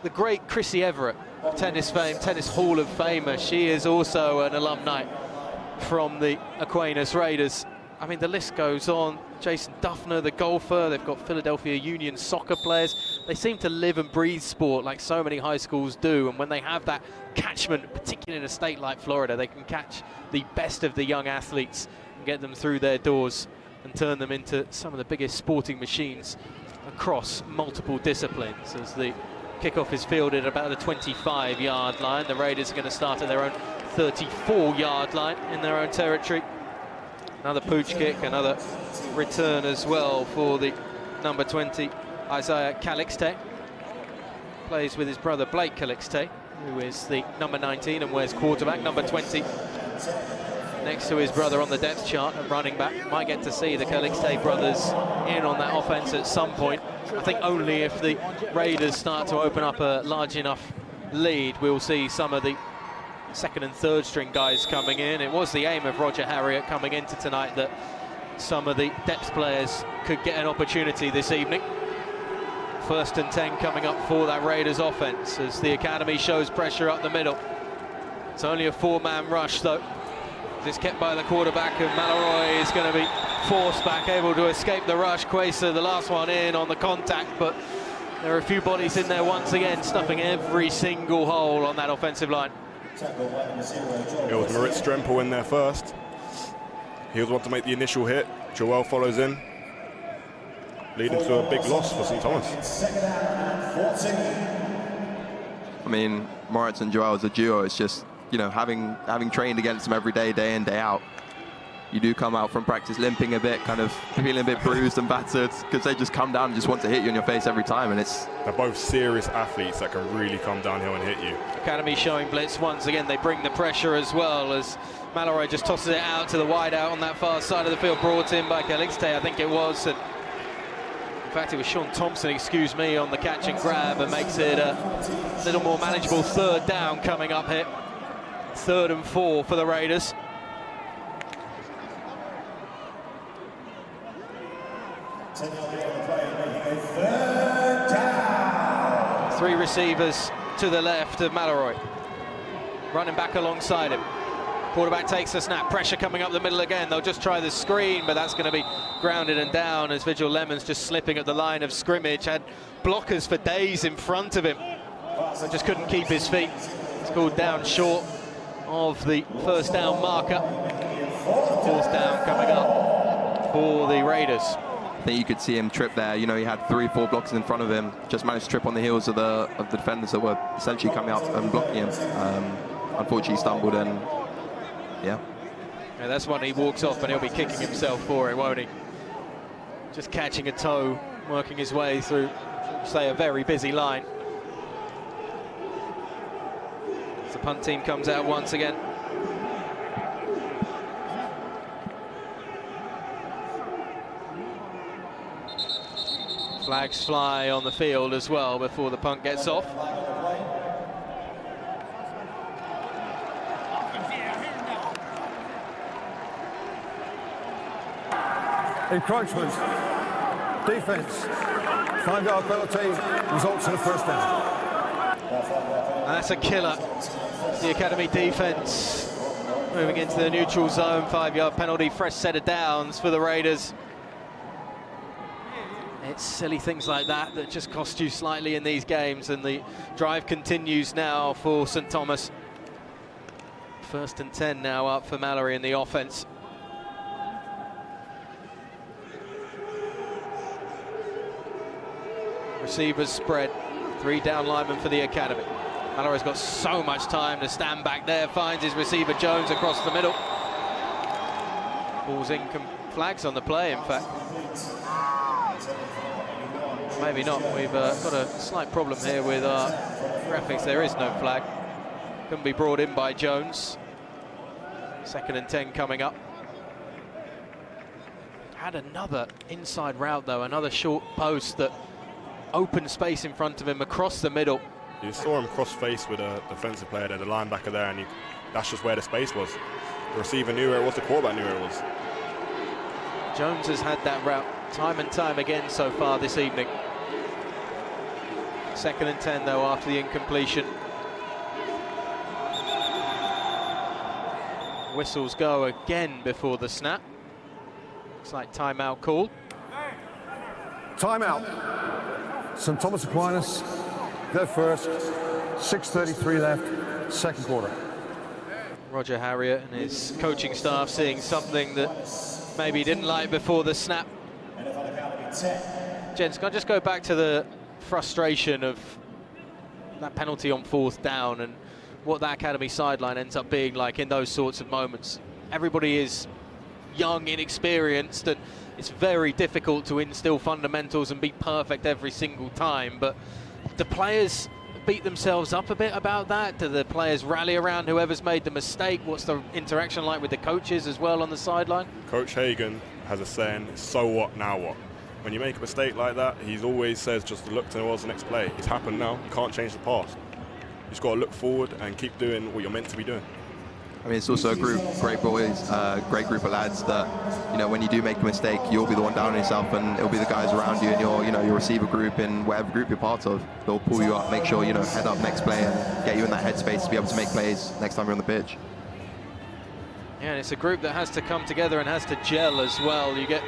H: The great Chrissy Everett, tennis fame, tennis Hall of Famer. She is also an alumni from the Aquinas Raiders. I mean, the list goes on. Jason Duffner, the golfer. They've got Philadelphia Union soccer players. They seem to live and breathe sport like so many high schools do. And when they have that catchment, particularly in a state like Florida, they can catch the best of the young athletes and get them through their doors and turn them into some of the biggest sporting machines across multiple disciplines. As the kickoff is fielded at about the 25-yard line. The Raiders are going to start at their own 34-yard line in their own territory. Another pooch kick, another return as well for the number 20, Isaiah Calixte. Plays with his brother Blake Calixte, who is the number 19 and wears quarterback, number 20. Next to his brother on the depth chart at running back. Might get to see the Calixte brothers in on that offense at some point. I think only if the Raiders start to open up a large enough lead, we'll see some of the second and third string guys coming in. It was the aim of Roger Harriott coming into tonight that some of the depth players could get an opportunity this evening. 1st and 10 coming up for that Raiders offense as the academy shows pressure up the middle. It's only a 4-man rush though. It's kept by the quarterback, and Mallory is going to be forced back, able to escape the rush. Quasar, the last one in on the contact, but there are a few bodies in there once again, stuffing every single hole on that offensive line.
R: It was Moritz Strempel in there first. He was one to make the initial hit. Joel follows in, leading to a big loss for St. Thomas.
Q: I mean, Moritz and Joel as a duo, it's just, you know, having trained against them every day, day in, day out, you do come out from practice limping a bit, kind of feeling a bit bruised and battered, because they just come down and just want to hit you in your face every time, and they're
R: both serious athletes that can really come downhill and hit you.
H: Academy showing blitz once again. They bring the pressure as well as Mallory just tosses it out to the wide out on that far side of the field, brought in by Calixte, I think it was. And in fact, it was Sean Thompson, excuse me, on the catch and grab, and makes it a little more manageable 3rd down coming up here. 3rd and 4 for the Raiders. Three receivers to the left of Mallory, running back alongside him. Quarterback takes the snap, pressure coming up the middle again. They'll just try the screen, but that's going to be grounded and down as Vigil Lemons just slipping at the line of scrimmage. Had blockers for days in front of him, but just couldn't keep his feet. It's called down short of the 1st down marker. 4th down coming up for the Raiders.
Q: I think you could see him trip there. You know, he had 3-4 blockers in front of him. Just managed to trip on the heels of the defenders that were essentially coming up and blocking him. Unfortunately, he stumbled and yeah,
H: that's one he walks off, and he'll be kicking himself for it, won't he? Just catching a toe, working his way through, say, a very busy line. The punt team comes out once again. Flags fly on the field as well before the punt gets off.
P: Encroachment, defense, 5-yard penalty, results in a 1st down.
H: And that's a killer. The academy defense moving into the neutral zone. 5-yard penalty, fresh set of downs for the Raiders. It's silly things like that that just cost you slightly in these games, and the drive continues now for St. Thomas. 1st and 10 now up for Mallory in the offense. Receivers spread, 3 down linemen for the academy. Mallory's got so much time to stand back there, finds his receiver Jones across the middle. Falls in, flags on the play, in fact. Maybe not. We've got a slight problem here with our graphics. There is no flag. Couldn't be brought in by Jones. 2nd and 10 coming up. Had another inside route though, another short post that opened space in front of him across the middle.
R: You saw him cross-face with a defensive player there, the linebacker there, and that's just where the space was. The receiver knew where it was, the quarterback knew where it was.
H: Jones has had that route time and time again so far this evening. 2nd and 10 though after the incompletion. Whistles go again before the snap. Looks like timeout called.
P: Timeout. St. Thomas Aquinas, they're first. 6:33 left, 2nd quarter.
H: Roger Harriott and his coaching staff seeing something that maybe he didn't like before the snap. Gents, can I just go back to the frustration of that penalty on 4th down and what that academy sideline ends up being like in those sorts of moments? Everybody is young, inexperienced, and it's very difficult to instill fundamentals and be perfect every single time. But the players beat themselves up a bit about that? Do the players rally around whoever's made the mistake? What's the interaction like with the coaches as well on the sideline?
R: Coach Hagen has a saying, so what, now what? When you make a mistake like that, he always says just look towards the next play. It's happened now, you can't change the past. just got to look forward and keep doing what you're meant to be doing.
Q: I mean, it's also a great boys, great group of lads that, you know, when you do make a mistake, you'll be the one down on yourself, and it'll be the guys around you and your receiver group in whatever group you're part of. They'll pull you up, make sure, head up next play and get you in that headspace to be able to make plays next time you're on the pitch.
H: Yeah, and it's a group that has to come together and has to gel as well. You get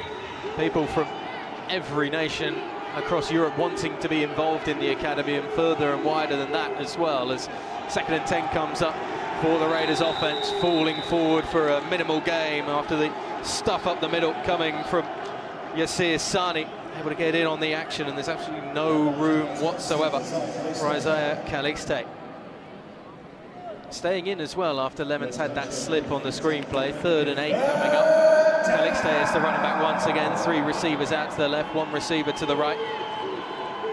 H: people from every nation across Europe wanting to be involved in the academy, and further and wider than that as well, as 2nd and 10 comes up for the Raiders offense, falling forward for a minimal game after the stuff up the middle coming from Yassir Sani, able to get in on the action, and there's absolutely no room whatsoever for Isaiah Calixte. Staying in as well after Lemons had that slip on the screenplay. 3rd and 8 coming up. Calixte is the running back once again. 3 receivers out to the left, 1 receiver to the right.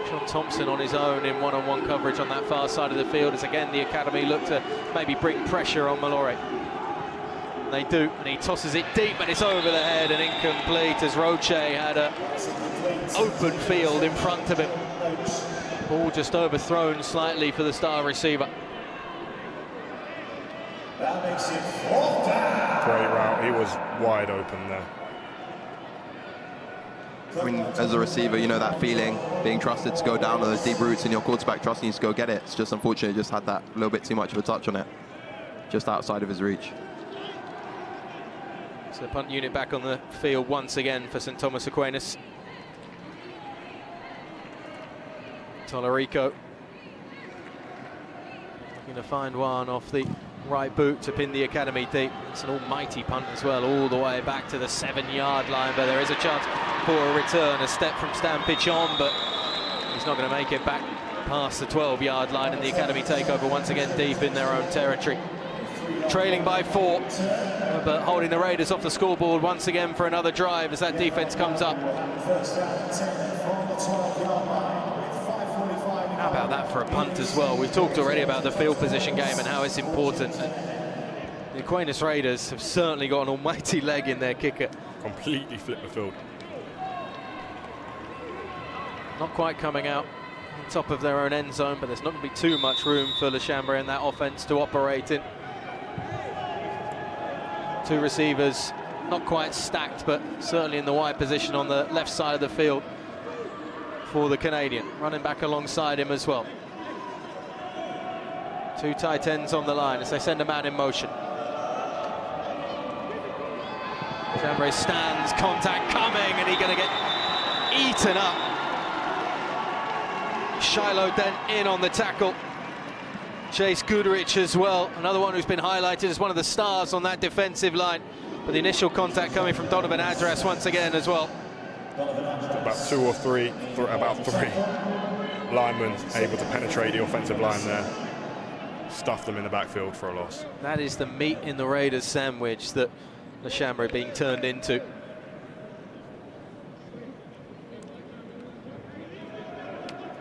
H: John Thompson on his own in one-on-one coverage on that far side of the field, as again the academy look to maybe bring pressure on Mallory. They do, and he tosses it deep, and it's over the head and incomplete, as Roche had an open field in front of him. Ball just overthrown slightly for the star receiver.
O: That makes it 4th down.
R: Great route, he was wide open there.
Q: I mean, as a receiver, you know that feeling, being trusted to go down on those deep routes and your quarterback trusting you to go get it. It's just unfortunate, just had that little bit too much of a touch on it, just outside of his reach.
H: So the punt unit back on the field once again for St Thomas Aquinas. Tolerico looking to find one off the right boot to pin the academy deep. It's an almighty punt as well, all the way back to the 7-yard line, but there is a chance for a return. A step from Stan Pichon, but he's not going to make it back past the 12-yard line, and the academy take over once again deep in their own territory. Trailing by 4, but holding the Raiders off the scoreboard once again for another drive as that defense comes up. How about that for a punt as well? We've talked already about the field position game and how it's important. The Aquinas Raiders have certainly got an almighty leg in their kicker.
R: Completely flipped the field.
H: Not quite coming out on top of their own end zone, but there's not going to be too much room for Le Chambray and that offense to operate in. 2 receivers, not quite stacked, but certainly in the wide position on the left side of the field for the Canadian. Running back alongside him as well. 2 tight ends on the line as they send a man in motion. Chambray stands, contact coming, and he's going to get eaten up. Shiloh Dent in on the tackle. Chase Goodrich as well, another one who's been highlighted as one of the stars on that defensive line. But the initial contact coming from Donovan Adras once again as well.
R: About 3 linemen able to penetrate the offensive line there. Stuff them in the backfield for a loss.
H: That is the meat in the Raiders sandwich that Le Chambray being turned into.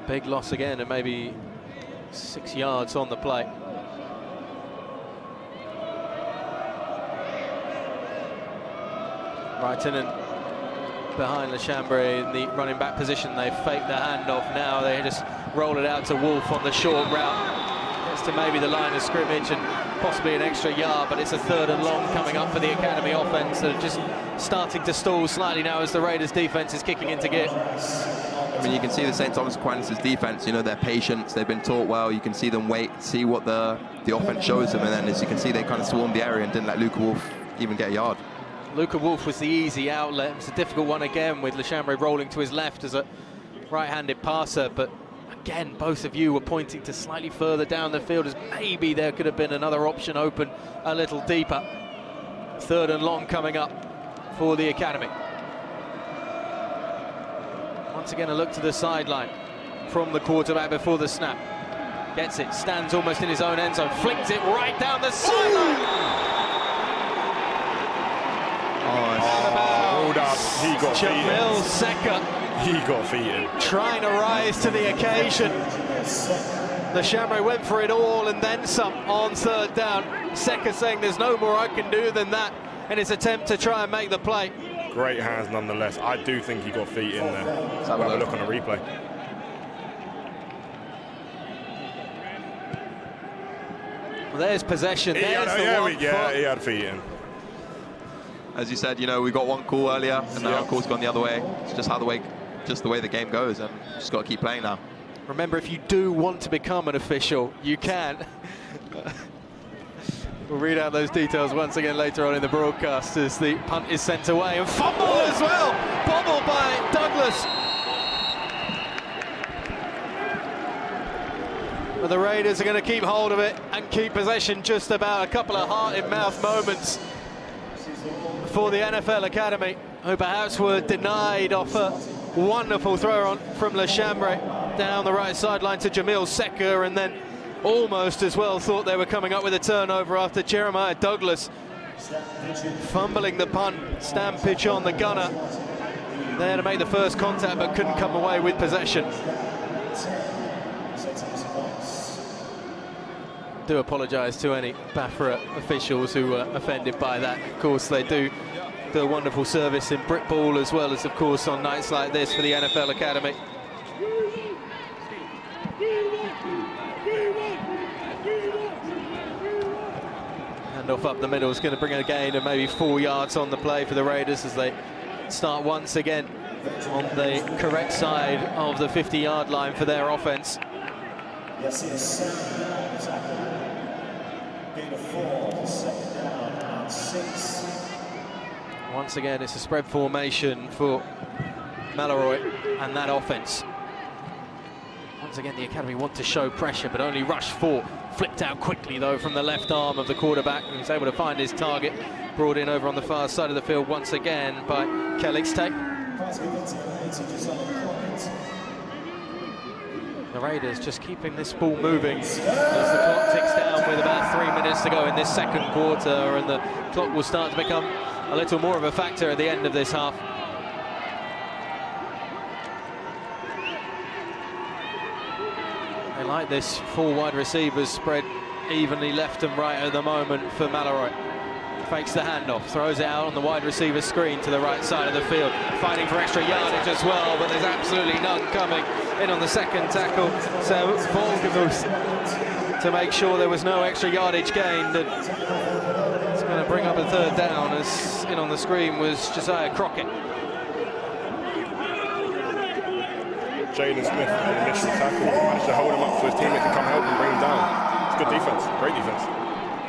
H: Big loss again, and maybe 6 yards on the play. Brighton and behind Le Chambray in the running back position. They fake the handoff now. They just roll it out to Wolf on the short route. Gets to maybe the line of scrimmage and possibly an extra yard, but it's a 3rd and long coming up for the academy offense that are just starting to stall slightly now as the Raiders defense is kicking into gear.
Q: I mean, you can see the St. Thomas Aquinas' defense, you know, their patience, they've been taught well. You can see them wait, see what the offense shows them, and then as you can see, they kind of swarmed the area and didn't let Luca Wolf even get a yard.
H: Luca Wolf was the easy outlet. It's a difficult one again with Le Chambray rolling to his left as a right-handed passer, but again, both of you were pointing to slightly further down the field as maybe there could have been another option open a little deeper. 3rd and long coming up for the academy. Once again, a look to the sideline from the quarterback before the snap. Gets it, stands almost in his own end zone, flicks it right down the sideline.
R: Hold up, he got
H: Jamil Seka.
R: He got feet.
H: Trying to rise to the occasion. Le Chambray went for it all and then some on 3rd down. Seka saying there's no more I can do than that in his attempt to try and make the play.
R: Great hands nonetheless. I do think he got feet in there. Let's have a look on the replay.
H: Well, there's possession.
R: He
H: There's
R: had,
H: the
R: yeah,
H: one
R: he had feet in.
Q: As you said, you know, we got one call earlier, and now the call's gone the other way. It's just the way the game goes, and just got to keep playing now.
H: Remember, if you do want to become an official, you can. We'll read out those details once again later on in the broadcast as the punt is sent away. And fumble as well! Bobbled by Douglas. But the Raiders are going to keep hold of it and keep possession. Just about a couple of heart-in-mouth moments for the NFL Academy, who perhaps were denied off a wonderful throw on from Lechambre down the right sideline to Jamil Secker, and then almost as well thought they were coming up with a turnover after Jeremiah Douglas fumbling the punt, stand pitch on the gunner there to make the first contact, but couldn't come away with possession. Do apologise to any Bafra officials who were offended by that. Of course, they do a wonderful service in Brit Ball, as well as, of course, on nights like this for the NFL Academy. Handoff up the middle is going to bring a gain of maybe 4 yards on the play for the Raiders as they start once again on the correct side of the 50-yard line for their offense. Once again, it's a spread formation for Mallory and that offense. Once again, the Academy want to show pressure, but only rush 4. Flipped out quickly, though, from the left arm of the quarterback, who was able to find his target. Brought in over on the far side of the field once again by Kelixte. The Raiders just keeping this ball moving as the clock ticks down with about 3 minutes to go in this second quarter, and the clock will start to become a little more of a factor at the end of this half. They like this 4 wide receivers spread evenly left and right at the moment for Mallory. Fakes the handoff, throws it out on the wide receiver screen to the right side of the field, fighting for extra yardage as well, but there's absolutely none coming in on the second tackle. So Volgemuth to make sure there was no extra yardage gained. It's going to bring up a third down, as in on the screen was Josiah Crockett.
R: Jaden Smith, the initial tackle, managed to hold him up so his teammate can come help and bring him down. It's good defense, great defense.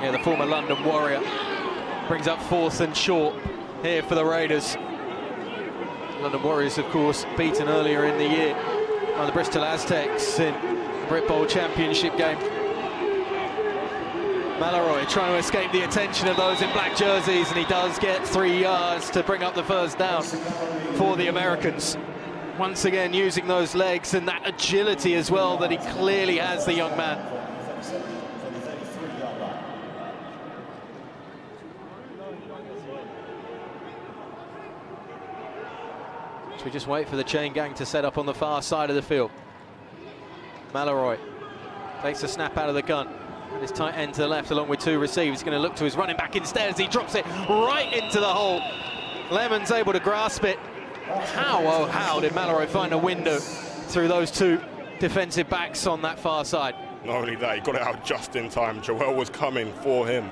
H: Yeah, the former London Warrior brings up 4th and short here for the Raiders. London Warriors, of course, beaten earlier in the year by the Bristol Aztecs in the Brit Bowl Championship game. Mallory trying to escape the attention of those in black jerseys, and he does get 3 yards to bring up the first down for the Americans. Once again, using those legs and that agility as well that he clearly has, the young man. So we just wait for the chain gang to set up on the far side of the field. Mallory takes the snap out of the gun. And his tight end to the left along with 2 receivers. He's going to look to his running back instead as he drops it right into the hole. Lemon's able to grasp it. How, oh how, did Mallory find a window through those 2 defensive backs on that far side?
R: Not only that, he got it out just in time. Joel was coming for him,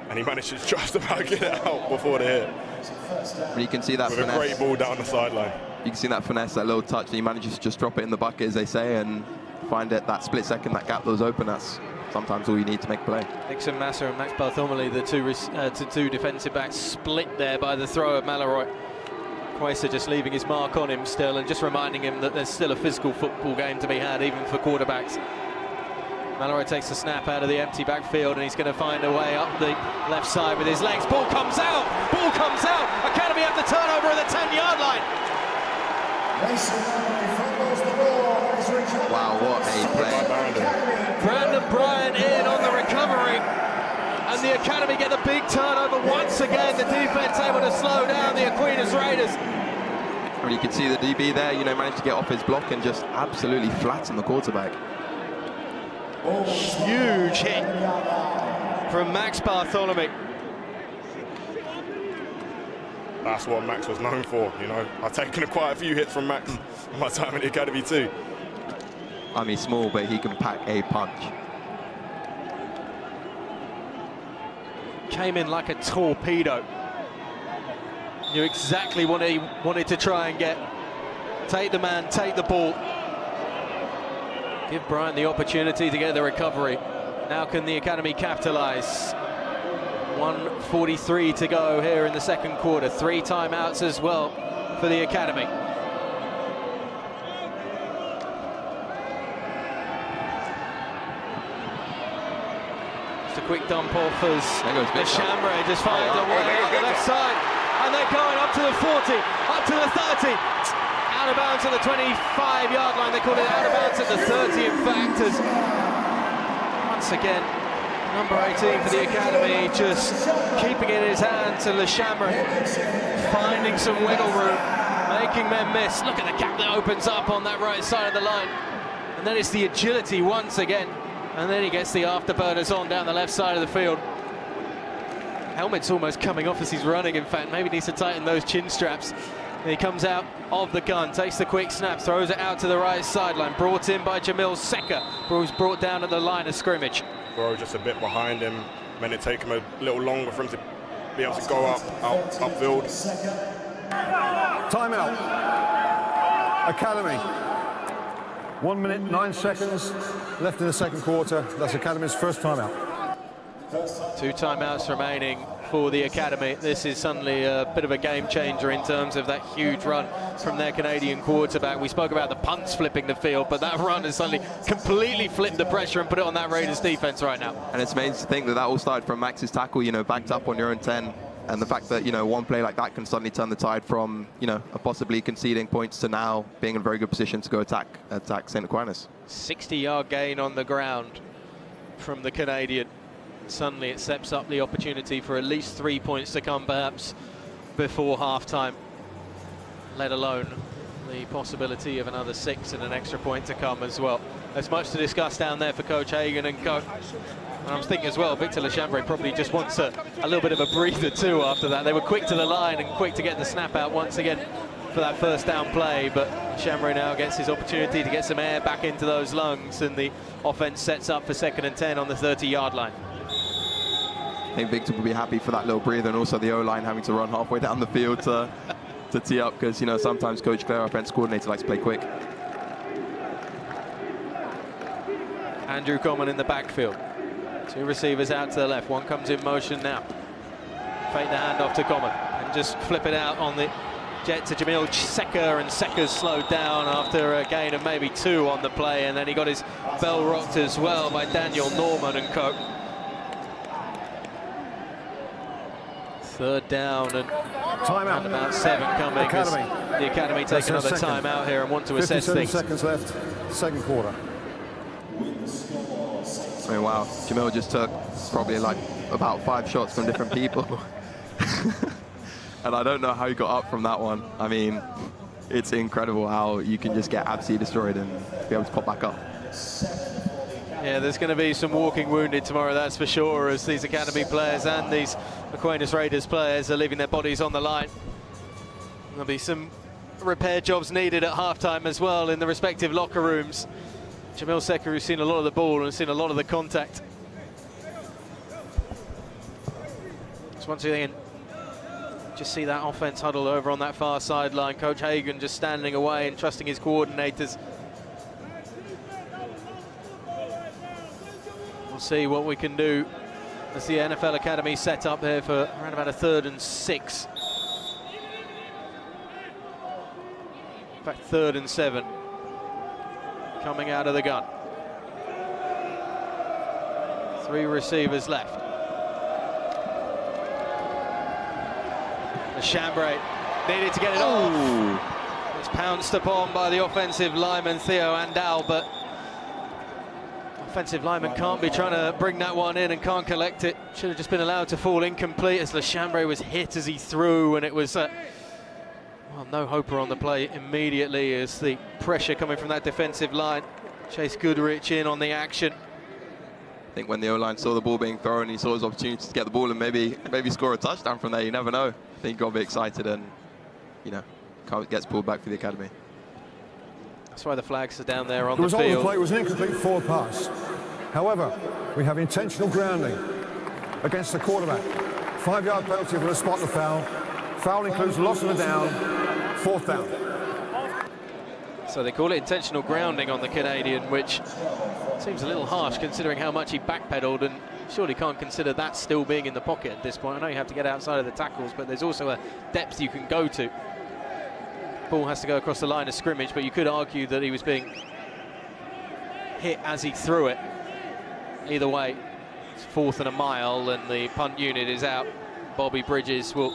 R: and he managed to just about get it out before the hit.
Q: But you can see that
R: with
Q: finesse.
R: A great ball down the sideline.
Q: You can see that finesse, that little touch, and he manages to just drop it in the bucket, as they say, and find it that split second, that gap that was open. That's sometimes all you need to make a play.
H: Nixon Massa and Max Bartholomew, the two defensive backs, split there by the throw of Mallory. Quasar just leaving his mark on him still, and just reminding him that there's still a physical football game to be had, even for quarterbacks. Mallory takes the snap out of the empty backfield, and he's going to find a way up the left side with his legs. Ball comes out! Ball comes out! Academy have the turnover at the 10-yard line.
Q: Wow, what a play.
H: Brandon Bryant in on the recovery, and the Academy get the big turnover once again. The defense able to slow down the Aquinas Raiders.
Q: I mean, you can see the DB there, you know, managed to get off his block and just absolutely flatten the quarterback.
H: Huge hit from Max Bartholomew.
R: That's what Max was known for, you know. I've taken quite a few hits from Max in my time in the academy too.
Q: I mean, small, but he can pack a punch.
H: came in like a torpedo. Knew exactly what he wanted to try and get. Take the man, take the ball. Give Bryant the opportunity to get the recovery. Now can the Academy capitalise? 1:43 to go here in the second quarter. 3 timeouts as well for the Academy. Just a quick dump off as Chambray just finds a way on the left side. And they're going up to the 40, up to the 30. Out of bounds at the 25-yard line. They call it out of bounds at the 30, in fact, as once again, number 18 for the Academy just keeping it in his hand to Leshambra, finding some wiggle room, making men miss. Look at the gap that opens up on that right side of the line. And then it's the agility once again. And then he gets the afterburners on down the left side of the field. Helmet's almost coming off as he's running, in fact. Maybe needs to tighten those chin straps. And he comes out of the gun, takes the quick snap, throws it out to the right sideline. Brought in by Jamil Seka, who's brought down at the line of scrimmage.
R: Bro, just a bit behind him. Meant it take him a little longer for him to be able to go upfield.
P: Timeout. Academy. 1 minute, 9 seconds left in the second quarter. That's Academy's first timeout.
H: 2 timeouts remaining for the Academy. This is suddenly a bit of a game changer in terms of that huge run from their Canadian quarterback. We spoke about the punts flipping the field, but that run has suddenly completely flipped the pressure and put it on that Raiders defense right now.
Q: And it's amazing to think that all started from Max's tackle, backed up on your own 10. And the fact that, one play like that can suddenly turn the tide from, a possibly conceding points to now being in a very good position to go attack St. Aquinas.
H: 60-yard gain on the ground from the Canadian. Suddenly it sets up the opportunity for at least 3 points to come, perhaps, before half-time, let alone the possibility of another 6 and an extra point to come as well. There's much to discuss down there for Coach Hagen and Co. And I'm thinking as well, Victor Leshambray probably just wants a little bit of a breather too after that. They were quick to the line and quick to get the snap out once again for that first down play, but Leshambray now gets his opportunity to get some air back into those lungs, and the offense sets up for 2nd and 10 on the 30-yard line.
Q: I think Victor will be happy for that little breather, and also the O-line having to run halfway down the field to tee up, because sometimes Coach Clare, our offense coordinator, likes to play quick.
H: Andrew Common in the backfield. 2 receivers out to the left. One comes in motion now. Fake the handoff to Common and just flip it out on the jet to Jamil Seka, and Seka's slowed down after a gain of maybe 2 on the play, and then he got his bell rocked as well by Daniel Norman and Co. 3rd down and
P: timeout.
H: About 7 coming.
P: Academy.
H: The Academy take another time out here and want to assess things.
P: 57 seconds left, second quarter.
Q: I mean, wow, Jamil just took probably like about 5 shots from different people. And I don't know how he got up from that one. I mean, it's incredible how you can just get absolutely destroyed and be able to pop back up.
H: Yeah, there's going to be some walking wounded tomorrow, that's for sure, as these Academy players and these Aquinas Raiders players are leaving their bodies on the line. There'll be some repair jobs needed at halftime as well in the respective locker rooms. Jamil Seka, who's seen a lot of the ball and seen a lot of the contact. So once again, just see that offense huddled over on that far sideline. Coach Hagen just standing away and trusting his coordinators. We'll see what we can do as the NFL Academy set up here for around about a 3rd and 6. In fact, 3rd and 7. Coming out of the gun. 3 receivers left. Leshambray needed to get it off. It's pounced upon by the offensive lineman Theo Andal, but offensive lineman can't be trying to bring that one in and can't collect it. Should have just been allowed to fall incomplete as Leshambray was hit as he threw, and it was well, no hoper on the play immediately as the pressure coming from that defensive line. Chase Goodrich in on the action.
Q: I think when the O-line saw the ball being thrown, he saw his opportunity to get the ball and maybe score a touchdown from there. You never know. I think he got a bit excited and, gets pulled back for the Academy.
H: That's why the flags are down there on
P: The
H: the
P: result
H: field.
P: of the play was an incomplete forward pass. However, we have intentional grounding. against the quarterback. 5-yard penalty for a spot the foul. Foul includes loss of a down, 4th down.
H: So they call it intentional grounding on the Canadian, which seems a little harsh considering how much he backpedaled, and surely can't consider that still being in the pocket at this point. I know you have to get outside of the tackles, but there's also a depth you can go to. Ball has to go across the line of scrimmage, but you could argue that he was being hit as he threw it. Either way, it's 4th and a mile, and the punt unit is out. Bobby Bridges will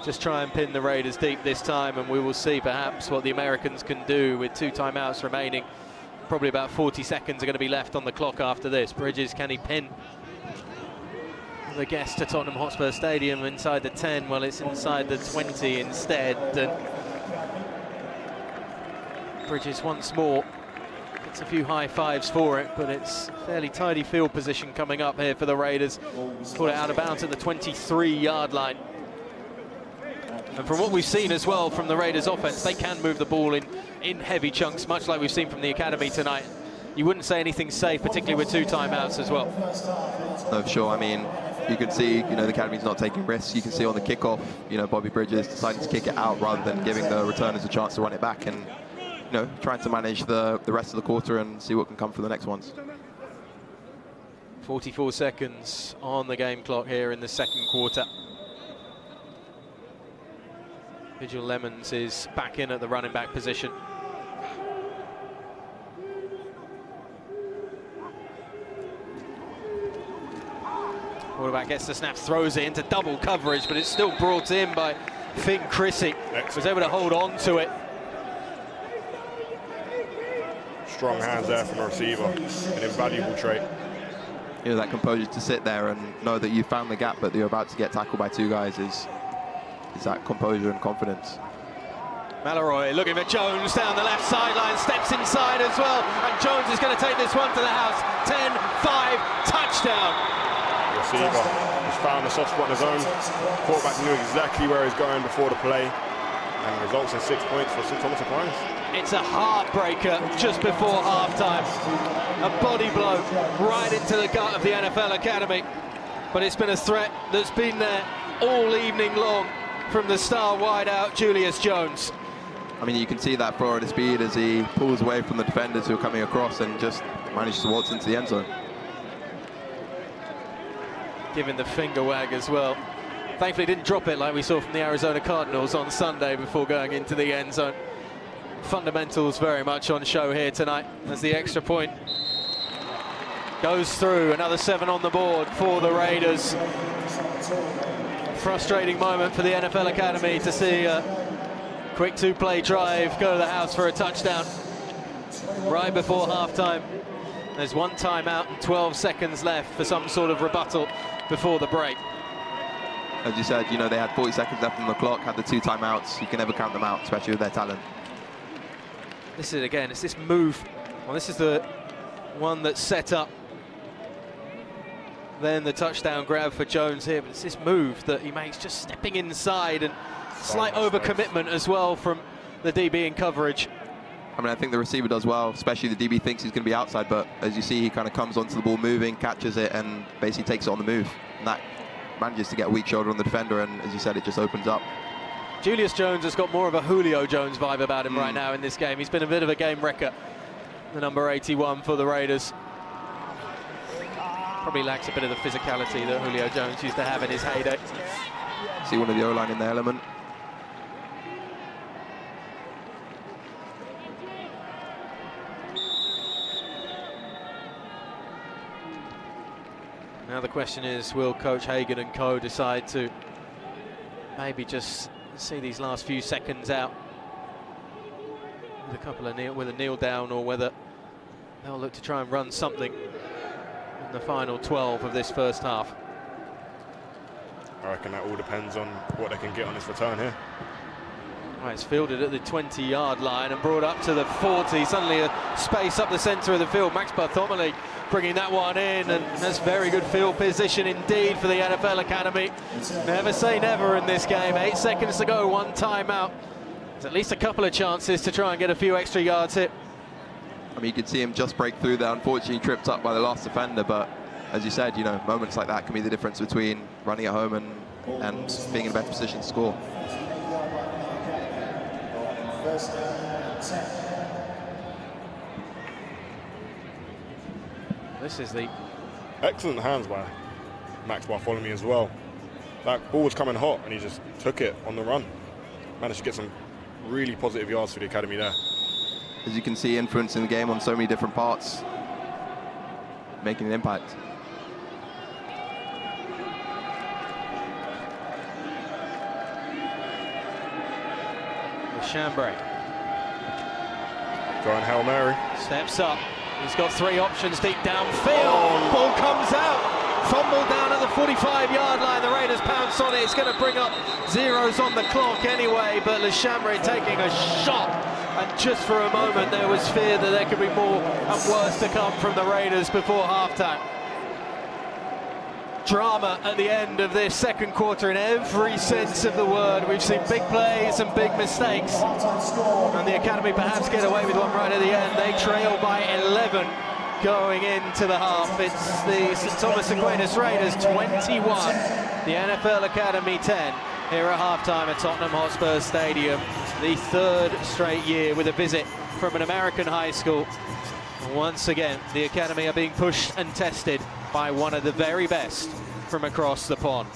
H: just try and pin the Raiders deep this time, and we will see perhaps what the Americans can do with 2 timeouts remaining. Probably about 40 seconds are going to be left on the clock after this. Bridges, can he pin the guest to Tottenham Hotspur Stadium inside the 10? Well, it's inside the 20 instead. And Bridges once more gets a few high fives for it, but it's fairly tidy field position coming up here for the Raiders. Put it out of bounds at the 23-yard line. And from what we've seen as well from the Raiders offense, they can move the ball in heavy chunks, much like we've seen from the academy tonight. You wouldn't say anything's safe, particularly with 2 timeouts as well.
Q: No, for sure. I mean, you can see, the academy's not taking risks. You can see on the kickoff, Bobby Bridges deciding to kick it out rather than giving the returners a chance to run it back, and, trying to manage the rest of the quarter and see what can come from the next ones.
H: 44 seconds on the game clock here in the second quarter. Vigil Lemons is back in at the running back position. Quarterback gets the snap, throws it into double coverage, but it's still brought in by Finn Chrissy. Was able to hold on to it.
R: Strong hands there from the receiver, an invaluable trait.
Q: That composure to sit there and know that you found the gap, but you're about to get tackled by 2 guys is that composure and confidence.
H: Mallory looking for Jones down the left sideline, steps inside as well, and Jones is going to take this one to the house. 10-5, touchdown.
R: Receiver has found a soft spot in his own. Quarterback knew exactly where he's going before the play, and results in 6 points for St. Thomas Aquinas.
H: It's a heartbreaker just before halftime. A body blow right into the gut of the NFL Academy, but it's been a threat that's been there all evening long from the star wideout Julius Jones.
Q: I mean, you can see that Florida speed as he pulls away from the defenders who are coming across and just manages to waltz into the end zone.
H: Giving the finger wag as well. Thankfully didn't drop it like we saw from the Arizona Cardinals on Sunday before going into the end zone. Fundamentals very much on show here tonight as the extra point goes through. Another 7 on the board for the Raiders. Frustrating moment for the NFL Academy to see a quick 2-play drive go to the house for a touchdown right before halftime. There's 1 timeout and 12 seconds left for some sort of rebuttal before the break.
Q: As you said, they had 40 seconds left on the clock, had the 2 timeouts. You can never count them out, especially with their talent.
H: This is, again, it's this move. Well, this is the one that's set up. Then the touchdown grab for Jones here, but it's this move that he makes, just stepping inside, and slight overcommitment as well from the DB in coverage.
Q: I mean, I think the receiver does well, especially the DB thinks he's going to be outside, but as you see, he kind of comes onto the ball moving, catches it, and basically takes it on the move. And that manages to get a weak shoulder on the defender, and as you said, it just opens up.
H: Julius Jones has got more of a Julio Jones vibe about him right now in this game. He's been a bit of a game wrecker, the number 81 for the Raiders. Probably lacks a bit of the physicality that Julio Jones used to have in his heyday.
Q: See one of the O-line in the element.
H: Now the question is, will Coach Hagen and co decide to maybe just see these last few seconds out with a couple of kneel down, or whether they'll look to try and run something in the final 12 of this first half?
R: I reckon that all depends on what they can get on this return here.
H: Right, it's fielded at the 20-yard line and brought up to the 40. Suddenly a space up the centre of the field. Max Bartholomew bringing that one in, and that's very good field position indeed for the NFL Academy. Never say never in this game. 8 seconds to go, 1 timeout. There's at least a couple of chances to try and get a few extra yards here.
Q: I mean, you could see him just break through there. Unfortunately, tripped up by the last defender, but as you said, you know, moments like that can be the difference between running at home and being in a better position to score.
H: This is the
R: excellent hands by Max Bartholomew as well. That ball was coming hot and he just took it on the run. Managed to get some really positive yards for the academy there.
Q: As you can see, influencing the game on so many different parts, making an impact.
H: Chambray.
R: Going Hail Mary.
H: Steps up. He's got 3 options deep downfield. Ball comes out. Fumble down at the 45-yard line. The Raiders pounce on it. It's going to bring up zeros on the clock anyway, but Le Chambray taking a shot. And just for a moment, there was fear that there could be more and worse to come from the Raiders before halftime. Drama at the end of this second quarter in every sense of the word. We've seen big plays and big mistakes. And the academy perhaps get away with one right at the end. They trail by 11 going into the half. It's the St. Thomas Aquinas Raiders 21, the NFL Academy 10 here at halftime at Tottenham Hotspur Stadium. The 3rd straight year with a visit from an American high school. Once again, the academy are being pushed and tested by one of the very best from across the pond.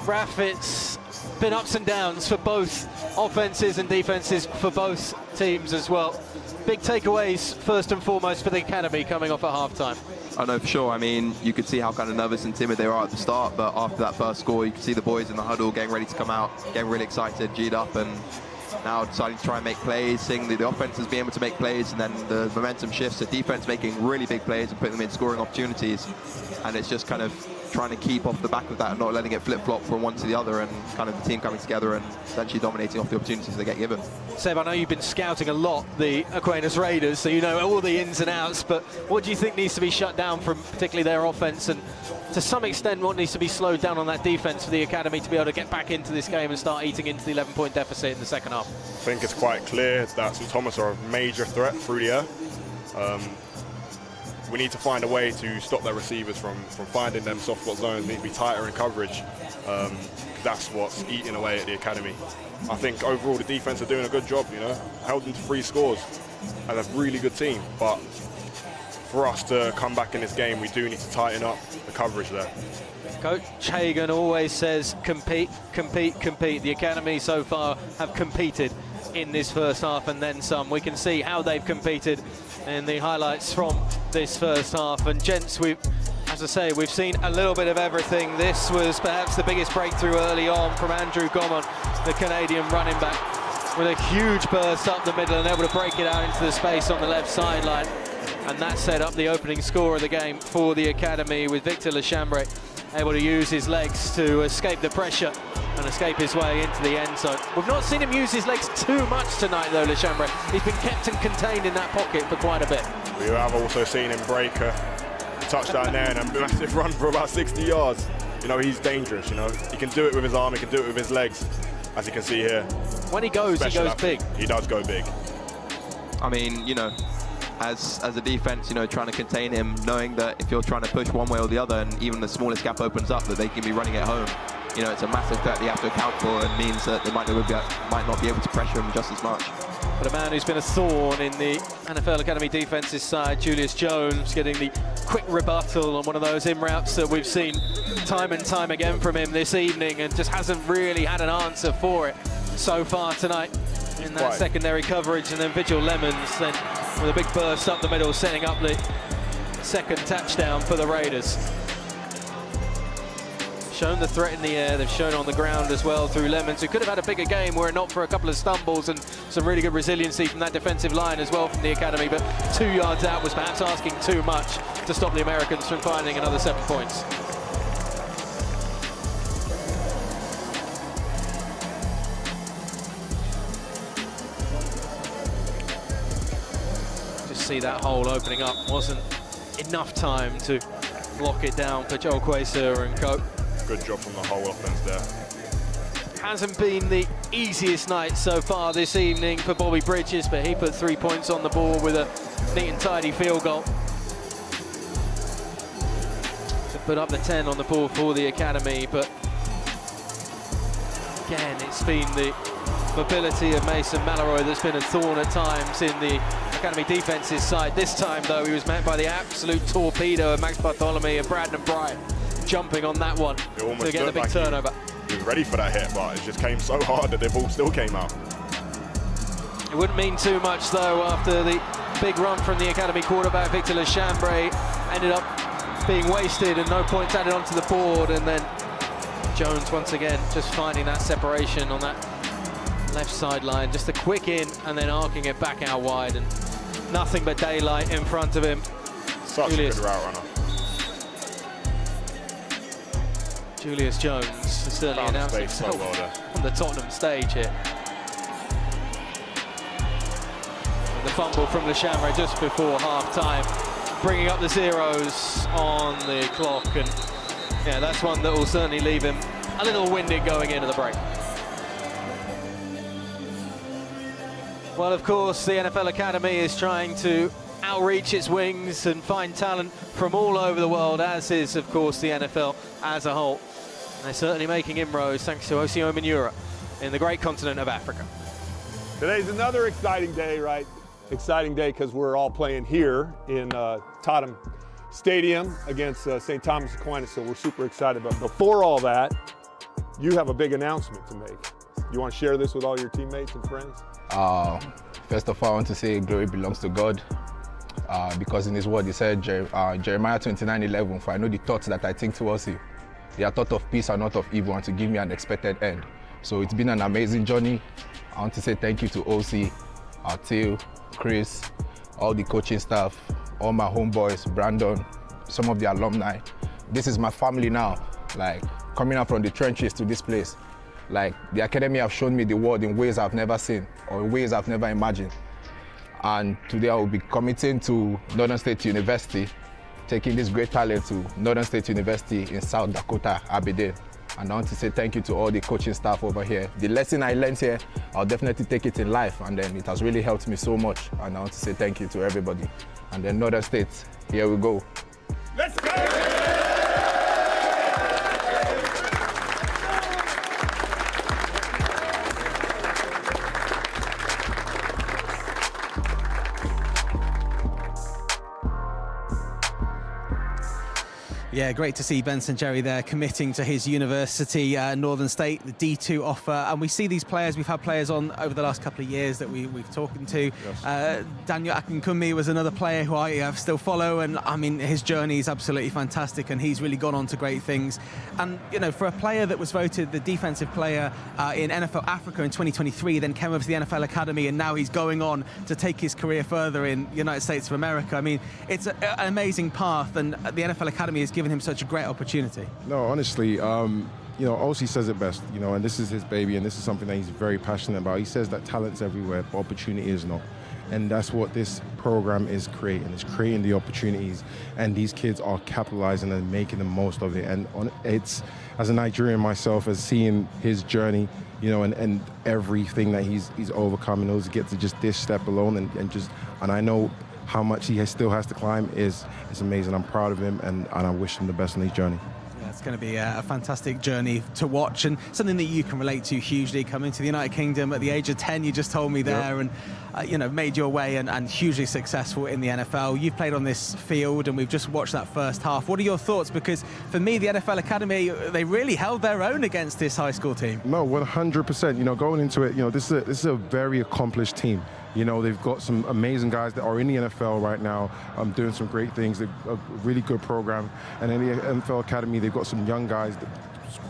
H: Raf, it's been ups and downs for both offenses and defenses for both teams as well. Big takeaways, first and foremost, for the academy coming off at halftime.
Q: I know for sure. I mean, you could see how kind of nervous and timid they were at the start, but after that first score, you could see the boys in the huddle getting ready to come out, getting really excited, G'd up, and now deciding to try and make plays, seeing the offenses being able to make plays, and then the momentum shifts to defense making really big plays and putting them in scoring opportunities. And it's just kind of trying to keep off the back of that and not letting it flip-flop from one to the other, and kind of the team coming together and essentially dominating off the opportunities they get given.
H: Seb, I know you've been scouting a lot the Aquinas Raiders, so you know all the ins and outs, but what do you think needs to be shut down from particularly their offense, and to some extent what needs to be slowed down on that defense for the academy to be able to get back into this game and start eating into the 11-point deficit in the second half?
R: I think it's quite clear that St. Thomas are a major threat through the air. We need to find a way to stop their receivers from finding them soft spot zones. Need to be tighter in coverage. That's what's eating away at the academy. I think overall the defense are doing a good job, you know, held them to 3 scores and a really good team. But for us to come back in this game, we do need to tighten up the coverage there.
H: Coach Hagen always says compete, compete, compete. The academy so far have competed in this first half and then some. We can see how they've competed in the highlights from this first half. And gents, as I say, we've seen a little bit of everything. This was perhaps the biggest breakthrough early on from Andrew Gommon, the Canadian running back, with a huge burst up the middle and able to break it out into the space on the left sideline. And that set up the opening score of the game for the academy, with Victor Le Chambray able to use his legs to escape the pressure and escape his way into the end zone. We've not seen him use his legs too much tonight though, Le Chambray. He's been kept and contained in that pocket for quite a bit.
R: We have also seen him break a touchdown there and a massive run for about 60 yards. You know, he's dangerous, you know. He can do it with his arm, he can do it with his legs, as you can see here.
H: When he goes big.
R: He does go big.
Q: I mean, you know, as a defense, you know, trying to contain him, knowing that if you're trying to push one way or the other and even the smallest gap opens up, that they can be running at home. You know, it's a massive threat that you have to account for, and means that they might not be able to pressure him just as much.
H: But a man who's been a thorn in the NFL Academy defense's side, Julius Jones, getting the quick rebuttal on one of those in routes that we've seen time and time again from him this evening, and just hasn't really had an answer for it so far tonight in that secondary coverage. And then Vigil Lemons then with a big burst up the middle, setting up the second touchdown for the Raiders. Shown the threat in the air, they've shown on the ground as well through Lemons, who could have had a bigger game were it not for a couple of stumbles and some really good resiliency from that defensive line as well from the academy, but 2 yards out was perhaps asking too much to stop the Americans from finding another 7 points. Just see that hole opening up, wasn't enough time to lock it down for Joel Quasar and co.
R: Good job from the whole offense there.
H: Hasn't been the easiest night so far this evening for Bobby Bridges, but he put 3 points on the board with a neat and tidy field goal. put up the 10 on the board for the academy, but again, it's been the mobility of Mason Mallory that's been a thorn at times in the academy defence's side. This time, though, he was met by the absolute torpedo of Max Bartholomew and Brandon Bright jumping on that one to get the big turnover.
R: He was ready for that hit, but it just came so hard that the ball still came out.
H: It wouldn't mean too much, though, after the big run from the academy quarterback, Victor Lechambre, ended up being wasted and no points added onto the board, and then Jones once again just finding that separation on that left sideline, just a quick in and then arcing it back out wide, and nothing but daylight in front of him.
R: Such a good route runner.
H: Julius Jones has certainly announced himself on the Tottenham stage here. The fumble from Lechambre just before half-time, bringing up the zeros on the clock, and yeah, that's one that will certainly leave him a little winded going into the break. Well, of course, the NFL Academy is trying to outreach its wings and find talent from all over the world, as is, of course, the NFL as a whole. And they're certainly making inroads thanks to Osi Omenura in the great continent of Africa.
I: Today's another exciting day, right? Exciting day because we're all playing here in Tottenham Stadium against St. Thomas Aquinas, so we're super excited. But before all that, you have a big announcement to make. You want to share this with all your teammates and friends?
S: First of all, I want to say glory belongs to God, because in his word he said, Jeremiah 29:11, for I know the thoughts that I think towards you. They are thoughts of peace and not of evil, and to give me an expected end. So it's been an amazing journey. I want to say thank you to OC, Teal, Chris, all the coaching staff, all my homeboys, Brandon, some of the alumni. This is my family now, like coming out from the trenches to this place. Like, the academy have shown me the world in ways I've never seen or in ways I've never imagined. And today I will be committing to Northern State University, taking this great talent to Northern State University in South Dakota, Aberdeen. And I want to say thank you to all the coaching staff over here. The lesson I learned here, I'll definitely take it in life, and then it has really helped me so much. And I want to say thank you to everybody. And then Northern State, here we go.
A: Let's go!
B: Yeah, great to see Benson Jerry there committing to his university, Northern State, the D2 offer. And we see these players, we've had players on over the last couple of years that we've talked to. Yes. Daniel Akinkunmi was another player who I still follow, and I mean, his journey is absolutely fantastic, and he's really gone on to great things. And, you know, for a player that was voted the defensive player in NFL Africa in 2023, then came over to the NFL Academy, and now he's going on to take his career further in the United States of America. I mean, it's an amazing path, and the NFL Academy has given him such a great opportunity.
F: No, honestly, you know, Osi says it best, you know, and this is his baby, and this is something that he's very passionate about. He says that talent's everywhere, but opportunity is not. And that's what this program is creating. It's creating the opportunities, and these kids are capitalizing and making the most of it. And it's, as a Nigerian myself, as seeing his journey, you know, and everything that he's overcome, and those get to just this step alone, and I know how much he still has to climb is amazing. I'm proud of him, and I wish him the best on his journey.
B: Yeah, it's going to be a fantastic journey to watch, and something that you can relate to hugely. Coming to the United Kingdom at the age of 10, you just told me there, yep. And you know, made your way and hugely successful in the NFL. You've played on this field, and we've just watched that first half. What are your thoughts? Because for me, the NFL Academy, they really held their own against this high school team.
F: No, 100%. You know, going into it, you know, this is a very accomplished team. You know, they've got some amazing guys that are in the NFL right now, doing some great things. They've a really good program. And in the NFL Academy, they've got some young guys,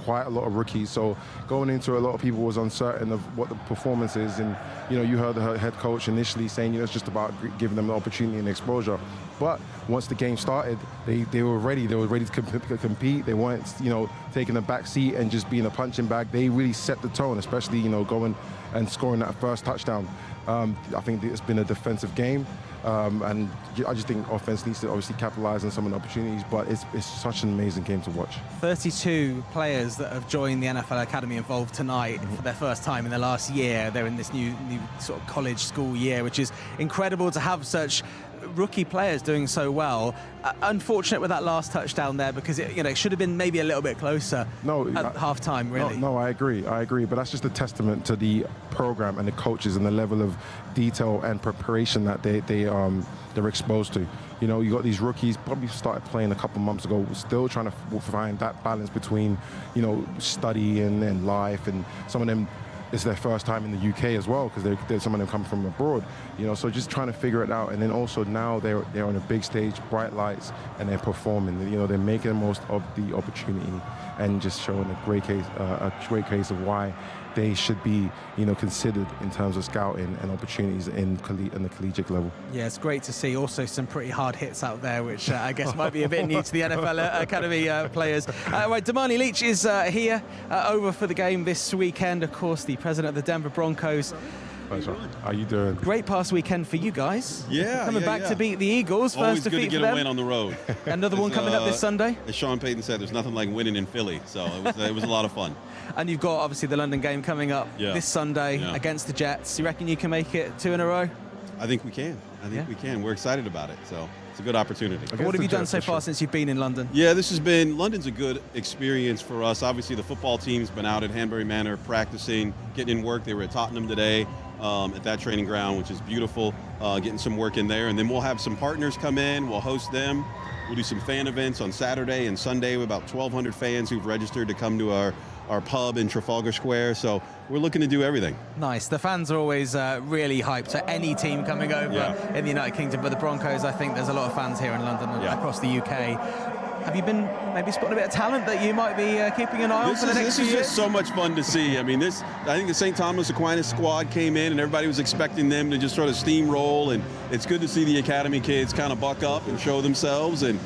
F: quite a lot of rookies. So going into it, a lot of people was uncertain of what the performance is. And, you know, you heard the head coach initially saying, you know, it's just about giving them the opportunity and exposure. But once the game started, they were ready. They were ready to compete. They weren't, you know, taking a back seat and just being a punching bag. They really set the tone, especially, you know, going and scoring that first touchdown. I think it's been a defensive game, and I just think offense needs to obviously capitalize on some of the opportunities, but it's such an amazing game to watch.
B: 32 players that have joined the NFL Academy involved tonight for their first time in the last year. They're in this new sort of college school year, which is incredible to have such rookie players doing so well. Unfortunate with that last touchdown there, because it should have been maybe a little bit closer at half time, really.
F: No, I agree, but that's just a testament to the program and the coaches and the level of detail and preparation that they're exposed to. You got these rookies probably started playing a couple months ago, still trying to find that balance between study and life, and some of them it's their first time in the UK as well, because some of them come from abroad, so just trying to figure it out. And then also now they're on a big stage, bright lights, and they're performing. They're making the most of the opportunity and just showing a great case of why they should be considered in terms of scouting and opportunities in the collegiate level.
B: Yeah, it's great to see. Also some pretty hard hits out there, which I guess might be a bit new to the NFL Academy players. Right, Damani Leach is here over for the game this weekend. Of course, the president of the Denver Broncos.
F: Pleasure. How you doing?
B: Great past weekend for you guys.
T: Yeah,
B: coming back to beat the Eagles.
T: Always
B: first
T: good
B: defeat
T: to get
B: for them.
T: a win on the road.
B: Another one coming up this Sunday.
T: As Sean Payton said, there's nothing like winning in Philly, so it was a lot of fun.
B: And you've got obviously the London game coming up this Sunday against the Jets. You reckon you can make it 2 in a row?
T: I think we can. We can. We're excited about it, so it's a good opportunity.
B: What have you done so far since you've been in London?
T: Yeah, London's a good experience for us. Obviously, the football team's been out at Hanbury Manor practicing, getting in work. They were at Tottenham today. At that training ground, which is beautiful, getting some work in there. And then we'll have some partners come in. We'll host them. We'll do some fan events on Saturday and Sunday with about 1,200 fans who've registered to come to our pub in Trafalgar Square. So we're looking to do everything.
B: Nice. The fans are always really hyped to any team coming over in the United Kingdom. But the Broncos, I think there's a lot of fans here in London and across the UK. Have you been maybe spotting a bit of talent that you might be keeping an eye on for the next few years?
T: This is just so much fun to see. I think the St. Thomas Aquinas squad came in and everybody was expecting them to just sort of steamroll, and it's good to see the Academy kids kind of buck up and show themselves and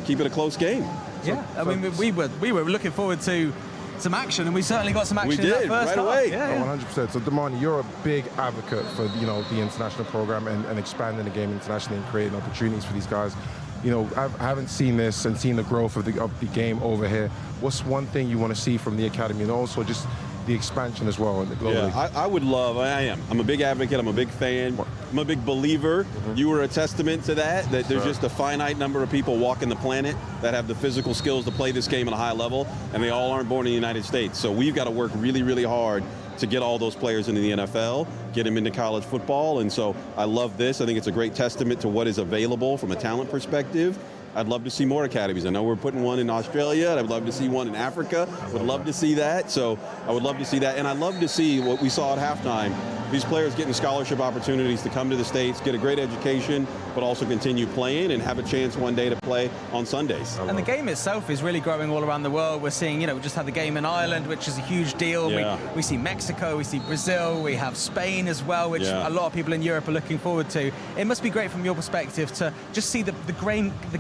T: keep it a close game.
B: We were looking forward to some action, and we certainly got some action in that first
T: right
B: half.
T: away.
B: Yeah.
F: 100%. So, Damani, you're a big advocate for the international program and expanding the game internationally and creating opportunities for these guys. I haven't seen this and seen the growth of the game over here. What's one thing you want to see from the academy, and also just the expansion as well globally?
T: Yeah, I would love. I am. I'm a big advocate. I'm a big fan. I'm a big believer. You were a testament to that there's just a finite number of people walking the planet that have the physical skills to play this game at a high level, and they all aren't born in the United States. So we've got to work really, really hard to get all those players into the NFL, get them into college football. And so I love this. I think it's a great testament to what is available from a talent perspective. I'd love to see more academies. I know we're putting one in Australia. I'd love to see one in Africa. Would love to see that. So I would love to see that. And I'd love to see what we saw at halftime, these players getting scholarship opportunities to come to the States, get a great education, but also continue playing and have a chance one day to play on Sundays.
B: And the game itself is really growing all around the world. We're seeing, we just had the game in Ireland, which is a huge deal.
T: Yeah.
B: We see Mexico, we see Brazil, we have Spain as well, which a lot of people in Europe are looking forward to. It must be great from your perspective to just see the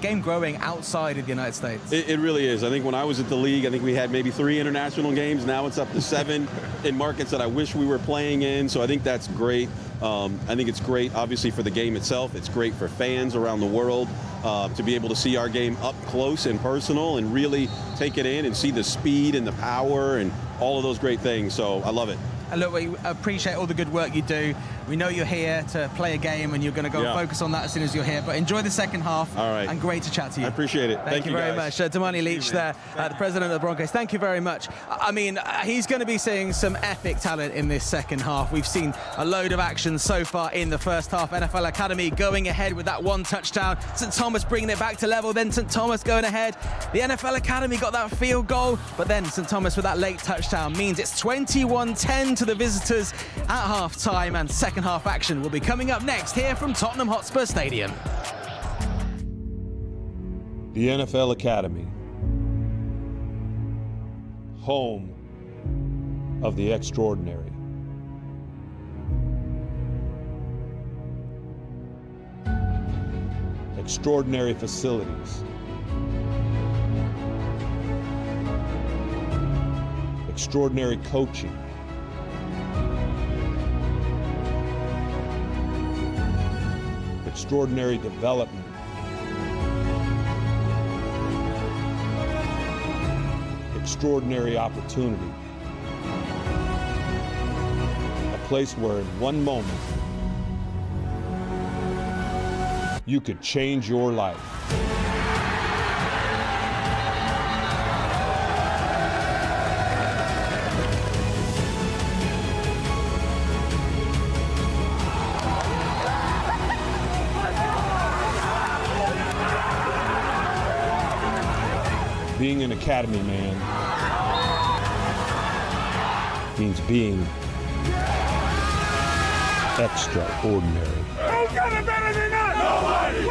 B: game growing outside of the United States.
T: It really is. I think when I was at the league, I think we had maybe 3 international games. Now it's up to 7 in markets that I wish we were playing in. So I think that's great. I think it's great, obviously, for the game itself. It's great for fans around the world to be able to see our game up close and personal and really take it in and see the speed and the power and all of those great things. So I love it.
B: And look, we appreciate all the good work you do. We know you're here to play a game, and you're going to go and focus on that as soon as you're here. But enjoy the second half.
T: All right.
B: And great to chat to you.
T: I appreciate it.
B: Thank you very much. Damani Leach there, the president of the Broncos. Thank you very much. I mean, he's going to be seeing some epic talent in this second half. We've seen a load of action so far in the first half. NFL Academy going ahead with that 1 touchdown. St. Thomas bringing it back to level. Then St. Thomas going ahead. The NFL Academy got that field goal. But then St. Thomas with that late touchdown means it's 21-10 to the visitors at half-time. And second half action will be coming up next here from Tottenham Hotspur Stadium.
N: The NFL Academy, home of the extraordinary. Extraordinary facilities. Extraordinary coaching. Extraordinary development. Extraordinary opportunity. A place where in one moment you could change your life. Being an academy man means being extraordinary.
A: Who's got it better than us? Nobody!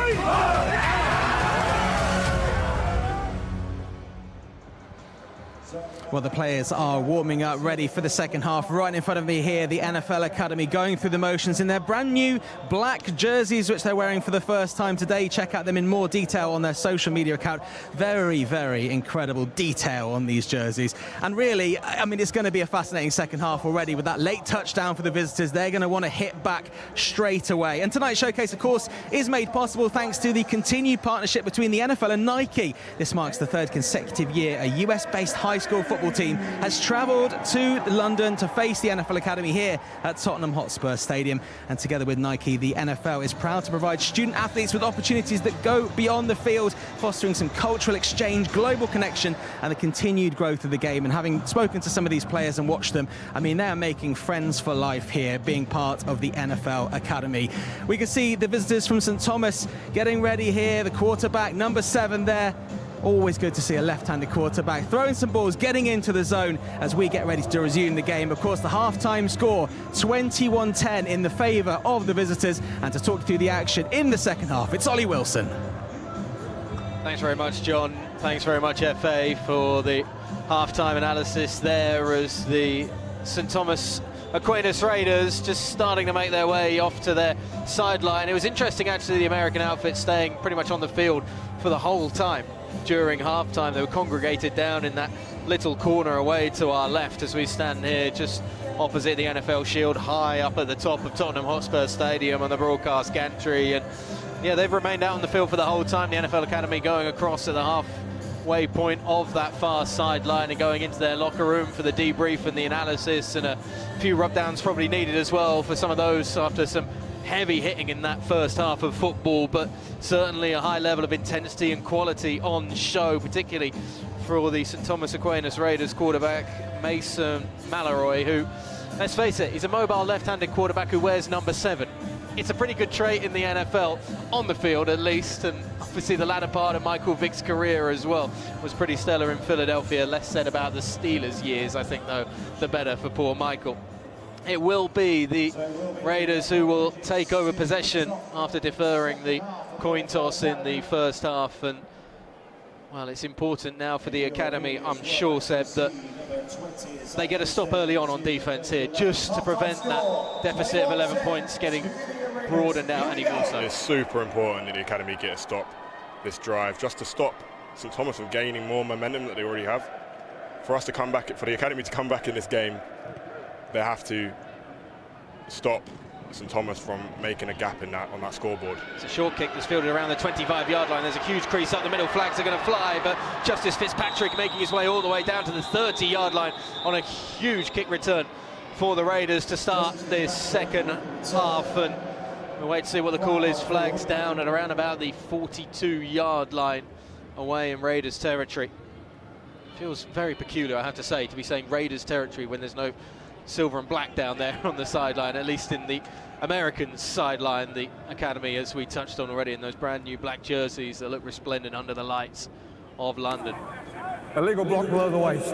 B: Well, the players are warming up, ready for the second half. Right in front of me here, the NFL Academy going through the motions in their brand new black jerseys, which they're wearing for the first time today. Check out them in more detail on their social media account. Very, very incredible detail on these jerseys. And really, I mean, it's going to be a fascinating second half already with that late touchdown for the visitors. They're going to want to hit back straight away. And tonight's showcase, of course, is made possible thanks to the continued partnership between the NFL and Nike. This marks the third consecutive year a US-based high school football team has travelled to London to face the NFL Academy here at Tottenham Hotspur Stadium. And together with Nike, the NFL is proud to provide student athletes with opportunities that go beyond the field, fostering some cultural exchange, global connection, and the continued growth of the game. And having spoken to some of these players and watched them, I mean, they are making friends for life here, being part of the NFL Academy. We can see the visitors from St. Thomas getting ready here. The quarterback, number 7 there. Always good to see a left-handed quarterback throwing some balls, getting into the zone as we get ready to resume the game. Of course, the half-time score, 21-10 in the favour of the visitors. And to talk through the action in the second half, it's Ollie Wilson.
H: Thanks very much, John. Thanks very much, FA, for the half-time analysis there as the St. Thomas Aquinas Raiders just starting to make their way off to their sideline. It was interesting, actually, the American outfit staying pretty much on the field for the whole time. During halftime, they were congregated down in that little corner away to our left as we stand here just opposite the NFL shield, high up at the top of Tottenham Hotspur Stadium on the broadcast gantry. And yeah, they've remained out on the field for the whole time. The NFL Academy going across at the halfway point of that far sideline and going into their locker room for the debrief and the analysis, and a few rub-downs probably needed as well for some of those after some heavy hitting in that first half of football, but certainly a high level of intensity and quality on show, particularly for the St. Thomas Aquinas Raiders quarterback Mason Mallory, who, let's face it, he's a mobile left-handed quarterback who wears number 7. It's a pretty good trait in the NFL, on the field at least, and obviously the latter part of Michael Vick's career as well was pretty stellar in Philadelphia. Less said about the Steelers' years, I think, though, the better for poor Michael. It will be the Raiders who will take over possession after deferring the coin toss in the first half. And, well, it's important now for the Academy, I'm sure, Seb, that they get a stop early on defence here, just to prevent that deficit of 11 points getting broadened out any more so.
R: It's super important that the Academy get a stop this drive, just to stop St. Thomas from gaining more momentum that they already have. For us to come back, for the Academy to come back in this game, they have to stop St. Thomas from making a gap in that on that scoreboard.
H: It's a short kick that's fielded around the 25-yard line. There's a huge crease up the middle. Flags are going to fly, but Justice Fitzpatrick making his way all the way down to the 30-yard line on a huge kick return for the Raiders to start this second half. And we'll wait to see what the call is. Flags down at around about the 42-yard line away in Raiders territory. Feels very peculiar, I have to say, to be saying Raiders territory when there's no silver and black down there on the sideline, at least in the American sideline. The Academy, as we touched on already, in those brand new black jerseys that look resplendent under the lights of London.
P: Illegal block below the waist.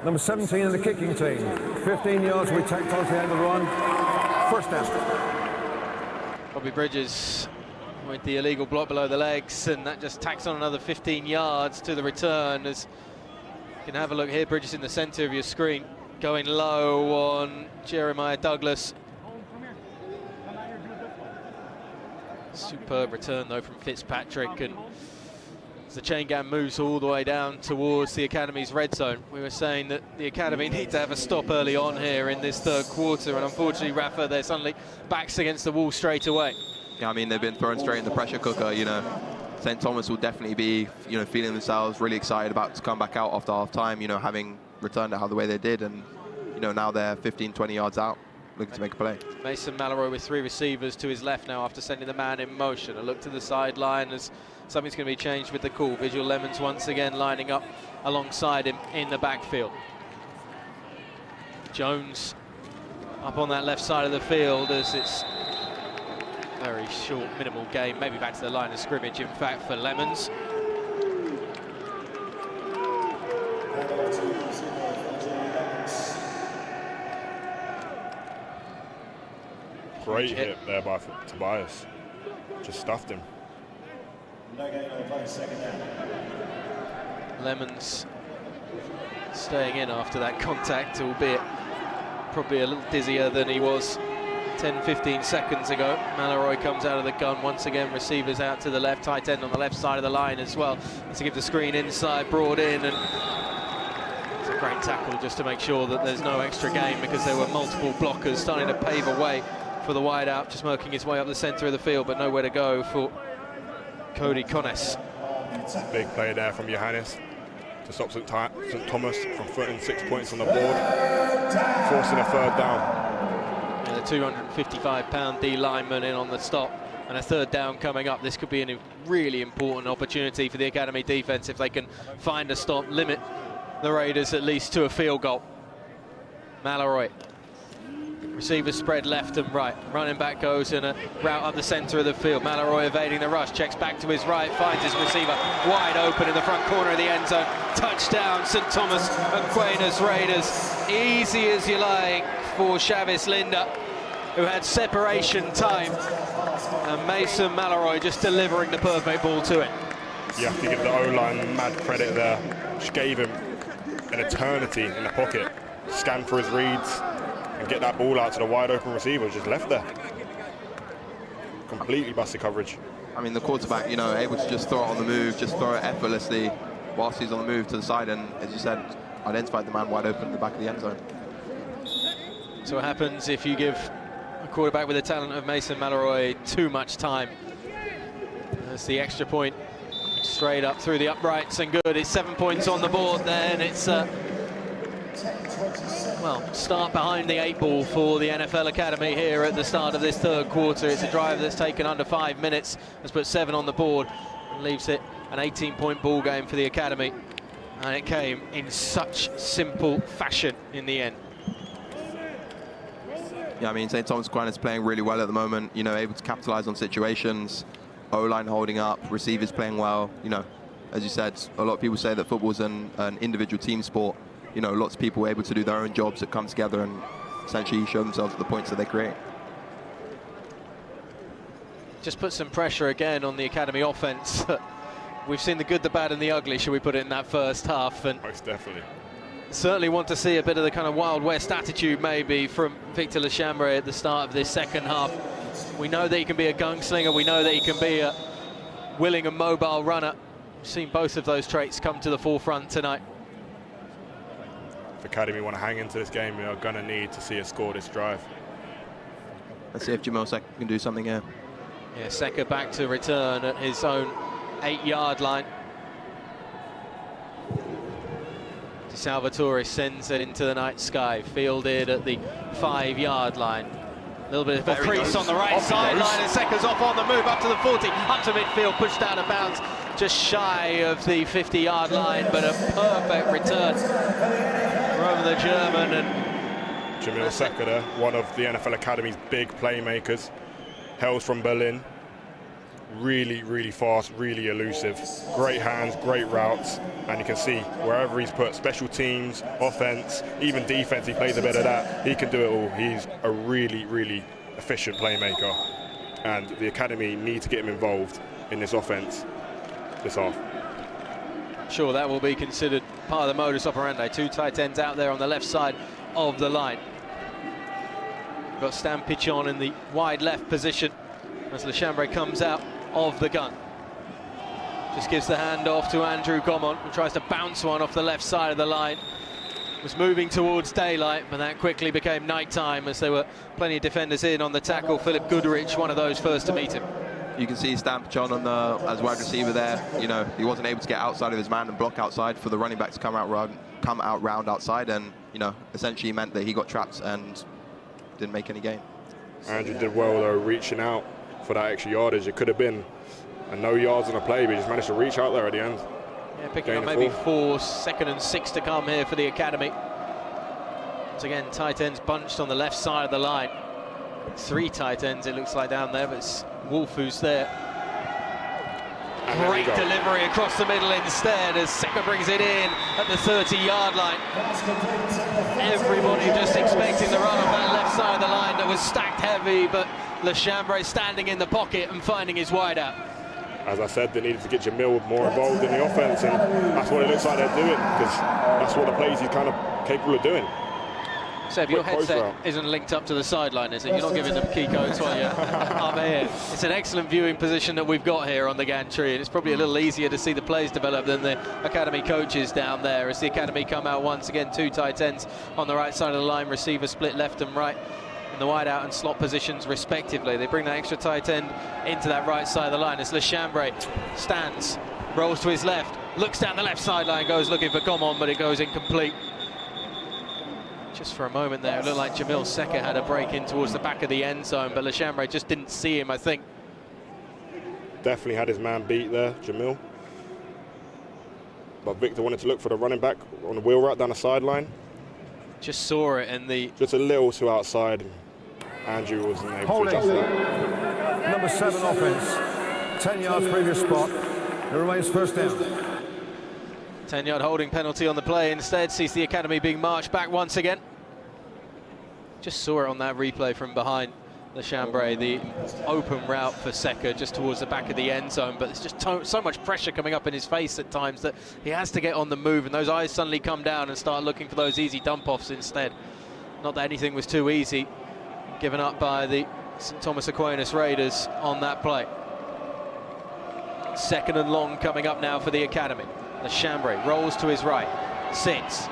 P: Number 17 in the kicking team. 15 yards, we tacked on to the end of the run. First down.
H: Bobby Bridges with the illegal block below the legs, and that just tacks on another 15 yards to the return. As you can have a look here, Bridges in the centre of your screen, going low on Jeremiah Douglas. Superb return though from Fitzpatrick, and as the chain gang moves all the way down towards the Academy's red zone, we were saying that the Academy need to have a stop early on here in this third quarter, and unfortunately, Rafa, they're suddenly backs against the wall straight away.
Q: Yeah, I mean, they've been thrown straight in the pressure cooker, you know. St. Thomas will definitely be, you know, feeling themselves really excited about to come back out after half-time, you know, having returned it how the way they did, and, you know, now they're 15, 20 yards out. looking to make a play.
H: Mason Mallory with 3 receivers to his left now after sending the man in motion. A look to the sideline as something's going to be changed with the call. Visual Lemons once again lining up alongside him in the backfield. Jones up on that left side of the field as it's very short, minimal game. Maybe back to the line of scrimmage, in fact, for Lemons.
R: Great hit there by Tobias. Just stuffed him.
H: Lemons staying in after that contact, albeit probably a little dizzier than he was 10-15 seconds ago. Mallory comes out of the gun once again, receivers out to the left, tight end on the left side of the line as well to give the screen inside, brought in, and it's a great tackle just to make sure that there's no extra gain because there were multiple blockers starting to pave a way for the wide out, just working his way up the centre of the field, but nowhere to go for Cody Connes.
R: Big play there from Johannes to stop St. Thomas from putting 6 points on the board, forcing a 3rd down.
H: And a 255-pound D lineman in on the stop, and a 3rd down coming up. This could be a really important opportunity for the Academy defence if they can find a stop, limit the Raiders at least to a field goal. Mallory. Receivers spread left and right. Running back goes in a route up the centre of the field. Mallory evading the rush, checks back to his right, finds his receiver wide open in the front corner of the end zone. Touchdown, St. Thomas Aquinas Raiders. Easy as you like for Chavis Linda, who had separation time. And Mason Mallory just delivering the perfect ball to it.
R: You have to give the O-line mad credit there. Just gave him an eternity in the pocket. Scanned for his reads and get that ball out to the wide open receiver, just left there. Completely busted coverage.
Q: I mean, the quarterback, you know, able to just throw it on the move, just throw it effortlessly whilst he's on the move to the side, and as you said, identified the man wide open in the back of the end zone.
H: So what happens if you give a quarterback with the talent of Mason Mallory too much time? That's the extra point, straight up through the uprights and good. It's 7 points on the board then. It's well, start behind the 8 ball for the NFL Academy here at the start of this 3rd quarter. It's a drive that's taken under 5 minutes, has put 7 on the board and leaves it an 18-point ball game for the Academy. And it came in such simple fashion in the end.
Q: Yeah, I mean, St. Thomas Aquinas is playing really well at the moment, you know, able to capitalize on situations, O-line holding up, receivers playing well. You know, as you said, a lot of people say that football's an individual team sport. You know, lots of people are able to do their own jobs that come together and essentially show themselves at the points that they create.
H: Just put some pressure again on the Academy offense. We've seen the good, the bad and the ugly, shall we put it, in that first half. And
R: most definitely.
H: Certainly want to see a bit of the kind of Wild West attitude maybe from Victor Lechambre at the start of this second half. We know that he can be a gunslinger. We know that he can be a willing and mobile runner. We've seen both of those traits come to the forefront tonight.
R: If Academy want to hang into this game, we are going to need to see a score this drive.
Q: Let's see if Jamal Seck can do something here.
H: Yeah, Secker back to return at his own 8-yard line. Salvatore sends it into the night sky, fielded at the 5-yard line. A little bit of a crease on the right sideline, and Secker's off on the move up to the 40, up to midfield, pushed out of bounds, just shy of the 50-yard line, but a perfect return from the German. And
R: Jamil Secker, one of the NFL Academy's big playmakers, hails from Berlin. Really, really fast, really elusive. Great hands, great routes, and you can see wherever he's put, special teams, offense, even defense, he plays a bit of that. He can do it all. He's a really, really efficient playmaker, and the Academy need to get him involved in this offense this half.
H: Sure, that will be considered part of the modus operandi. 2 tight ends out there on the left side of the line. We've got Stan Pichon in the wide left position as Lechambre comes out of the gun. Just gives the handoff to Andrew Gomont, who tries to bounce one off the left side of the line. Was moving towards daylight, but that quickly became nighttime as there were plenty of defenders in on the tackle. Philip Goodrich, one of those first to meet him.
Q: You can see Stan Pichon on the as wide receiver there. You know, he wasn't able to get outside of his man and block outside for the running back to come out round outside, and you know, essentially meant that he got trapped and didn't make any gain.
R: Andrew did well though, reaching out for that extra yardage. It could have been a no yards on a play, but he just managed to reach out there at the end.
H: Yeah, picking up maybe 4, 2nd and 6 to come here for the academy. Once again, tight ends bunched on the left side of the line. 3 tight ends, it looks like, down there, but it's Wolf who's there. Great delivery across the middle instead as Secker brings it in at the 30-yard line. Everybody just expecting the run off that left side of the line that was stacked heavy, but LeChambre standing in the pocket and finding his wide out.
R: As I said, they needed to get Jamil more involved in the offense, and that's what it looks like they're doing, because that's what the plays he's kind of capable of doing.
H: Seb, your headset isn't linked up to the sideline, is it? You're not giving them key codes while you're up here. It's an excellent viewing position that we've got here on the gantry, and it's probably a little easier to see the plays develop than the academy coaches down there. As the academy come out once again, 2 tight ends on the right side of the line, receiver split left and right in the wide out and slot positions respectively. They bring that extra tight end into that right side of the line as LeChambre stands, rolls to his left, looks down the left sideline, goes looking for Common, but it goes incomplete. Just for a moment there, it looked like Jamil Secker had a break in towards the back of the end zone, but LeChambre just didn't see him, I think.
R: Definitely had his man beat there, Jamil. But Victor wanted to look for the running back on the wheel route down the sideline.
H: Just saw it in the...
R: Just a little too outside. Andrew wasn't able to adjust that.
P: Number 7 offense, 10 yards previous spot. It remains first down.
H: 10-yard holding penalty on the play instead, sees the academy being marched back once again. Just saw it on that replay from behind LeChambre, the open route for Secker just towards the back of the end zone, but there's just so much pressure coming up in his face at times that he has to get on the move, and those eyes suddenly come down and start looking for those easy dump-offs instead. Not that anything was too easy, given up by the St. Thomas Aquinas Raiders on that play. 2nd and long coming up now for the academy. LeChambre rolls to his right, sits.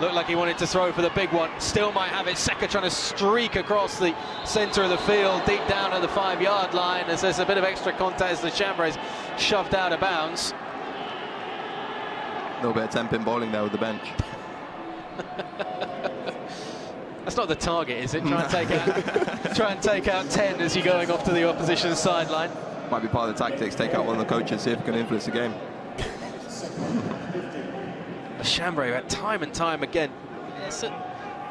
H: Looked like he wanted to throw for the big one. Still might have it. Secker trying to streak across the centre of the field, deep down at the 5-yard line, as there's a bit of extra contact as LeChambre is shoved out of bounds.
Q: A little bit of 10-pin bowling there with the bench.
H: That's not the target, is it? Try and take out 10 as you're going off to the opposition sideline.
Q: Might be part of the tactics. Take out one of the coaches, see if it can influence the game.
H: LeChambre at time and time again. It's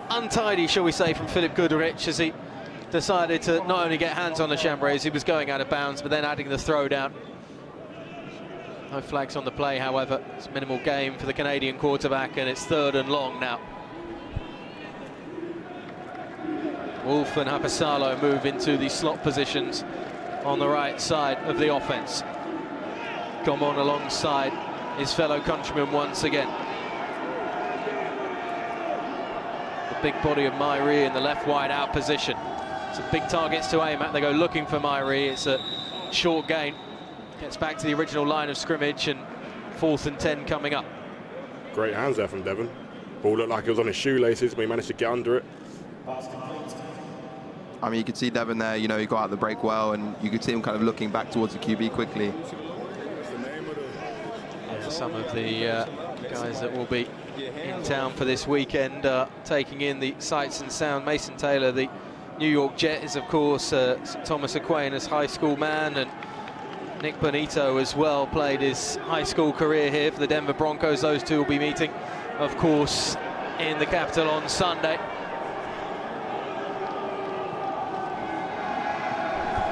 H: untidy, shall we say, from Philip Goodrich as he decided to not only get hands on LeChambre as he was going out of bounds, but then adding the throw down. No flags on the play, however. It's a minimal game for the Canadian quarterback, and it's 3rd and long now. Wolf and Hapasalo move into the slot positions on the right side of the offense. Come on alongside his fellow countryman once again. The big body of Myrie in the left wide out position. Some big targets to aim at. They go looking for Myrie. It's a short gain. Gets back to the original line of scrimmage, and 4th and 10 coming up.
R: Great hands there from Devon. Ball looked like it was on his shoelaces, but he managed to get under it.
Q: I mean, you could see Devon there, you know, he got out the break well, and you could see him kind of looking back towards the QB quickly.
H: Some of the guys that will be in town for this weekend taking in the sights and sound. Mason Taylor, the New York Jet, is of course St. Thomas Aquinas High School man, and Nick Bonito as well played his high school career here for the Denver Broncos. Those two will be meeting, of course, in the capital on Sunday.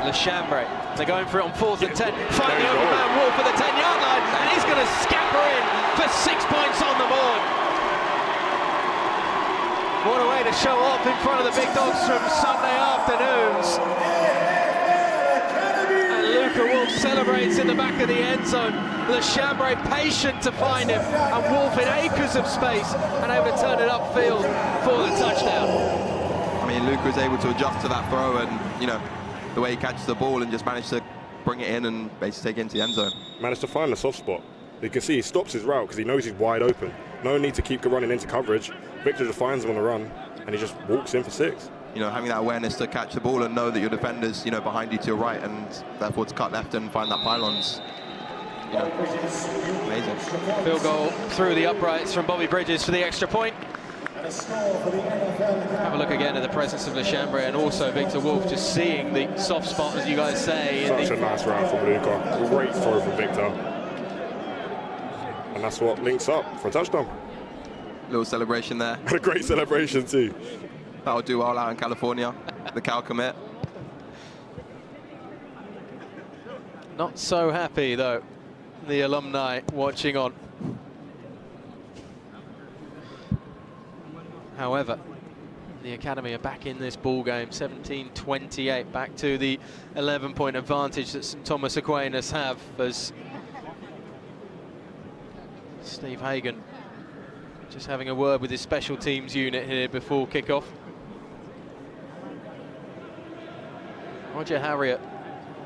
H: LeChambre, they're going for it on 4th and 10. Find the open man Wolf for the 10-yard line, and he's going to scamper in for 6 points on the board. What a way to show off in front of the big dogs from Sunday afternoons. And Luca Wolf celebrates in the back of the end zone. LeChambre patient to find him, and Wolf in acres of space and able to turn it upfield for the touchdown.
Q: I mean, Luca was able to adjust to that throw, and, you know, the way he catches the ball and just managed to bring it in and basically take it into the end zone.
R: Managed to find the soft spot. You can see he stops his route because he knows he's wide open. No need to keep running into coverage. Victor just finds him on the run, and he just walks in for 6.
Q: You know, having that awareness to catch the ball and know that your defender's, you know, behind you to your right, and therefore to cut left and find that pylon's, you know, amazing.
H: Field goal through the uprights from Bobby Bridges for the extra point. Have a look again at the presence of Lechambre and also Victor Wolf, just seeing the soft spot, as you guys say.
R: Such a nice round from Luca. Great throw from Victor. And that's what links up for a touchdown.
Q: Little celebration there.
R: A great celebration too.
Q: That'll do all out in California. The cow commit.
H: Not so happy, though, the alumni watching on. However, the Academy are back in this ball game, 17-28, back to the 11-point advantage that St Thomas Aquinas have, as Steve Hagen just having a word with his special teams unit here before kickoff. Roger Harriott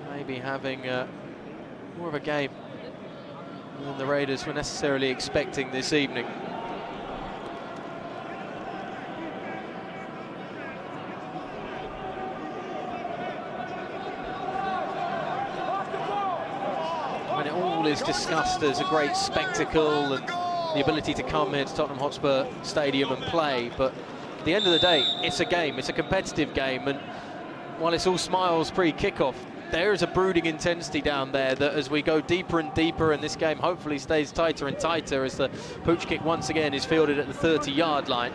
H: maybe having more of a game than the Raiders were necessarily expecting this evening. When it all is discussed as a great spectacle and the ability to come here to Tottenham Hotspur Stadium and play, but at the end of the day, it's a game, it's a competitive game, and while it's all smiles pre-kickoff, there is a brooding intensity down there that as we go deeper and deeper, and this game hopefully stays tighter and tighter as the pooch kick once again is fielded at the 30-yard line.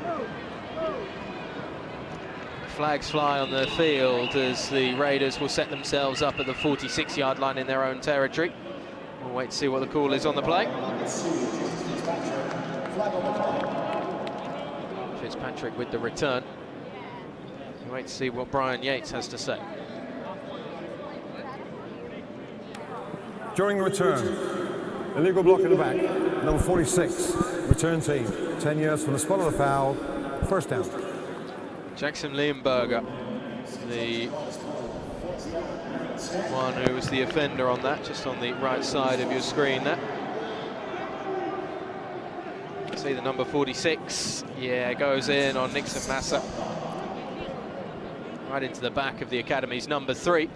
H: Flags fly on the field as the Raiders will set themselves up at the 46-yard line in their own territory. We'll wait to see what the call is on the play. Fitzpatrick with the return. We'll wait to see what Brian Yates has to say.
P: During the return, illegal block in the back, number 46, return team, 10 yards from the spot of the foul, first down.
H: Jackson Leonberger, the one who was the offender on that, just on the right side of your screen there. See the number 46, yeah, goes in on Nixon Massa. Right into the back of the Academy's number 3.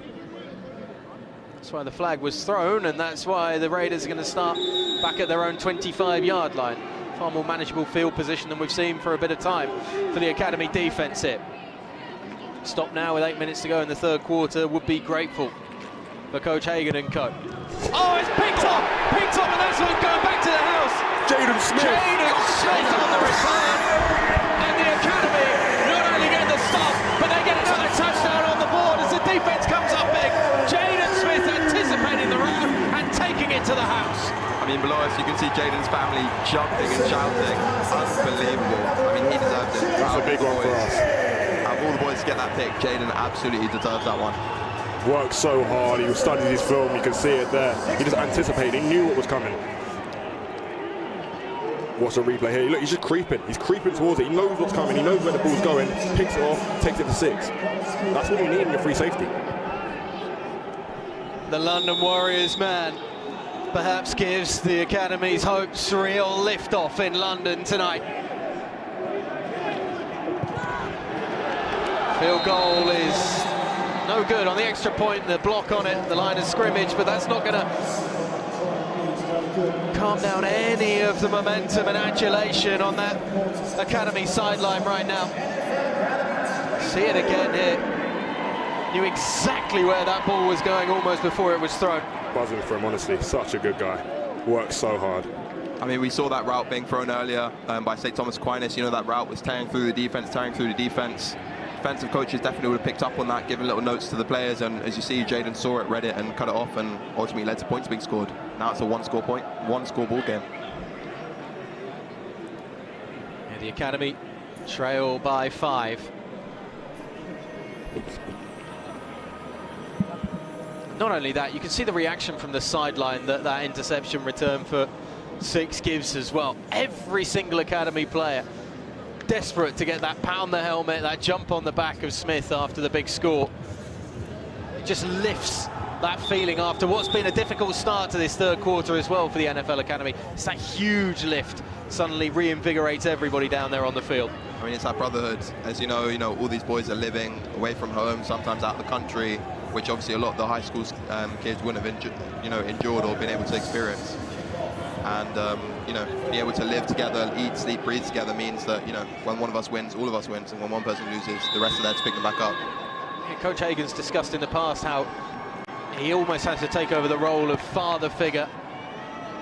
H: That's why the flag was thrown, and that's why the Raiders are going to start back at their own 25-yard line. Far more manageable field position than we've seen for a bit of time for the Academy defence here. Stop now with 8 minutes to go in the third quarter. Would be grateful for Coach Hagen and co. Oh, it's picked up, and that's one going back to the house.
R: Jaden Smith.
H: Jaden Smith on the return, and the Academy not only get the stop, but they get another touchdown on the board as the defence comes up big. Jaden Smith anticipating the route and taking it to the house.
Q: I mean, below us you can see Jaden's family jumping and shouting. Unbelievable. I mean, he deserves it.
R: That's a big one for us.
Q: Out of all the boys to get that pick, Jaden absolutely deserves that one.
R: Worked so hard, he studied his film, you can see it there. He just anticipated, he knew what was coming. Watch the replay here. Look, he's just creeping. He's creeping towards it. He knows what's coming. He knows where the ball's going. Picks it off, takes it for 6. That's what you need in your free safety.
H: The London Warriors man perhaps gives the Academy's hopes real lift-off in London tonight. Field goal is no good on the extra point, the block on it, the line of scrimmage, but that's not going to calm down any of the momentum and adulation on that Academy sideline right now. See it again here. Knew exactly where that ball was going almost before it was thrown.
R: Buzzing for him, honestly. Such a good guy. Works so hard.
Q: I mean, we saw that route being thrown earlier by St. Thomas Aquinas. You know, that route was tearing through the defense. Defensive coaches definitely would have picked up on that, given little notes to the players, and as you see, Jaden saw it, read it, and cut it off, and ultimately led to points being scored. Now it's a one score ball game.
H: Yeah, the Academy trail by 5. Not only that, you can see the reaction from the sideline that that interception return for 6 gives as well. Every single Academy player desperate to get that pound the helmet, that jump on the back of Smith after the big score. It just lifts that feeling after what's been a difficult start to this third quarter as well for the NFL Academy. It's that huge lift suddenly reinvigorates everybody down there on the field.
Q: I mean, it's that brotherhood. As you know, all these boys are living away from home, sometimes out of the country, which obviously a lot of the high school kids wouldn't have endured or been able to experience. and you know, be able to live together, eat, sleep, breathe together means that, you know, when one of us wins, all of us wins, and when one person loses, the rest are there to pick them back up.
H: Yeah, Coach Hagen's discussed in the past how he almost had to take over the role of father figure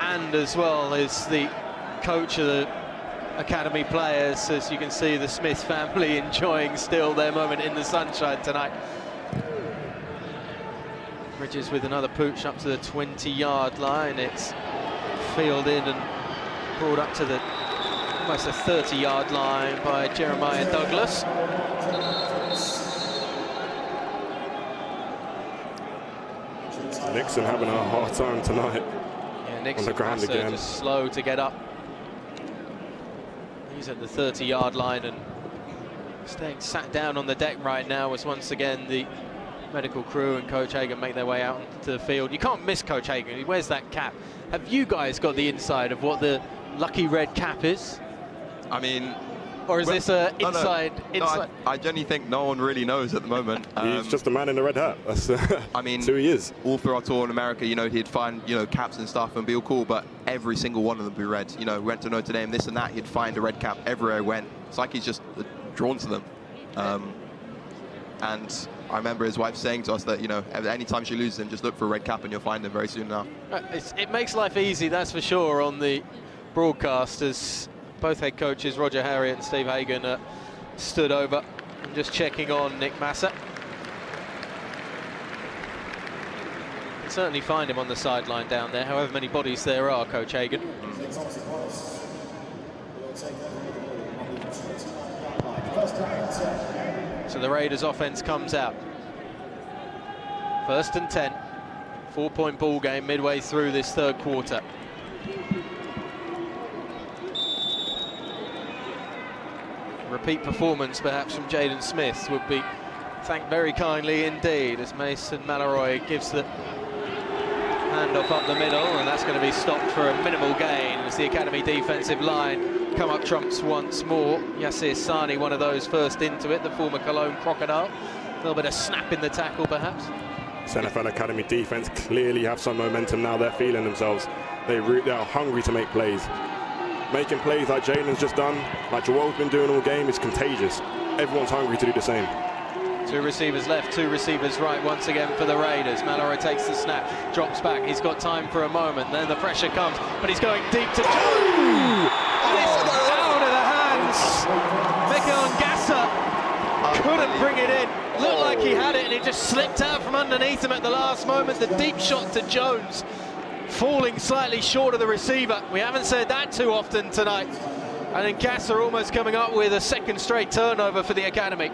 H: and as well as the coach of the academy players. As you can see, the Smith family enjoying still their moment in the sunshine tonight. Bridges with another pooch up to the 20-yard line. It's fielded and brought up to the almost the 30-yard line by Jeremiah Douglas.
R: Nixon having a hard time tonight.
H: Yeah, Nixon
R: on the ground again.
H: Just slow to get up. He's at the 30-yard line and staying sat down on the deck right now as once again the medical crew and Coach Hagen make their way out into the field. You can't miss Coach Hagen. He wears that cap. Have you guys got the inside of what the lucky red cap is?
Q: I mean,
H: or is this a inside?
Q: No, I genuinely think no one really knows at the moment.
R: He's just a man in the red hat. That's
Q: I mean,
R: who he is.
Q: All through our tour in America, you know, he'd find, you know, caps and stuff and be all cool, but every single one of them would be red. You know, went to Notre Dame, this and that, he'd find a red cap everywhere he went. It's like he's just drawn to them. And I remember his wife saying to us that, you know, anytime she loses him, just look for a red cap and you'll find him very soon enough.
H: It makes life easy, that's for sure, on the broadcast, as both head coaches, Roger Harriott and Steve Hagen, stood over and just checking on Nick Massa. You can certainly find him on the sideline down there, however many bodies there are, Coach Hagen. So the Raiders offense comes out. 1st and 10. 4-point ball game midway through this third quarter. Repeat performance perhaps from Jaden Smith would be thanked very kindly indeed, as Mason Mallory gives the handoff up the middle, and that's going to be stopped for a minimal gain as the academy defensive line come up trumps once more. Yassir Sani, one of those first into it, the former Cologne Crocodile. A little bit of snap in the tackle perhaps.
R: NFL Academy defense clearly have some momentum now. They're feeling themselves. They are hungry to make plays. Making plays like Jaden's just done, like Joel's been doing all game, is contagious. Everyone's hungry to do the same.
H: 2 receivers left, 2 receivers right once again for the Raiders. Mallory takes the snap, drops back. He's got time for a moment. Then the pressure comes, but he's going deep to Jones. And it's out of the hands. Mikael Gasser couldn't bring it in. Looked like he had it, and it just slipped out from underneath him at the last moment. The deep shot to Jones, falling slightly short of the receiver. We haven't said that too often tonight. And then Gasser almost coming up with a second straight turnover for the academy.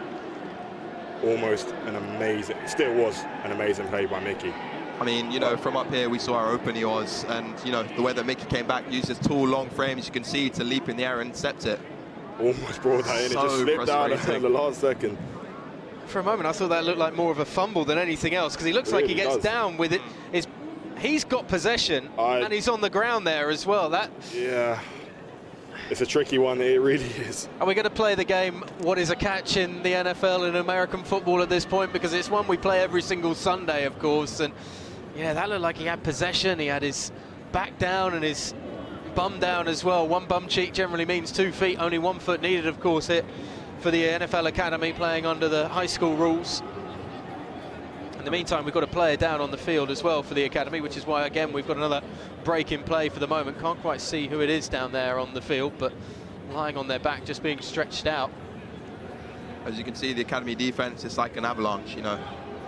R: Almost an amazing, still was an amazing play by Mickey.
Q: I mean, you know, from up here we saw how open he was, and you know, the way that Mickey came back, used his tall, long frame, as you can see, to leap in the air and intercept it.
R: Almost brought that in, it just slipped out at the last second.
H: For a moment I thought that looked like more of a fumble than anything else, because he looks like he gets down with it. He's got possession, and he's on the ground there as well.
R: Yeah, it's a tricky one, it really is.
H: Are we going to play the game, what is a catch in the NFL and American football at this point? Because it's one we play every single Sunday, of course. And yeah, that looked like he had possession. He had his back down and his bum down as well. 1 bum cheek generally means 2 feet, only 1 foot needed, of course, here for the NFL Academy, playing under the high school rules. In the meantime, we've got a player down on the field as well for the academy, which is why, again, we've got another break in play for the moment. Can't quite see who it is down there on the field, but lying on their back, just being stretched out.
Q: As you can see, the academy defense is like an avalanche, you know.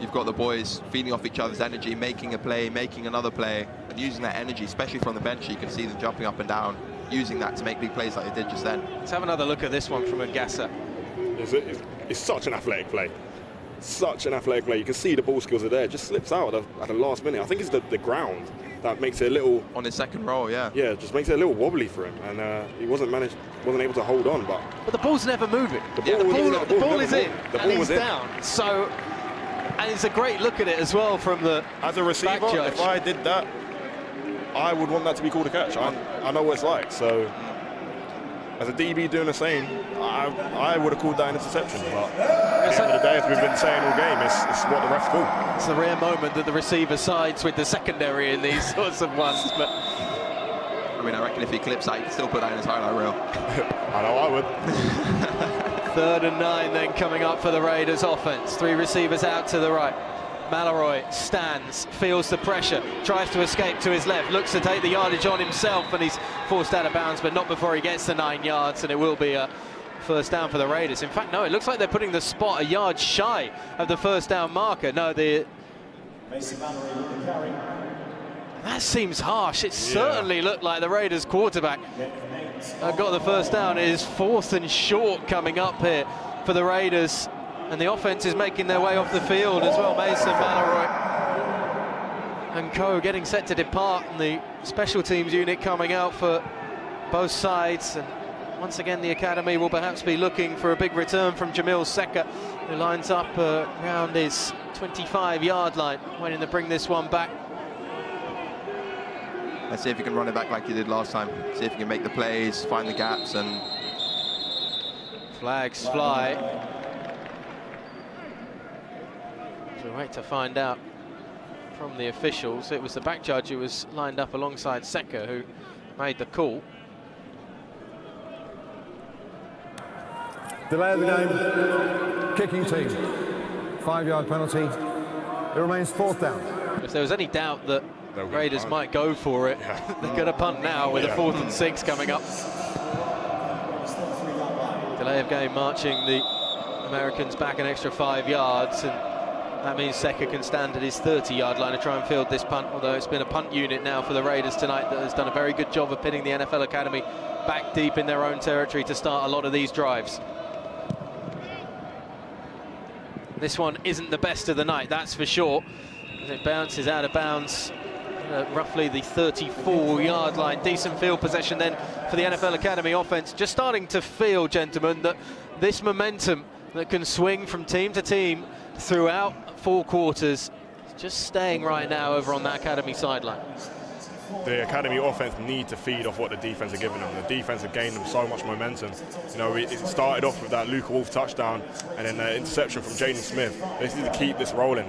Q: You've got the boys feeding off each other's energy, making a play, making another play, and using that energy, especially from the bench. You can see them jumping up and down, using that to make big plays like they did just then.
H: Let's have another look at this one from Gasser.
R: It's such an athletic play. Such an athletic play. You can see the ball skills are there. Just slips out at the last minute. I think it's the ground that makes it a little...
Q: On his second roll, yeah.
R: Yeah, just makes it a little wobbly for him. And he wasn't able to hold on. But
H: the ball's never moving. The ball is in, and he's down. So, and it's a great look at it as well from the
R: As a receiver, if I did that, I would want that to be called a catch. I know what it's like. So, as a DB doing the same, I would have called that an interception. But at the end of the day, as we've been saying all game, it's what the refs call.
H: It's the rare moment that the receiver sides with the secondary in these sorts of ones. But
Q: I mean, I reckon if he clips that, he can still put that in his highlight reel.
R: I know I would.
H: 3rd and 9 then coming up for the Raiders offense. 3 receivers out to the right. Mallory stands, feels the pressure, tries to escape to his left, looks to take the yardage on himself, and he's forced out of bounds, but not before he gets the 9 yards, and it will be a first down for the Raiders. In fact, no, it looks like they're putting the spot a yard shy of the first down marker. No, that seems harsh. It certainly looked like the Raiders quarterback got the first down. It is 4th and short coming up here for the Raiders, and the offense is making their way off the field as well. Mason, Mallory and co getting set to depart, and the special teams unit coming out for both sides. And once again, the academy will perhaps be looking for a big return from Jamil Seka, who lines up around his 25-yard line, waiting to bring this one back.
Q: Let's see if he can run it back like he did last time. See if he can make the plays, find the gaps, and...
H: Flags fly. So we wait to find out from the officials. It was the back judge who was lined up alongside Seka who made the call.
P: Delay of the game, kicking team. 5-yard penalty. It remains 4th down.
H: If there was any doubt that Raiders might go for it, they're going to punt now with a 4th and 6 coming up. Delay of game marching the Americans back an extra 5 yards, and that means Seka can stand at his 30-yard line to try and field this punt, although it's been a punt unit now for the Raiders tonight that has done a very good job of pitting the NFL Academy back deep in their own territory to start a lot of these drives. This one isn't the best of the night, that's for sure, as it bounces out of bounds roughly the 34-yard line. Decent field possession then for the NFL Academy offense. Just starting to feel, gentlemen, that this momentum that can swing from team to team throughout 4 quarters is just staying right now over on that Academy sideline.
R: The Academy offense need to feed off what the defense are giving them. The defense have gained them so much momentum. You know, it started off with that Luke Wolf touchdown and then the interception from Jaden Smith. They need to keep this rolling.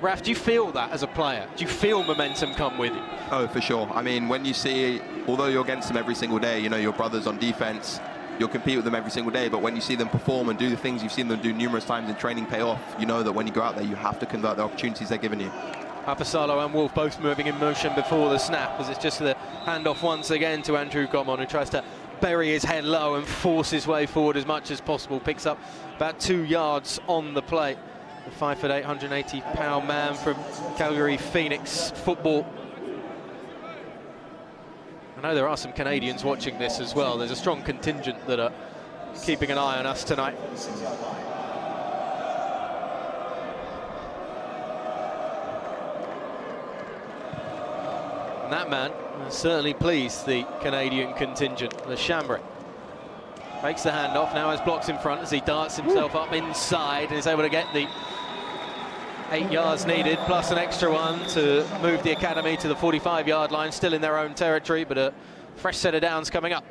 H: Raf, do you feel that as a player? Do you feel momentum come with you?
Q: Oh, for sure. I mean, when you see, although you're against them every single day, you know, your brothers on defense, you'll compete with them every single day, but when you see them perform and do the things you've seen them do numerous times in training pay off, you know that when you go out there, you have to convert the opportunities they're giving you.
H: Apasalo and Wolf both moving in motion before the snap, as it's just the handoff once again to Andrew Gomon, who tries to bury his head low and force his way forward as much as possible. Picks up about 2 yards on the play. The 5'8", 180-pound man from Calgary Phoenix football. I know there are some Canadians watching this as well. There's a strong contingent that are keeping an eye on us tonight. And that man certainly pleased the Canadian contingent, the Chambray. Makes the handoff, now has blocks in front as he darts himself up inside and is able to get the 8 yards needed, plus an extra one to move the Academy to the 45-yard line, still in their own territory, but a fresh set of downs coming up.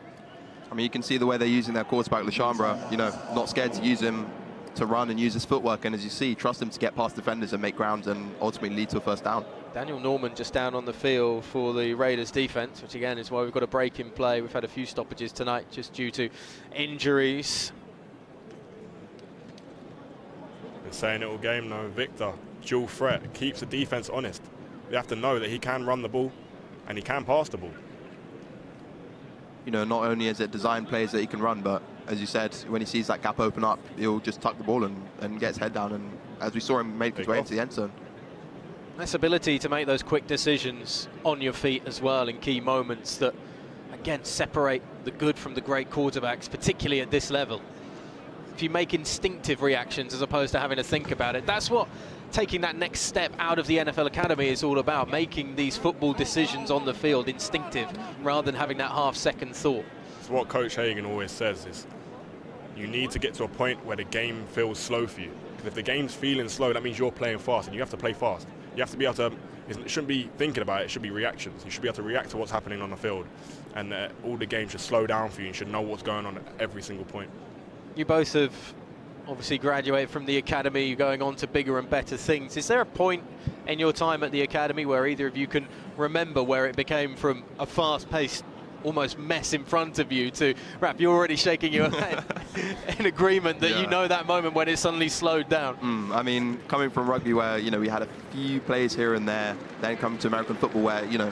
Q: I mean, you can see the way they're using their quarterback, Lechambra, you know, not scared to use him to run and use his footwork, and as you see, trust him to get past defenders and make grounds and ultimately lead to a first down.
H: Daniel Norman just down on the field for the Raiders defense, which again is why we've got a break in play. We've had a few stoppages tonight just due to injuries.
R: Been saying it all game now, Victor, dual threat, keeps the defense honest. They have to know that he can run the ball and he can pass the ball.
Q: You know, not only is it design plays that he can run, but as you said, when he sees that gap open up, he'll just tuck the ball and get his head down, and as we saw him make his way into the end zone.
H: This ability to make those quick decisions on your feet as well in key moments that, again, separate the good from the great quarterbacks, particularly at this level. If you make instinctive reactions as opposed to having to think about it, that's what taking that next step out of the NFL Academy is all about, making these football decisions on the field instinctive rather than having that half-second thought.
R: So what Coach Hagen always says is you need to get to a point where the game feels slow for you. Because if the game's feeling slow, that means you're playing fast, and you have to play fast. You have to be able to, it shouldn't be thinking about it, it should be reactions. You should be able to react to what's happening on the field. And all the games should slow down for you. You should know what's going on at every single point.
H: You both have obviously graduated from the academy, you're going on to bigger and better things. Is there a point in your time at the academy where either of you can remember where it became from a fast-paced, almost mess in front of you to, Rap, you're already shaking your head in agreement that you know that moment when it suddenly slowed down?
Q: I mean, coming from rugby where, you know, we had a few plays here and there, then come to American football where, you know,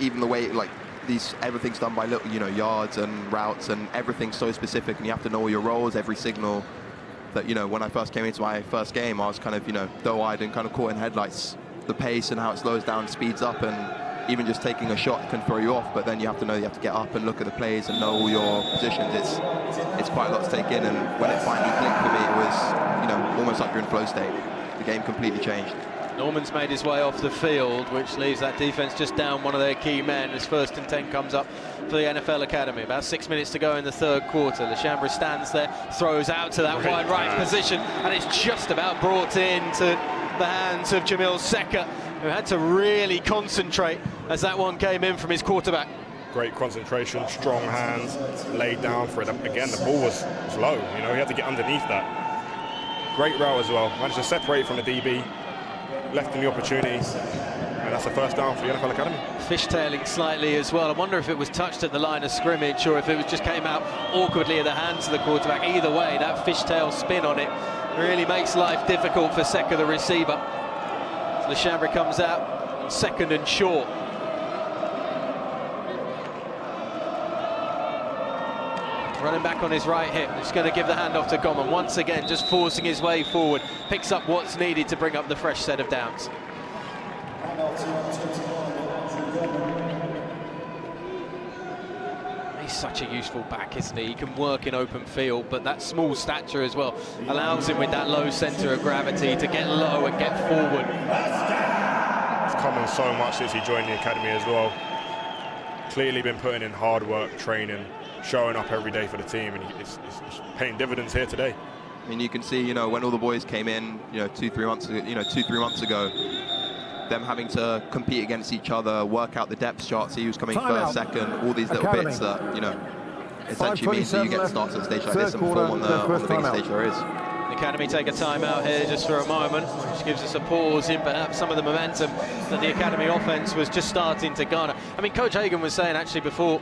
Q: even the way, like, everything's done by little, you know, yards and routes, and everything's so specific, and you have to know all your roles, every signal. That, you know, when I first came into my first game, I was kind of, you know, doe-eyed and kind of caught in headlights. The pace and how it slows down, speeds up, and even just taking a shot can throw you off. But then you have to know you have to get up and look at the plays and know all your positions. It's quite a lot to take in, and when it finally clicked for me, it was, you know, almost like you're in flow state. The game completely changed.
H: Norman's made his way off the field, which leaves that defense just down one of their key men as 1st and 10 comes up for the NFL Academy. About 6 minutes to go in the 3rd quarter. Lechambre stands there, throws out to that wide right position, and it's just about brought into the hands of Jamil Seka, who had to really concentrate as that one came in from his quarterback.
R: Great concentration, strong hands, laid down for it. Again, the ball was low, you know, he had to get underneath that. Great route as well, managed to separate from the DB, left him the opportunity, and that's a 1st down for the NFL Academy.
H: Fishtailing slightly as well. I wonder if it was touched at the line of scrimmage or if it was just came out awkwardly at the hands of the quarterback. Either way, that fishtail spin on it really makes life difficult for Seka, the receiver. Lechambre comes out, 2nd and short. Running back on his right hip, he's going to give the handoff to Goman. Once again, just forcing his way forward. Picks up what's needed to bring up the fresh set of downs. He's such a useful back, isn't he? He can work in open field, but that small stature as well allows him with that low centre of gravity to get low and get forward.
R: It's come on so much since he joined the academy as well. Clearly been putting in hard work, training, showing up every day for the team, and it's paying dividends here today.
Q: I mean, you can see, you know, when all the boys came in, you know, 2-3 months ago, them having to compete against each other, work out the depth charts. He was coming 1st, 2nd, all these little bits that, you know, essentially means that you get started at a stage like this and perform on the biggest stage there is.
H: The Academy take a timeout here just for a moment, which gives us a pause in perhaps some of the momentum that the Academy offense was just starting to garner. I mean, Coach Hagen was saying actually before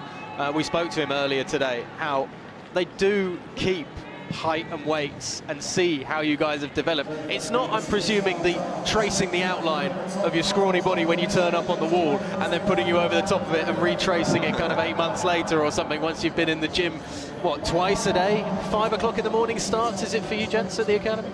H: we spoke to him earlier today how they do keep height and weights and see how you guys have developed. It's not, I'm presuming, the tracing the outline of your scrawny body when you turn up on the wall and then putting you over the top of it and retracing it kind of 8 months later or something once you've been in the gym, what, twice a day? 5 o'clock in the morning starts, is it for you gents at the Academy?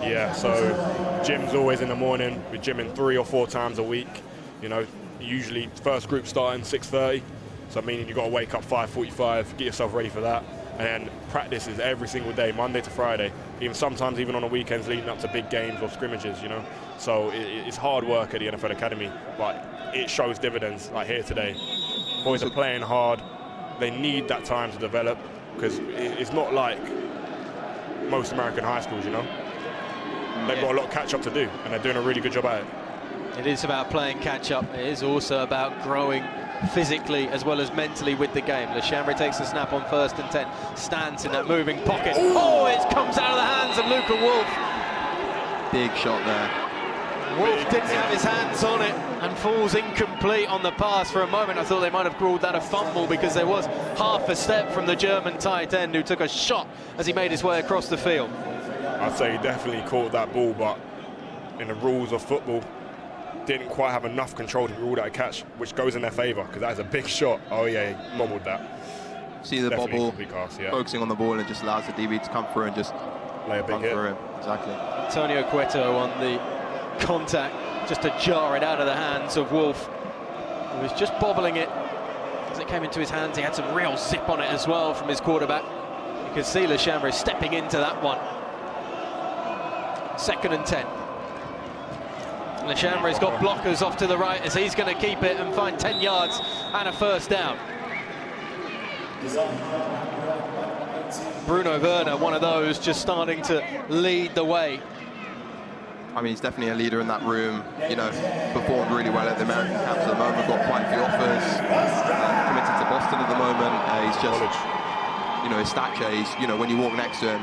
R: Yeah, so gym's always in the morning. We're gymming 3 or 4 times a week. You know, usually first group starting 6:30. So meaning you've got to wake up 5:45, get yourself ready for that. And then practices every single day, Monday to Friday, sometimes even on the weekends leading up to big games or scrimmages, you know. So it's hard work at the NFL Academy, but it shows dividends like here today. Boys are playing hard. They need that time to develop because it's not like most American high schools, you know. They've got a lot of catch up to do, and they're doing a really good job at it.
H: It is about playing catch up. It is also about growing physically as well as mentally with the game. Lechambre takes the snap on 1st and 10, stands in that moving pocket. Oh, it comes out of the hands of Luca Wolf.
Q: Big shot there.
H: Wolf didn't have his hands on it and falls incomplete on the pass. For a moment I thought they might have called that a fumble because there was half a step from the German tight end who took a shot as he made his way across the field.
R: I'd say he definitely caught that ball, but in the rules of football, didn't quite have enough control to rule that a catch, which goes in their favour because that is a big shot. Oh yeah, he bobbled that.
Q: See the
R: Definitely
Q: bobble,
R: pass, yeah.
Q: focusing on the ball, and it just allows the DB to come through and just
R: lay a big hit.
Q: through him. Exactly.
H: Antonio Cueto on the contact, just to jar it out of the hands of Wolf, who was just bobbling it as it came into his hands. He had some real zip on it as well from his quarterback. You can see Lechambre stepping into that one. 2nd and 10. Lechambre's got blockers off to the right as he's going to keep it and find 10 yards and a 1st down. Bruno Werner, one of those, just starting to lead the way.
Q: I mean, he's definitely a leader in that room. You know, performed really well at the American camps at the moment. Got quite a few offers. Committed to Boston at the moment. He's just, you know, his stature. He's, you know, when you walk next to him,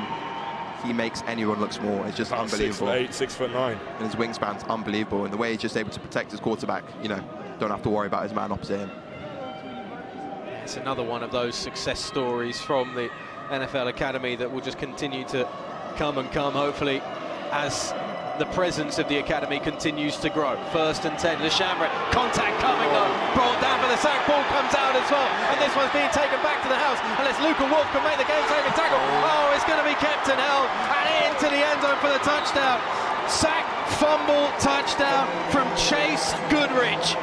Q: he makes anyone look small. It's just unbelievable.
R: 6'8", 6'9".
Q: And his wingspan's unbelievable. And the way he's just able to protect his quarterback, you know, don't have to worry about his man opposite him.
H: It's another one of those success stories from the NFL Academy that will just continue to come and come, hopefully, as the presence of the Academy continues to grow. 1st and 10, LeChambre, contact coming though, brought down for the sack, ball comes out as well, and this one's being taken back to the house, unless Luca Wolf can make the game-saving tackle. Oh, it's going to be kept and held, and into the end zone for the touchdown. Sack, fumble, touchdown from Chase Goodrich.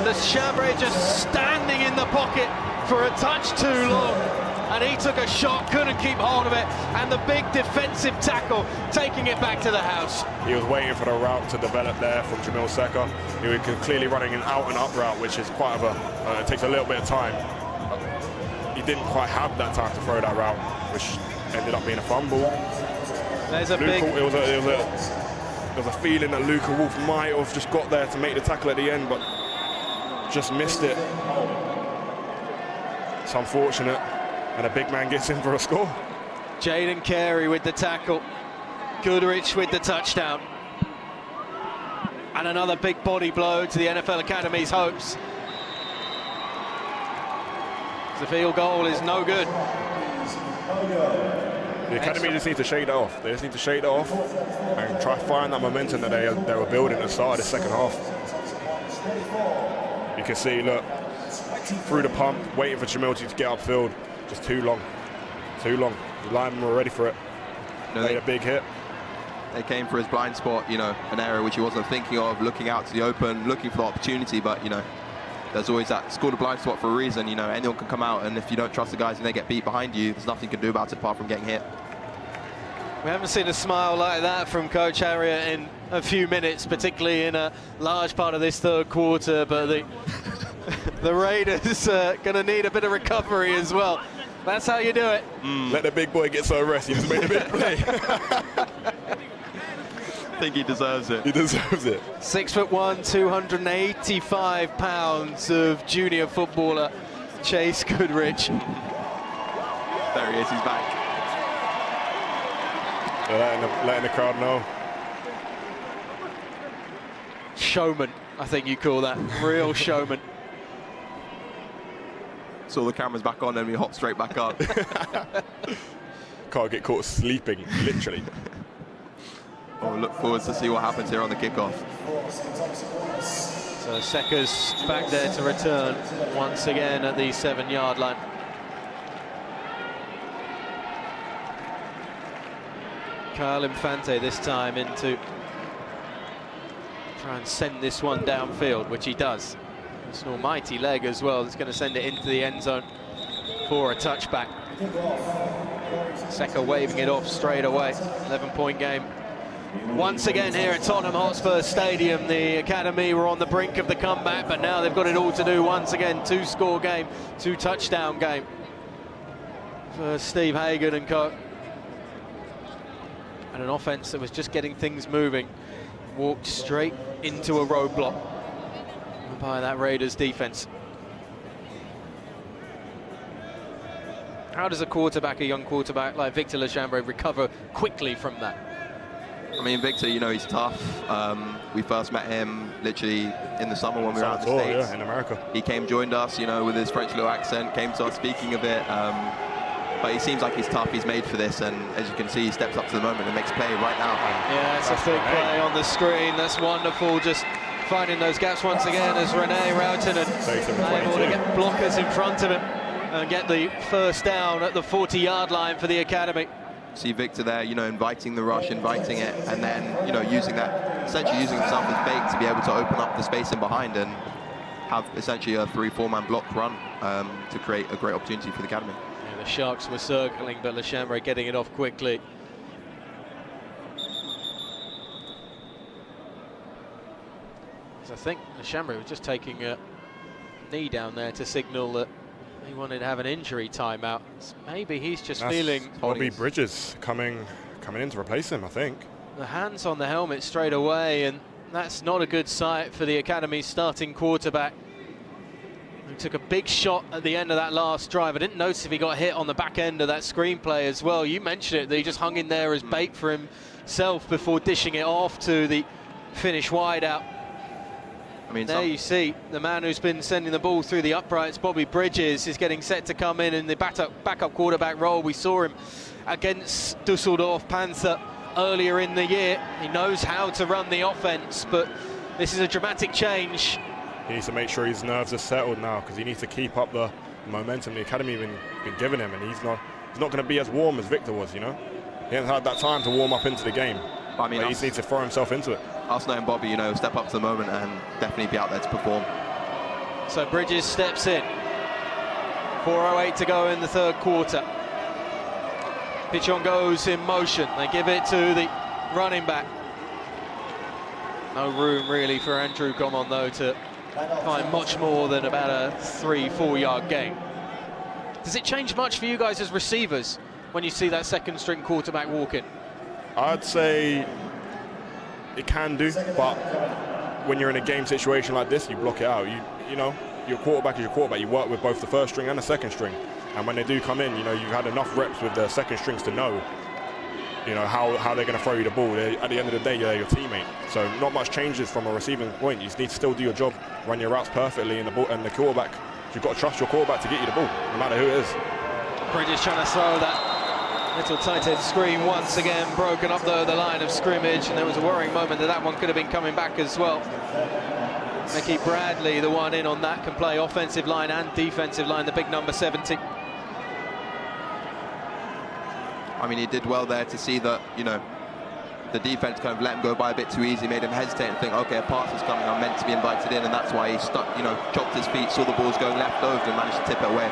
H: LeChambre just standing in the pocket for a touch too long, and he took a shot, couldn't keep hold of it, and the big defensive tackle taking it back to the house.
R: He was waiting for the route to develop there from Jamil Secker. He was clearly running an out and up route, which is quite of a, it takes a little bit of time. He didn't quite have that time to throw that route, which ended up being a fumble.
H: There's a big...
R: It was a feeling that Luca Wolf might have just got there to make the tackle at the end, but just missed it. It's unfortunate, and a big man gets in for a score.
H: Jaden Carey with the tackle, Goodrich with the touchdown, and another big body blow to the NFL Academy's hopes. The field goal is no good.
R: The Academy just need to shade it off. They just need to shade it off and try to find that momentum that they were building at the start of the second half. You can see, look, through the pump, waiting for Jamil to get upfield. Just too long. Too long. The linemen were ready for it. Made a big hit.
Q: They came for his blind spot, you know, an area which he wasn't thinking of, looking out to the open, looking for the opportunity, but, you know, there's always that, scored a blind spot for a reason, you know, anyone can come out, and if you don't trust the guys and they get beat behind you, there's nothing you can do about it apart from getting hit.
H: We haven't seen a smile like that from Coach Harriott in a few minutes, particularly in a large part of this third quarter, but the Raiders going to need a bit of recovery as well. That's how you do it.
R: Let the big boy get some rest. He just made a big play.
Q: I think he deserves it.
R: He deserves it.
H: 6'1", 285 pounds of junior footballer Chase Goodrich.
Q: There he is, he's back.
R: They're letting the crowd know.
H: Showman, I think you call that. Real showman.
Q: Saw the cameras back on and we hopped straight back up.
R: Can't get caught sleeping, literally.
Q: Oh, look forward to see what happens here on the kickoff.
H: So Secker's back there to return once again at the 7-yard line. Kyle Infante this time in to try and send this one downfield, which he does. It's an almighty leg as well. It's going to send it into the end zone for a touchback. Secker waving it off straight away. 11-point game. Once again here at Tottenham Hotspur Stadium, the Academy were on the brink of the comeback, but now they've got it all to do once again. 2-score game, 2-touchdown game for Steve Hagen and co. And an offense that was just getting things moving, walked straight into a roadblock by that Raiders defense. How does a young quarterback like Victor LeChambre recover quickly from that?
Q: I mean, Victor, you know, he's tough. We first met him literally in the summer when we were out in the States.
R: Yeah, in America.
Q: He came, joined us, you know, with his French little accent, came to us speaking a bit. But he seems like he's tough, he's made for this, and as you can see, he steps up to the moment and makes play right now.
H: Yeah, it's a big play on the screen. That's wonderful. Just finding those gaps once again as Rene Roughton and able to get blockers in front of him and get the first down at the 40-yard line for the Academy.
Q: See Victor there, you know, inviting the rush, inviting it, and then, you know, using that, essentially using himself as bait to be able to open up the space in behind and have essentially a 3-4-man block run to create a great opportunity for the Academy.
H: The Sharks were circling, but LeChambre getting it off quickly. So I think LeChambre was just taking a knee down there to signal that he wanted to have an injury timeout. So maybe he's just feeling...
R: Bobby Bridges coming in to replace him, I think.
H: The hands on the helmet straight away, and that's not a good sight for the Academy's starting quarterback, who took a big shot at the end of that last drive. I didn't notice if he got hit on the back end of that screenplay as well. You mentioned it, that he just hung in there as bait for himself before dishing it off to the Finnish wideout. I mean, there you see the man who's been sending the ball through the uprights, Bobby Bridges, is getting set to come in the backup quarterback role. We saw him against Dusseldorf Panther earlier in the year. He knows how to run the offense, but this is a dramatic change.
R: He needs to make sure his nerves are settled now, because he needs to keep up the momentum the academy been giving him, and he's not going to be as warm as Victor was, you know. He hasn't had that time to warm up into the game.
Q: I mean,
R: he needs to throw himself into it.
Q: Us knowing Bobby, you know, step up to the moment and definitely be out there to perform.
H: So Bridges steps in. 4:08 to go in the third quarter. Pitch on goes in motion. They give it to the running back. No room really for Andrew Common though to find much more than about a 3-4 yard gain. Does it change much for you guys as receivers when you see that second string quarterback walk in?
R: I'd say it can do, but when you're in a game situation like this, you block it out. You know, your quarterback is your quarterback. You work with both the first string and the second string, and when they do come in, you know, you've had enough reps with the second strings to know, you know, how they're going to throw you the ball. At the end of the day, they're your teammate. So not much changes from a receiving point. You just need to still do your job, run your routes perfectly, and the quarterback, you've got to trust your quarterback to get you the ball, no matter who it is.
H: Bridges trying to throw that little tight end screen once again, broken up the line of scrimmage, and there was a worrying moment that one could have been coming back as well. Mickey Bradley, the one in on that, can play offensive line and defensive line, the big number 70.
Q: I mean, he did well there to see that, you know, the defense kind of let him go by a bit too easy, made him hesitate and think, okay, a pass is coming, I'm meant to be invited in, and that's why he stuck, you know, chopped his feet, saw the balls going left over and managed to tip it away.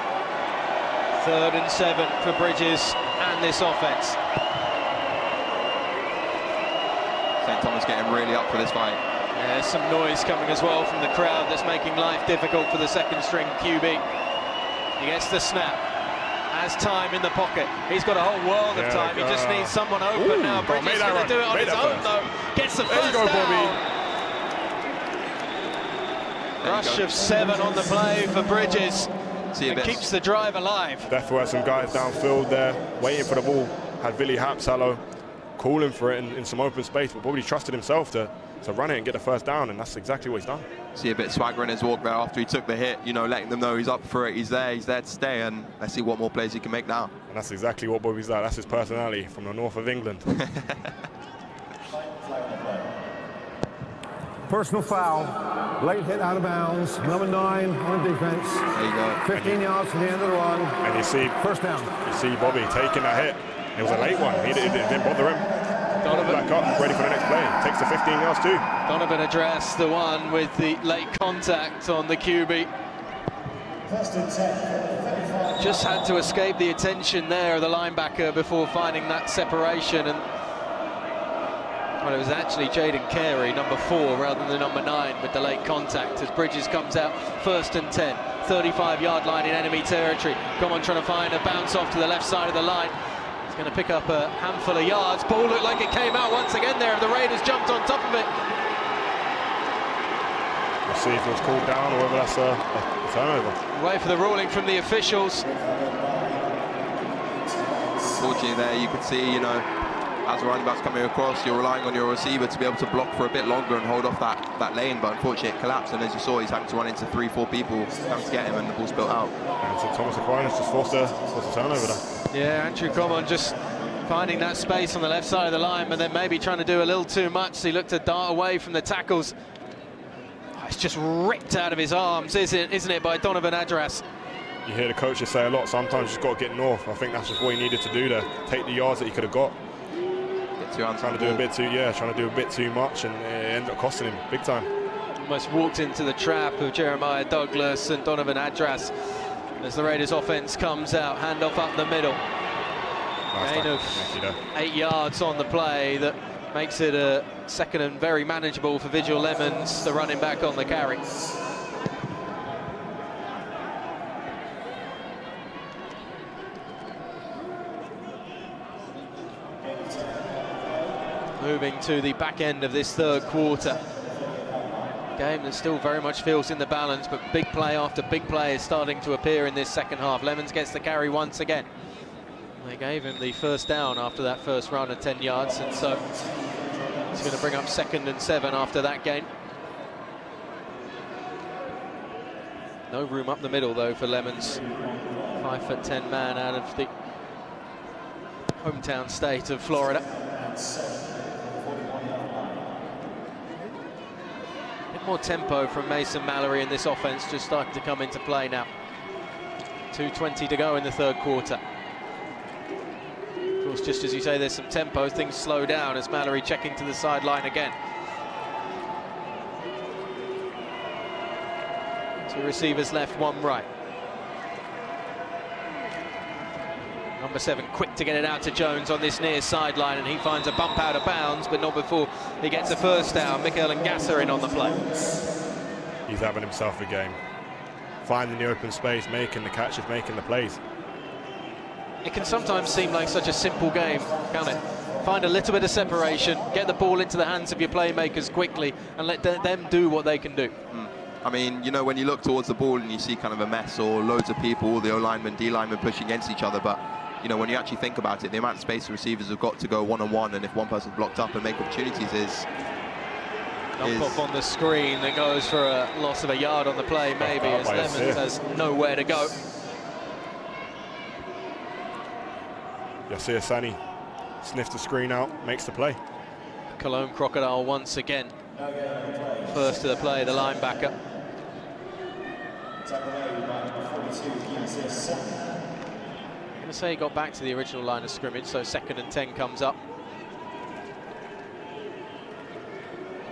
H: 3rd and 7 for Bridges and this offense.
Q: St. Thomas getting really up for this fight.
H: Yeah, there's some noise coming as well from the crowd that's making life difficult for the second string QB. He gets the snap, has time in the pocket. He's got a whole world of time. He just needs someone open now. Bridges is going to do it on his own though. Gets the first down. Rush of 7 on the play for Bridges. And keeps the drive alive.
R: Definitely had some guys downfield there, waiting for the ball. Had Billy Hapsalo calling for it in some open space, but probably trusted himself to run it and get the first down, and that's exactly what he's done.
Q: See a bit of swagger in his walk there after he took the hit, you know, letting them know he's up for it, he's there to stay, and let's see what more plays he can make now.
R: And that's exactly what Bobby's like. That's his personality from the north of England.
P: Personal foul, late hit out of bounds, number 9 on defense.
Q: There you go.
P: 15 yards to the end of the run.
R: And you see,
P: first down.
R: You see Bobby taking that hit. It was a late one. It didn't bother him.
H: Donovan
R: back up, ready for the next play. Takes the 15 yards too.
H: Donovan addressed the one with the late contact on the QB. Just had to escape the attention there of the linebacker before finding that separation, and well, it was actually Jaden Carey, number 4, rather than number 9, with the late contact as Bridges comes out 1st and 10, 35-yard line in enemy territory. Common trying to find a bounce off to the left side of the line. He's going to pick up a handful of yards. Ball looked like it came out once again there. The Raiders jumped on top of it.
R: We'll see if it was called down or whether that's a turnover.
H: Wait for the ruling from the officials.
Q: Fortunately there you could see, you know, as the running back's coming across, you're relying on your receiver to be able to block for a bit longer and hold off that lane, but unfortunately it collapsed, and as you saw, he's having to run into 3-4 people having to get him, and the ball's built out.
R: And so Thomas Aquinas just forced a turnover there.
H: Yeah, Andrew Common just finding that space on the left side of the line, but then maybe trying to do a little too much. So he looked to dart away from the tackles. Oh, it's just ripped out of his arms, isn't it, by Donovan Adras.
R: You hear the coaches say a lot, sometimes you just got to get north. I think that's just what he needed to do there. Take the yards that he could have got. Trying to do a bit too much, and it ended up costing him big time.
H: Almost walked into the trap of Jeremiah Douglas and Donovan Adras as the Raiders offense comes out, handoff up the middle. Gain of 8 yards on the play that makes it a 2nd and very manageable for Vigil Lemons, the running back on the carry. Moving to the back end of this third quarter. Game that still very much feels in the balance, but big play after big play is starting to appear in this second half. Lemons gets the carry once again. They gave him the first down after that first run of 10 yards, and so it's going to bring up 2nd and 7 after that gain. No room up the middle though for Lemons. 5'10" man out of the hometown state of Florida. A bit more tempo from Mason Mallory in this offense, just starting to come into play now. 2:20 to go in the third quarter. Of course, just as you say, there's some tempo, things slow down as Mallory checking to the sideline again. 2 receivers left, 1 right. Number 7 quick to get it out to Jones on this near sideline, and he finds a bump out of bounds, but not before he gets a first down. Mikael Ngassa in on the play.
R: He's having himself a game. Finding the open space, making the catches, making the plays.
H: It can sometimes seem like such a simple game, can't it? Find a little bit of separation, get the ball into the hands of your playmakers quickly, and let them do what they can do.
Q: I mean, you know, when you look towards the ball and you see kind of a mess or loads of people, all the O-linemen, D-linemen pushing against each other, but you know, when you actually think about it, the amount of space the receivers have got to go one-on-one, and if one person's blocked up and make opportunities is...
H: Dump off on the screen that goes for a loss of a yard on the play, maybe, as Lemons has nowhere to go.
R: Yasir Sani sniffs the screen out, makes the play.
H: Cologne Crocodile once again. First to the play, the linebacker. I'm going to say he got back to the original line of scrimmage, so 2nd and 10 comes up.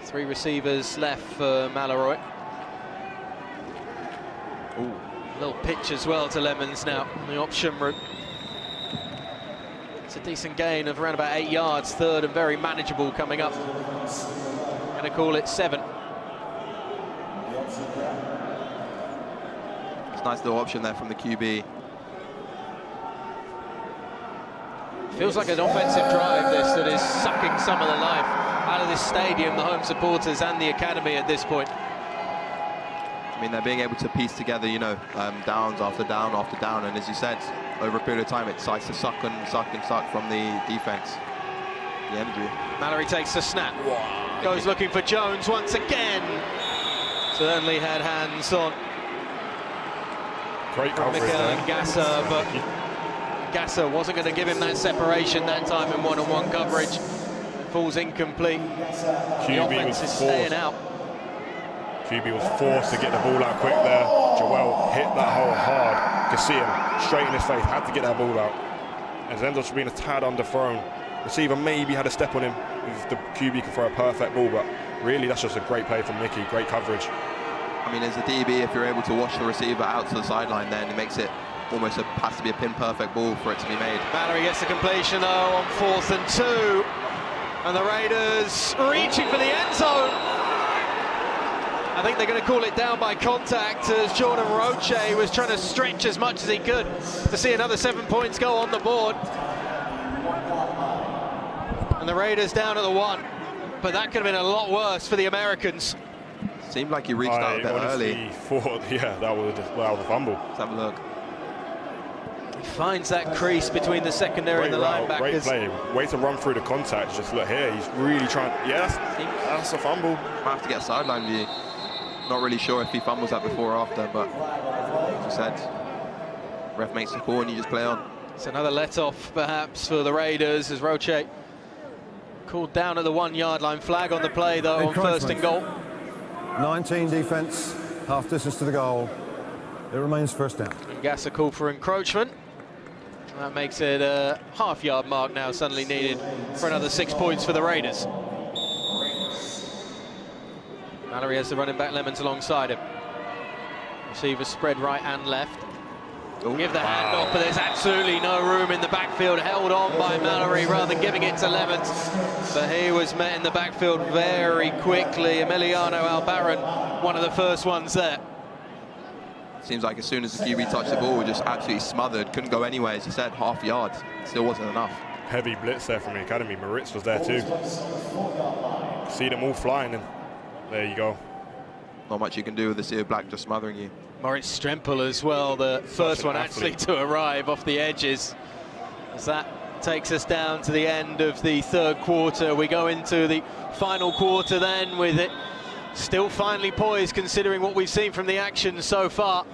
H: 3 receivers left for Mallory. Ooh, little pitch as well to Lemons now on the option route. It's a decent gain of around about 8 yards, 3rd and very manageable coming up. Going to call it 7.
Q: It's a nice little option there from the QB.
H: Feels like an offensive drive, this, that is sucking some of the life out of this stadium, the home supporters and the academy at this point.
Q: I mean, they're being able to piece together, you know, downs after down after down, and as you said, over a period of time, it decides to suck and suck and suck from the defense. The energy.
H: Mallory takes the snap. Wow. Goes looking for Jones once again. Certainly had hands on.
R: Great coverage
H: Mikael Ngassa, but Ngassa wasn't going to give him that separation that time in one-on-one coverage. Falls incomplete. The offense is staying out.
R: QB was forced to get the ball out quick there. Joel hit that hole hard. Could see him straight in his face. Had to get that ball out. And it ended up being a tad underthrown. Receiver maybe had a step on him. If the QB could throw a perfect ball, but really that's just a great play from Mickey. Great coverage.
Q: I mean, as a DB, if you're able to wash the receiver out to the sideline, then it makes it almost has to be a pin-perfect ball for it to be made.
H: Mallory gets the completion, though, on 4th and 2. And the Raiders reaching for the end zone. I think they're going to call it down by contact as Jordan Roche was trying to stretch as much as he could to see another 7 points go on the board. And the Raiders down at the 1. But that could have been a lot worse for the Americans.
Q: Seemed like he reached out a bit early.
R: I thought, yeah, that was a fumble.
Q: Let's have a look.
H: He finds that crease between the secondary and the linebackers.
R: Great play. Way to run through the contact. Just look here. He's really trying. Yes, that's a fumble.
Q: Might have to get a sideline view. Not really sure if he fumbles that before or after, but as you said, ref makes the call and you just play on.
H: It's another let-off, perhaps, for the Raiders as Roche called down at the 1-yard line. Flag on the play, though, on 1st and goal.
P: 19 defence, half distance to the goal. It remains first down.
H: Ngassa called for encroachment. That makes it a half-yard mark now suddenly needed for another 6 points for the Raiders. Mallory has the running back Lemons alongside him. Receivers spread right and left. Give the handoff, but there's absolutely no room in the backfield. Held on by Mallory rather than giving it to Lemons. But he was met in the backfield very quickly. Emiliano Albaran, one of the first ones there.
Q: Seems like as soon as the QB touched the ball, just absolutely smothered. Couldn't go anywhere, as you said, half yard. Still wasn't enough.
R: Heavy blitz there from the academy. Moritz was there too. See them all flying, and there you go.
Q: not much you can do with the sea of black just smothering you.
H: Moritz Strempel as well, the first one actually to arrive off the edges. As that takes us down to the end of the third quarter. We go into the final quarter then, with it still finely poised considering what we've seen from the action so far.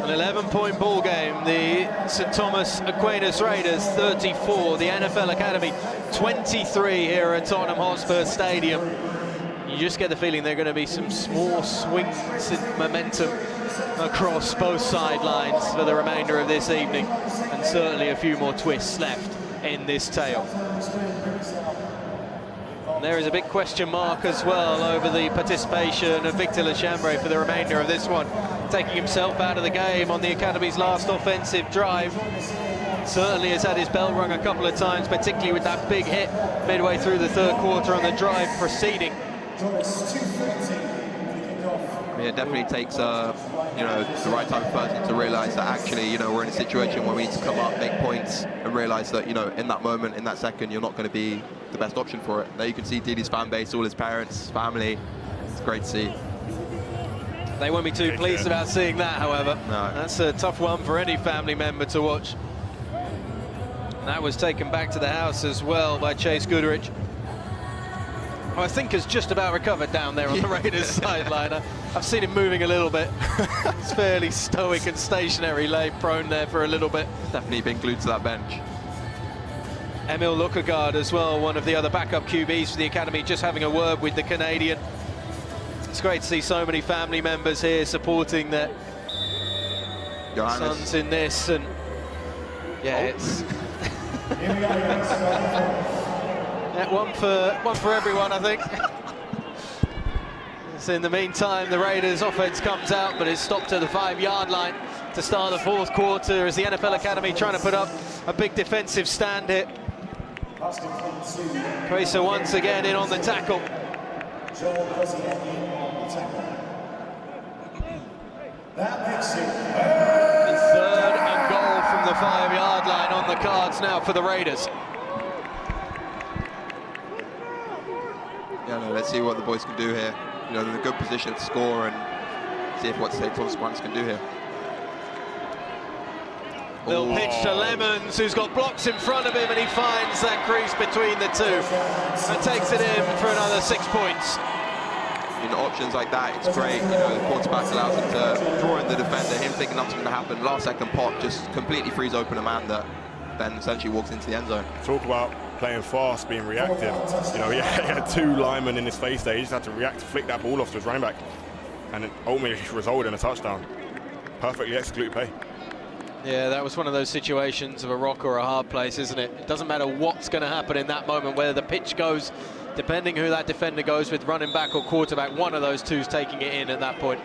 H: An 11-point ball game. The St. Thomas Aquinas Raiders 34, the NFL Academy 23 here at Tottenham Hotspur Stadium. You just get the feeling there are going to be some small swings in momentum across both sidelines for the remainder of this evening, and certainly a few more twists left in this tale. And there is a big question mark as well over the participation of Victor Lechambre for the remainder of this one, taking himself out of the game on the Academy's last offensive drive. Certainly has had his bell rung a couple of times, particularly with that big hit midway through the third quarter on the drive preceding.
Q: Yeah, it definitely takes you know, the right type of person to realise that actually, you know, we're in a situation where we need to come up, make points, and realise that, you know, in that moment, in that second, you're not going to be the best option for it. There you can see Dini's fan base, all his parents, family. It's great to see.
H: They won't be too pleased about seeing that, however.
Q: No.
H: That's a tough one for any family member to watch. And that was taken back to the house as well by Chase Goodrich, who I think has just about recovered down there on the Raiders sideline. I've seen him moving a little bit. It's fairly stoic and stationary, lay prone there for a little bit.
Q: Definitely been glued to that bench.
H: Emil Lukkegaard as well, one of the other backup QBs for the Academy, just having a word with the Canadian. It's great to see so many family members here supporting their sons in this, and yeah, it's yeah, one for everyone, I think. So in the meantime, the Raiders offense comes out, but it's stopped at the 5-yard line to start the fourth quarter, as the NFL Academy trying to put up a big defensive stand here. Quesa once again in on the tackle. And third and goal from the 5-yard line on the cards now for the Raiders.
Q: Yeah, no, let's see what the boys can do here. You know, they're in a good position to score, and see if what St. Thomas Aquinas can do here.
H: Little pitch to Lemons, who's got blocks in front of him, and he finds that crease between the two and takes it in for another 6 points.
Q: You know, options like that, it's great. You know, the quarterback allows him to draw in the defender, him thinking nothing's going to happen. Last second pop just completely frees open a man that then essentially walks into the end zone.
R: Talk about playing fast, being reactive. You know, he had 2 linemen in his face there. He just had to react to flick that ball off to his running back, and it ultimately resulted in a touchdown. Perfectly executed play.
H: Yeah, that was one of those situations of a rock or a hard place, isn't it? It doesn't matter what's going to happen in that moment, whether the pitch goes, depending who that defender goes with, running back or quarterback, one of those two's taking it in at that point.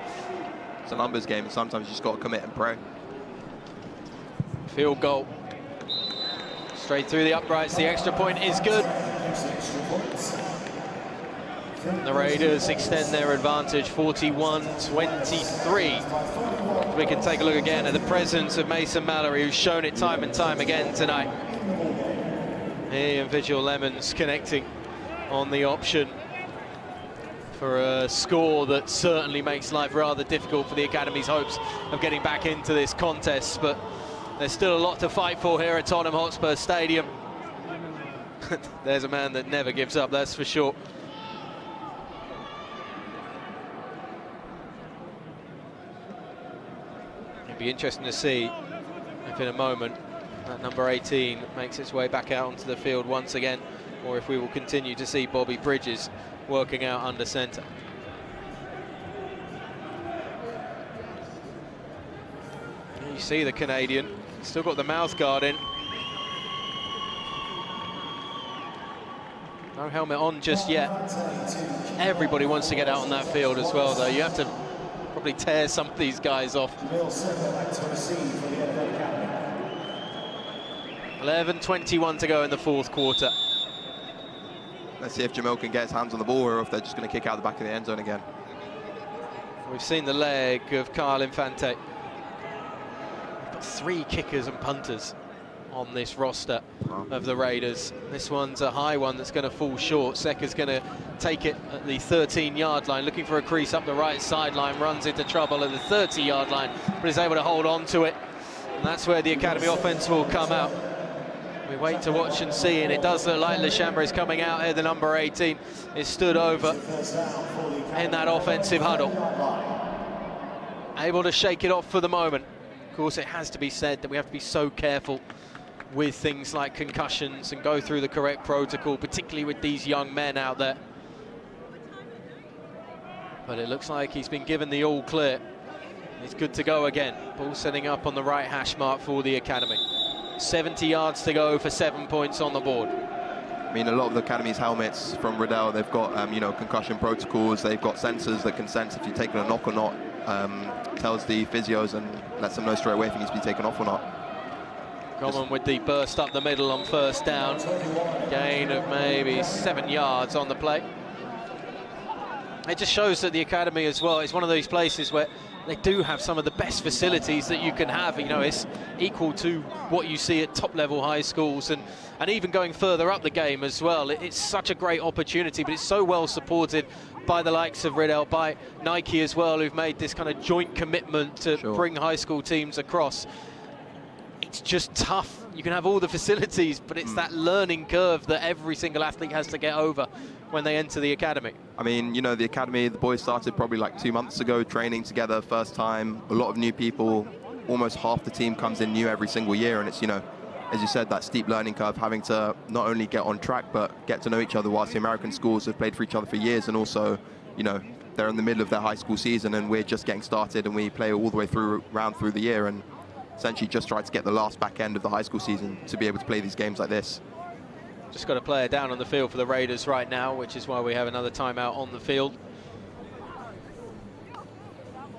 Q: It's a numbers game, and sometimes you just got to commit and pray.
H: Field goal. Straight through the uprights, the extra point is good. The Raiders extend their advantage, 41-23. We can take a look again at the presence of Mason Mallory, who's shown it time and time again tonight. He and Vigil Lemons connecting on the option for a score that certainly makes life rather difficult for the Academy's hopes of getting back into this contest, but there's still a lot to fight for here at Tottenham Hotspur Stadium. There's a man that never gives up, that's for sure. It'd be interesting to see if in a moment that number 18 makes its way back out onto the field once again, or if we will continue to see Bobby Bridges working out under centre. You see the Canadian, still got the mouth guard in. No helmet on just yet. Everybody wants to get out on that field as well, though. You have to probably tear some of these guys off. 11:21 to go in the fourth quarter.
Q: Let's see if Jamil can get his hands on the ball, or if they're just going to kick out the back of the end zone again.
H: We've seen the leg of Carl Infante. We've got 3 kickers and punters on this roster of the Raiders. This one's a high one that's going to fall short. Seka's going to take it at the 13-yard line, looking for a crease up the right sideline, runs into trouble at the 30-yard line, but is able to hold on to it. And that's where the academy offense will come out. We wait to watch and see, and it does look like LeChambre is coming out here. The number 18 is stood over in that offensive huddle, able to shake it off for the moment. Of course, it has to be said that we have to be so careful with things like concussions and go through the correct protocol, particularly with these young men out there. But it looks like he's been given the all clear. He's good to go again. Ball setting up on the right hash mark for the academy. 70 yards to go for 7 points on the board.
Q: I mean, a lot of the academy's helmets from Riddell, they've got, you know, concussion protocols. They've got sensors that can sense if you're taking a knock or not. Tells the physios and lets them know straight away if he needs to be taken off or not.
H: Common with the burst up the middle on first down. Gain of maybe 7 yards on the play. It just shows that the academy as well is one of those places where they do have some of the best facilities that you can have. You know, it's equal to what you see at top-level high schools, and even going further up the game as well. It's such a great opportunity, but it's so well supported by the likes of Riddell, by Nike as well, who've made this kind of joint commitment to bring high school teams across. It's just tough. You can have all the facilities, but it's that learning curve that every single athlete has to get over when they enter the academy.
Q: I mean, you know, the academy, the boys started probably like 2 months ago, training together, first time, a lot of new people, almost half the team comes in new every single year, and it's, you know, as you said, that steep learning curve, having to not only get on track, but get to know each other, whilst the American schools have played for each other for years, and also, you know, they're in the middle of their high school season, and we're just getting started, and we play all the way through the year, and essentially just try to get the last back end of the high school season to be able to play these games like this.
H: Just got a player down on the field for the Raiders right now, which is why we have another timeout on the field.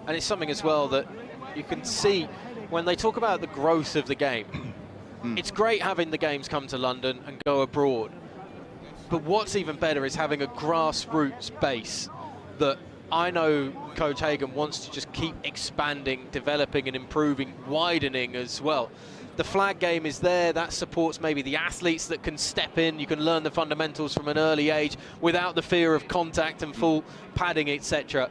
H: And it's something as well that you can see when they talk about the growth of the game. It's great having the games come to London and go abroad. But what's even better is having a grassroots base that I know Coach Hagen wants to just keep expanding, developing and improving, widening as well. The flag game is there, that supports maybe the athletes that can step in. You can learn the fundamentals from an early age without the fear of contact and full padding, etc.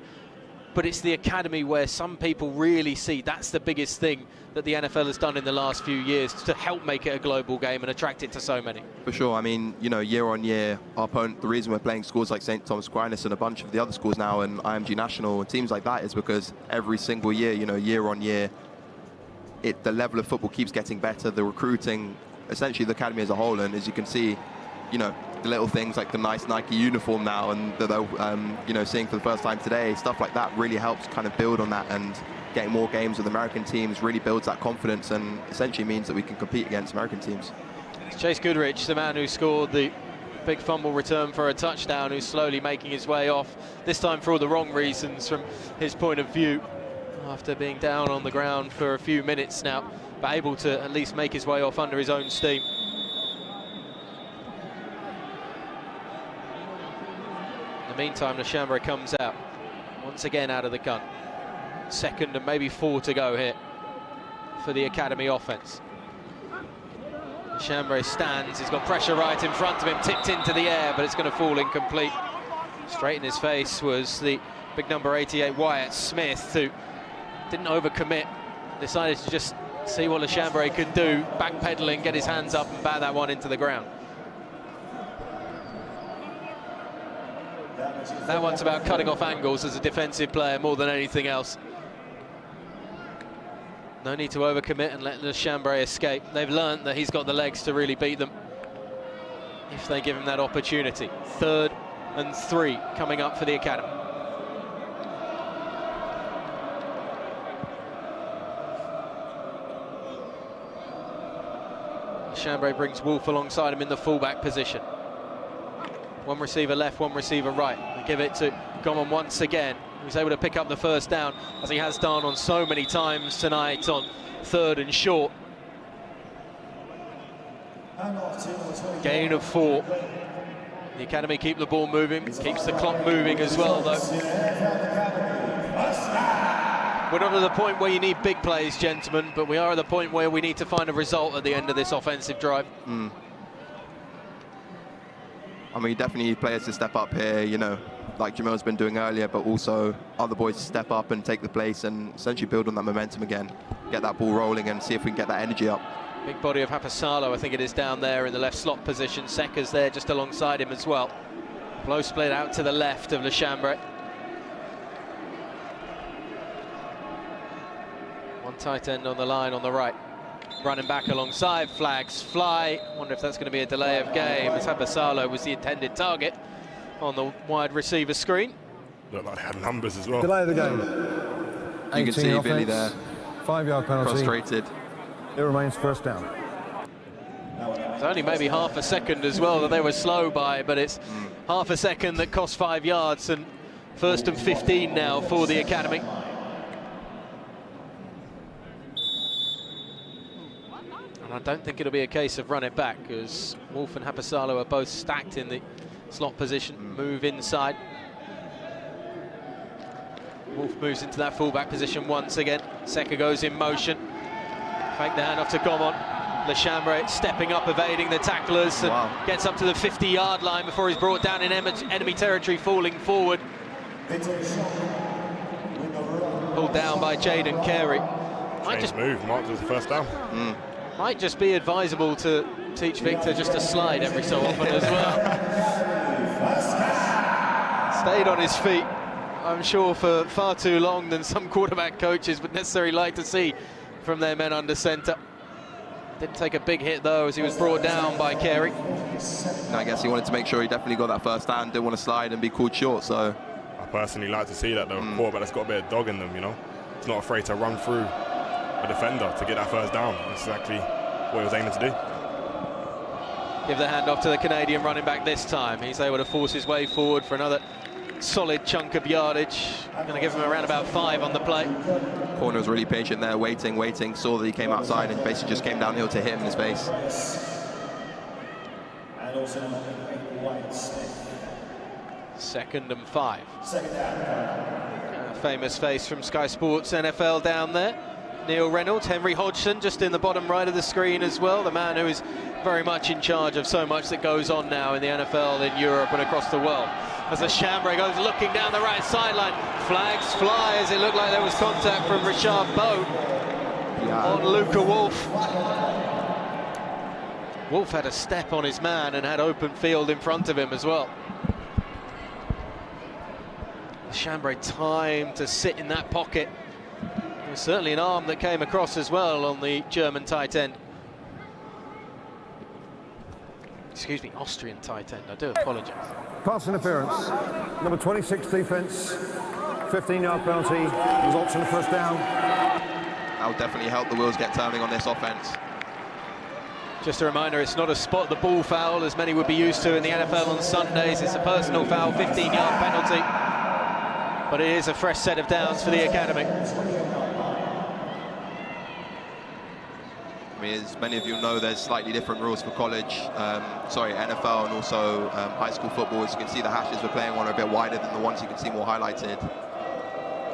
H: But it's the academy where some people really see that's the biggest thing that the NFL has done in the last few years to help make it a global game and attract it to so many.
Q: For sure. I mean, you know, year on year, our opponent, the reason we're playing schools like St. Thomas Aquinas and a bunch of the other schools now and IMG National and teams like that is because every single year, you know, year on year, the level of football keeps getting better, the recruiting, essentially the academy as a whole, and as you can see, you know, the little things like the nice Nike uniform now and you know, seeing for the first time today, stuff like that really helps kind of build on that, and getting more games with American teams really builds that confidence and essentially means that we can compete against American teams.
H: It's Chase Goodrich, the man who scored the big fumble return for a touchdown, who's slowly making his way off, this time for all the wrong reasons from his point of view, after being down on the ground for a few minutes now, but able to at least make his way off under his own steam. In the meantime, LeChambre comes out, once again out of the gun. 2nd and maybe 4 to go here for the academy offense. LeChambre stands, he's got pressure right in front of him, tipped into the air, but it's going to fall incomplete. Straight in his face was the big number 88, Wyatt Smith, who didn't overcommit, decided to just see what LeChambre could do, backpedaling, get his hands up and bat that one into the ground. That one's about cutting off angles as a defensive player more than anything else. No need to overcommit and let LeChambre escape. They've learned that he's got the legs to really beat them if they give him that opportunity. 3rd and 3 coming up for the academy. LeChambre brings Wolf alongside him in the fullback position. One receiver left, one receiver right. They give it to Goman once again. He's able to pick up the first down, as he has done on so many times tonight on 3rd and short. Gain of 4. The academy keep the ball moving, keeps the clock moving as well, though. We're not at the point where you need big plays, gentlemen, but we are at the point where we need to find a result at the end of this offensive drive.
Q: I mean, definitely need players to step up here, you know, like Jamel's been doing earlier, but also other boys to step up and take the place and essentially build on that momentum again, get that ball rolling and see if we can get that energy up.
H: Big body of Hapasalo, I think it is, down there in the left slot position. Seka's there just alongside him as well. Blow split out to the left of Le Chambre. One tight end on the line on the right. Running back alongside, flags fly. Wonder if that's going to be a delay of game, as Hapasalo was the intended target on the wide receiver screen.
R: Looked like they had numbers as well.
P: Delay of the game.
Q: You can see Billy there.
P: 5-yard penalty.
Q: Frustrated.
P: It remains first down.
H: It's only maybe half a second as well that they were slow by, but it's half a second that cost 5 yards, and 1st and 15 now for the Academy. And I don't think it'll be a case of run it back, because Wolf and Hapasalo are both stacked in the slot position. Move inside. Wolf moves into that fullback position once again. Seka goes in motion. Fake the handoff to Gomon. Le Chambre stepping up, evading the tacklers, and gets up to the 50-yard line before he's brought down in enemy territory, falling forward. Pulled down by Jaden Carey.
R: Change move, marked as the first down.
H: Might just be advisable to teach Victor just to slide every so often as well. Stayed on his feet, I'm sure, for far too long than some quarterback coaches would necessarily like to see from their men under centre. Didn't take a big hit though, as he was brought down by Carey.
Q: I guess he wanted to make sure he definitely got that first down, didn't want to slide and be called short, so.
R: I personally like to see that though, quarterback that's got a bit of dog in them, you know. He's not afraid to run through a defender to get that first down. That's exactly what he was aiming to do.
H: Give the handoff to the Canadian running back this time. He's able to force his way forward for another solid chunk of yardage. Going to give him around about 5 on the play.
Q: Corner was really patient there, waiting, saw that he came outside and basically just came downhill to hit him in his face.
O: And also
H: Second and 5. Famous face from Sky Sports NFL down there. Neil Reynolds, Henry Hodgson just in the bottom right of the screen as well, the man who is very much in charge of so much that goes on now in the NFL, in Europe and across the world. As Le Chambre goes looking down the right sideline, flags fly as it looked like there was contact from Richard Bowe on Luca Wolf. Wolf had a step on his man and had open field in front of him as well. Le Chambre time to sit in that pocket. There was certainly an arm that came across as well on the German tight end. Excuse me, Austrian tight end, I do apologise.
P: Pass interference. Number 26 defence. 15-yard penalty. Results in the first down.
Q: That will definitely help the wheels get turning on this offense.
H: Just a reminder, it's not a spot the ball foul as many would be used to in the NFL on Sundays. It's a personal foul, 15-yard penalty. But it is a fresh set of downs for the Academy.
Q: I mean, as many of you know, there's slightly different rules for college, NFL and also high school football. As you can see, the hashes we're playing on are a bit wider than the ones you can see more highlighted.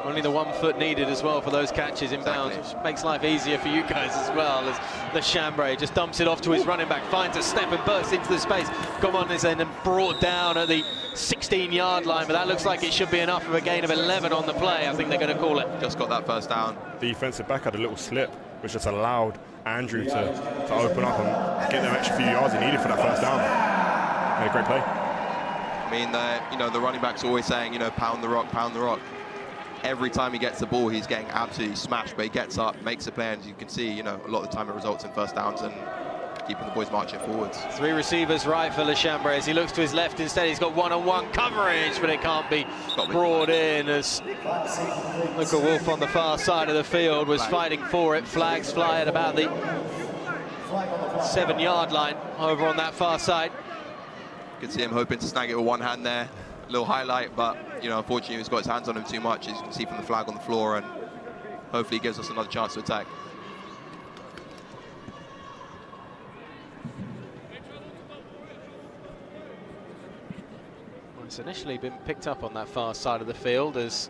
H: Only the 1 foot needed as well for those catches in bounds, which makes life easier for you guys as well, as Le Chambre just dumps it off to his running back, finds a step and bursts into the space. Gomon is then brought down at the 16-yard line, but that looks like it should be enough of a gain of 11 on the play. I think they're going to call it.
Q: Just got that first down.
R: The defensive back had a little slip, which just allowed Andrew to open up and get them extra few yards he needed for that first down. Made a great play.
Q: I mean, the running back's always saying, pound the rock, pound the rock. Every time he gets the ball, he's getting absolutely smashed, but he gets up, makes a play, and you can see, a lot of the time it results in first downs and keeping the boys marching forwards.
H: 3 receivers right for Le Chambre as he looks to his left instead. He's got one-on-one coverage, but it can't be brought in as Luca Wolf on the far side of the field was fighting for it. Flags fly at about the 7-yard line over on that far side.
Q: You can see him hoping to snag it with one hand there. A little highlight, but unfortunately he's got his hands on him too much, as you can see from the flag on the floor, and hopefully he gives us another chance to attack.
H: Well, it's initially been picked up on that far side of the field as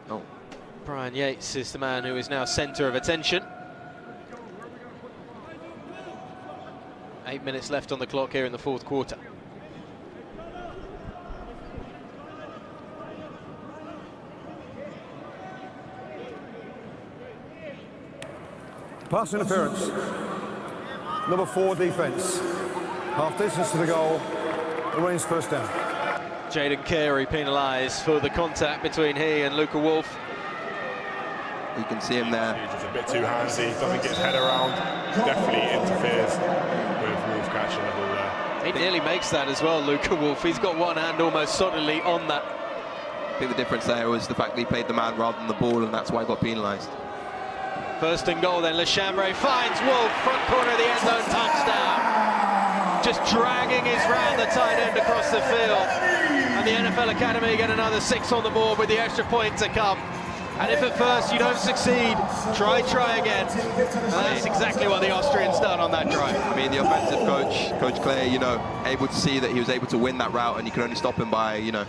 H: Brian Yates is the man who is now centre of attention. 8 minutes left on the clock here in the fourth quarter.
P: Pass interference. Number 4 defence. Half distance to the goal. Remains first down.
H: Jaden Carey penalised for the contact between he and Luca Wolf.
Q: You can see him there.
R: He's just a bit too handsy, doesn't get his head around, definitely interferes with Wolf catching the ball there.
H: He nearly makes that as well, Luca Wolf. He's got one hand almost solidly on that.
Q: I think the difference there was the fact that he played the man rather than the ball, and that's why he got penalised.
H: First and goal then, LeChambre finds Wolf, front corner of the end zone, touchdown. Just dragging his round the tight end across the field. And the NFL Academy get another 6 on the board with the extra point to come. And if at first you don't succeed, try again. And that's exactly what the Austrians done on that drive.
Q: I mean, the offensive coach, Coach Clay, you know, able to see that he was able to win that route, and you can only stop him by, you know,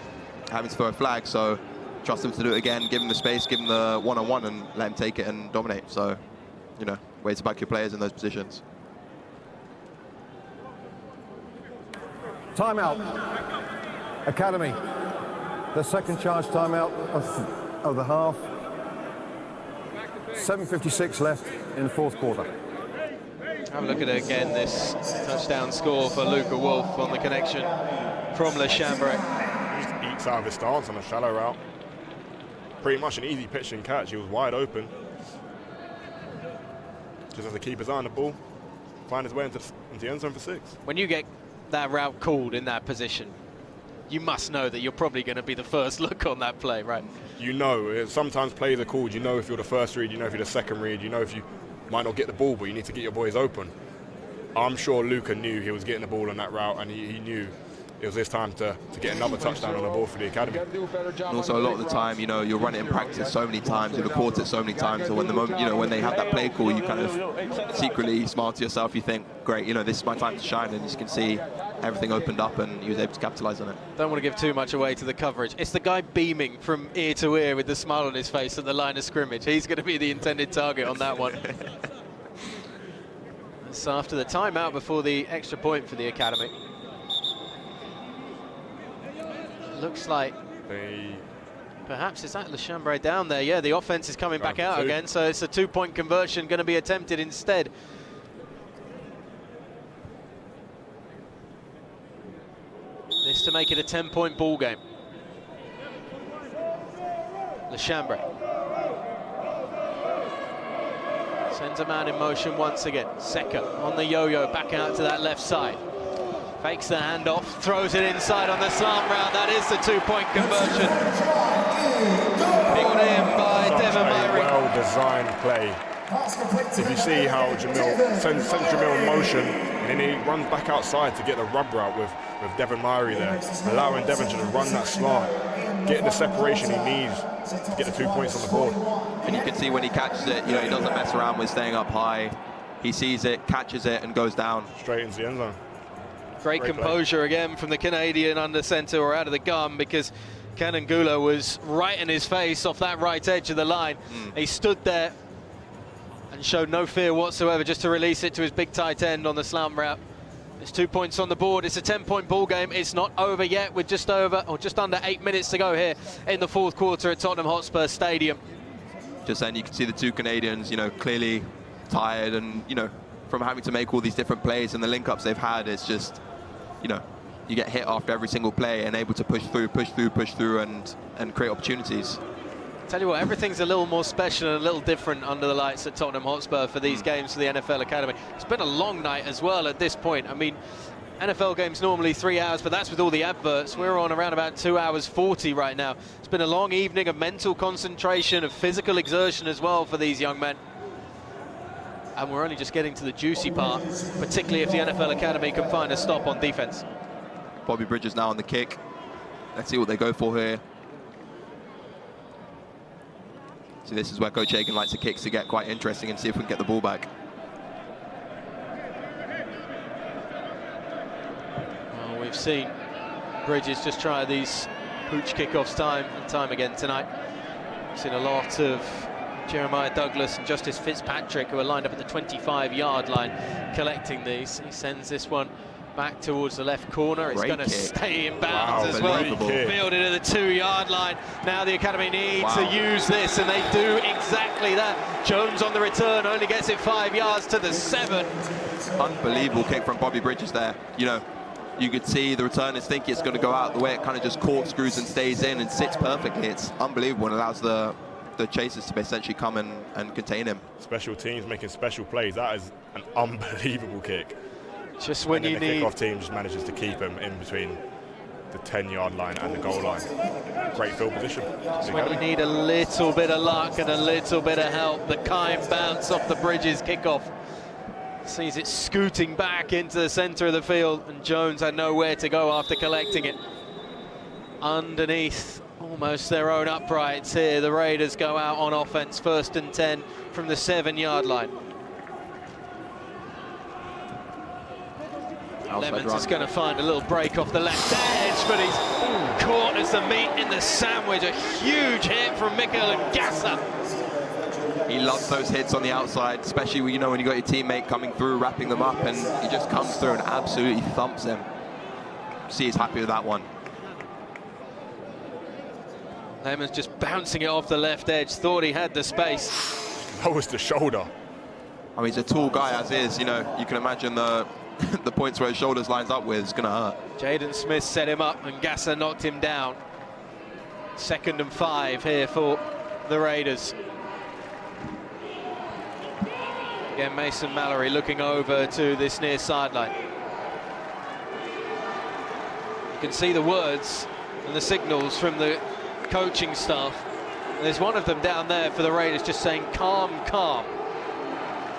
Q: having to throw a flag. So trust him to do it again, give him the space, give him the one-on-one, and let him take it and dominate. So, you know, ways to back your players in those positions.
P: Timeout. Academy. The second charge timeout of the half. 7:56 left in the fourth quarter.
H: Have a look at it again, this touchdown score for Luca Wolf on the connection from LeChambre.
R: He just eats out of his stance on a shallow route. Pretty much an easy pitch and catch. He was wide open. Just has to keep his eye on the ball, find his way into the end zone for 6.
H: When you get that route called in that position, you must know that you're probably going to be the first look on that play, right?
R: You know, sometimes plays are called. You know if you're the first read, you know if you're the second read, you know if you might not get the ball, but you need to get your boys open. I'm sure Luca knew he was getting the ball on that route, and he knew it was his time to get another touchdown on the ball for the academy.
Q: And also a lot of the time, you know, you'll run it in practice so many times, you report it so many times, so when the moment, you know, when they have that play call, you kind of secretly smile to yourself. You think, great, you know, this is my time to shine, and you can see everything opened up, and he was able to capitalize on it.
H: Don't want to give too much away to the coverage. It's the guy beaming from ear to ear with the smile on his face at the line of scrimmage. He's going to be the intended target on that one. So after the timeout before the extra point for the academy. Looks like perhaps is that LeChambre down there. Yeah, the offense is coming back out again, so it's a 2-point conversion going to be attempted instead. This to make it a 10-point ball game. LeChambre sends a man in motion once again. Secca on the yo-yo, back out to that left side. Fakes the handoff, throws it inside on the slant route. That is the 2-point conversion. Picked in by Devin Myrie.
R: Well-designed play. If you see how Jamil sends Jamil in motion, and then he runs back outside to get the rub route with Devin Myrie there, allowing Devin to run that slant, get the separation he needs to get the 2 points on the board.
Q: And you can see when he catches it, you know, he doesn't mess around with staying up high. He sees it, catches it, and goes down.
R: Straight into the end zone.
H: Great composure again from the Canadian under centre or out of the gun, because Kanangula was right in his face off that right edge of the line. He stood there and showed no fear whatsoever just to release it to his big tight end on the slant route. There's 2 points on the board. It's a 10-point ball game. It's not over yet with just under 8 minutes to go here in the fourth quarter at Tottenham Hotspur Stadium.
Q: Just then you can see the two Canadians, you know, clearly tired, and, you know, from having to make all these different plays and the link-ups they've had, it's just, you know, you get hit after every single play and able to push through and create opportunities.
H: Tell you what, everything's a little more special and a little different under the lights at Tottenham Hotspur for these games for the NFL Academy. It's been a long night as well at this point. I mean, NFL games normally 3 hours, but that's with all the adverts. We're on around about 2 hours 40 right now. It's been a long evening of mental concentration, of physical exertion as well for these young men. And we're only just getting to the juicy part, particularly if the NFL Academy can find a stop on defense.
Q: Bobby Bridges now on the kick. Let's see what they go for here. So this is where Coach Hagen likes the kicks to get quite interesting and see if we can get the ball back.
H: Well, we've seen Bridges just try these pooch kickoffs time and time again tonight. Seen a lot of Jeremiah Douglas and Justice Fitzpatrick, who are lined up at the 25-yard line collecting these. He sends this one back towards the left corner. It's going to stay in bounds as well. Fielded at the 2-yard line. Now the Academy need to use this, and they do exactly that. Jones on the return only gets it 5 yards to the 7.
Q: Unbelievable kick from Bobby Bridges there. You know, you could see the returners think it's going to go out, the way it kind of just corkscrews and stays in and sits perfectly. It's unbelievable and allows the chasers to essentially come and contain him.
R: Special teams making special plays. That is an unbelievable kick.
H: Just when you
R: need... the kickoff team just manages to keep him in between the 10-yard line and the goal line. Great field position.
H: Just when you need a little bit of luck and a little bit of help, the kind bounce off the Bridges kickoff sees it scooting back into the centre of the field, and Jones had nowhere to go after collecting it. Underneath almost their own uprights here, the Raiders go out on offense, 1st and 10 from the 7-yard line. Lemons is going to find a little break off the left edge, but he's caught as the meat in the sandwich. A huge hit from Mikkel and Gasser.
Q: He loves those hits on the outside, especially when, you know, when you got your teammate coming through, wrapping them up, and he just comes through and absolutely thumps him. See, he's happy with that one.
H: Lemons just bouncing it off the left edge, thought he had the space.
R: Lowers the shoulder.
Q: I mean, he's a tall guy as is, you know, you can imagine the points where his shoulders lines up with is going to hurt.
H: Jaden Smith set him up and Gasser knocked him down. 2nd and 5 here for the Raiders. Again, Mason Mallory looking over to this near sideline. You can see the words and the signals from the coaching staff. And there's one of them down there for the Raiders just saying calm, calm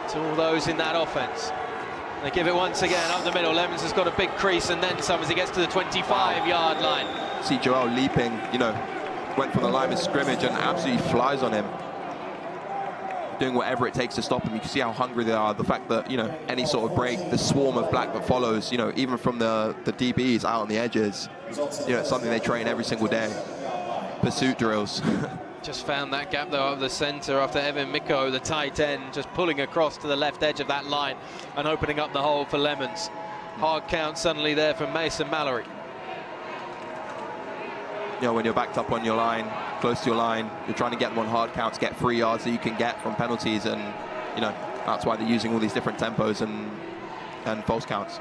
H: to all those in that offense. They give it once again up the middle. Lemons has got a big crease and then some as he gets to the 25-yard line.
Q: See Joel leaping, you know, went from the line of scrimmage and absolutely flies on him. Doing whatever it takes to stop him. You can see how hungry they are. The fact that, you know, any sort of break, the swarm of black that follows, you know, even from the DBs out on the edges, you know, it's something they train every single day. Pursuit drills.
H: Just found that gap though of the centre after Evan Mikko, the tight end, just pulling across to the left edge of that line and opening up the hole for Lemons. Hard count suddenly there from Mason Mallory.
Q: You know, when you're backed up on your line, close to your line, you're trying to get them on hard counts, get 3 yards that you can get from penalties, and, you know, that's why they're using all these different tempos and false counts.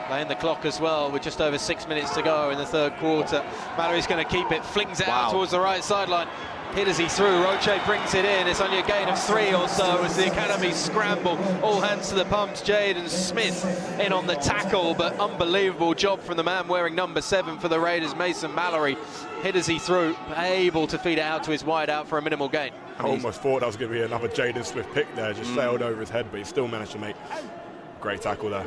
H: Playing the clock as well with just over 6 minutes to go in the 3rd quarter. Mallory's going to keep it, flings it out towards the right sideline. Hit as he threw, Roche brings it in. It's only a gain of 3 or so as the Academy scramble. All hands to the pumps. Jaden Smith in on the tackle, but unbelievable job from the man wearing number 7 for the Raiders, Mason Mallory. Hit as he threw, able to feed it out to his wide out for a minimal gain.
R: I almost thought that was going to be another Jaden Smith pick there, just sailed over his head, but he still managed to make a great tackle there.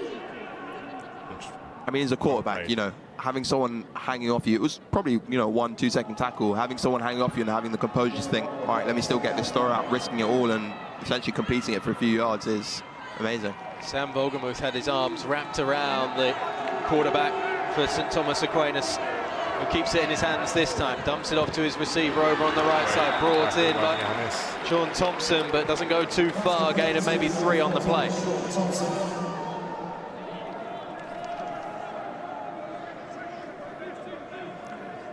Q: I mean, as a quarterback, you know, having someone hanging off you, it was probably, you know, 1-2 second tackle. Having someone hanging off you and having the composure to think, all right, let me still get this throw out, risking it all and essentially completing it for a few yards is amazing.
H: Sam Vogelmuth had his arms wrapped around the quarterback for St. Thomas Aquinas, who keeps it in his hands this time. Dumps it off to his receiver over on the right side. Brought in by Sean Thompson, but doesn't go too far. Gain of maybe 3 on the play.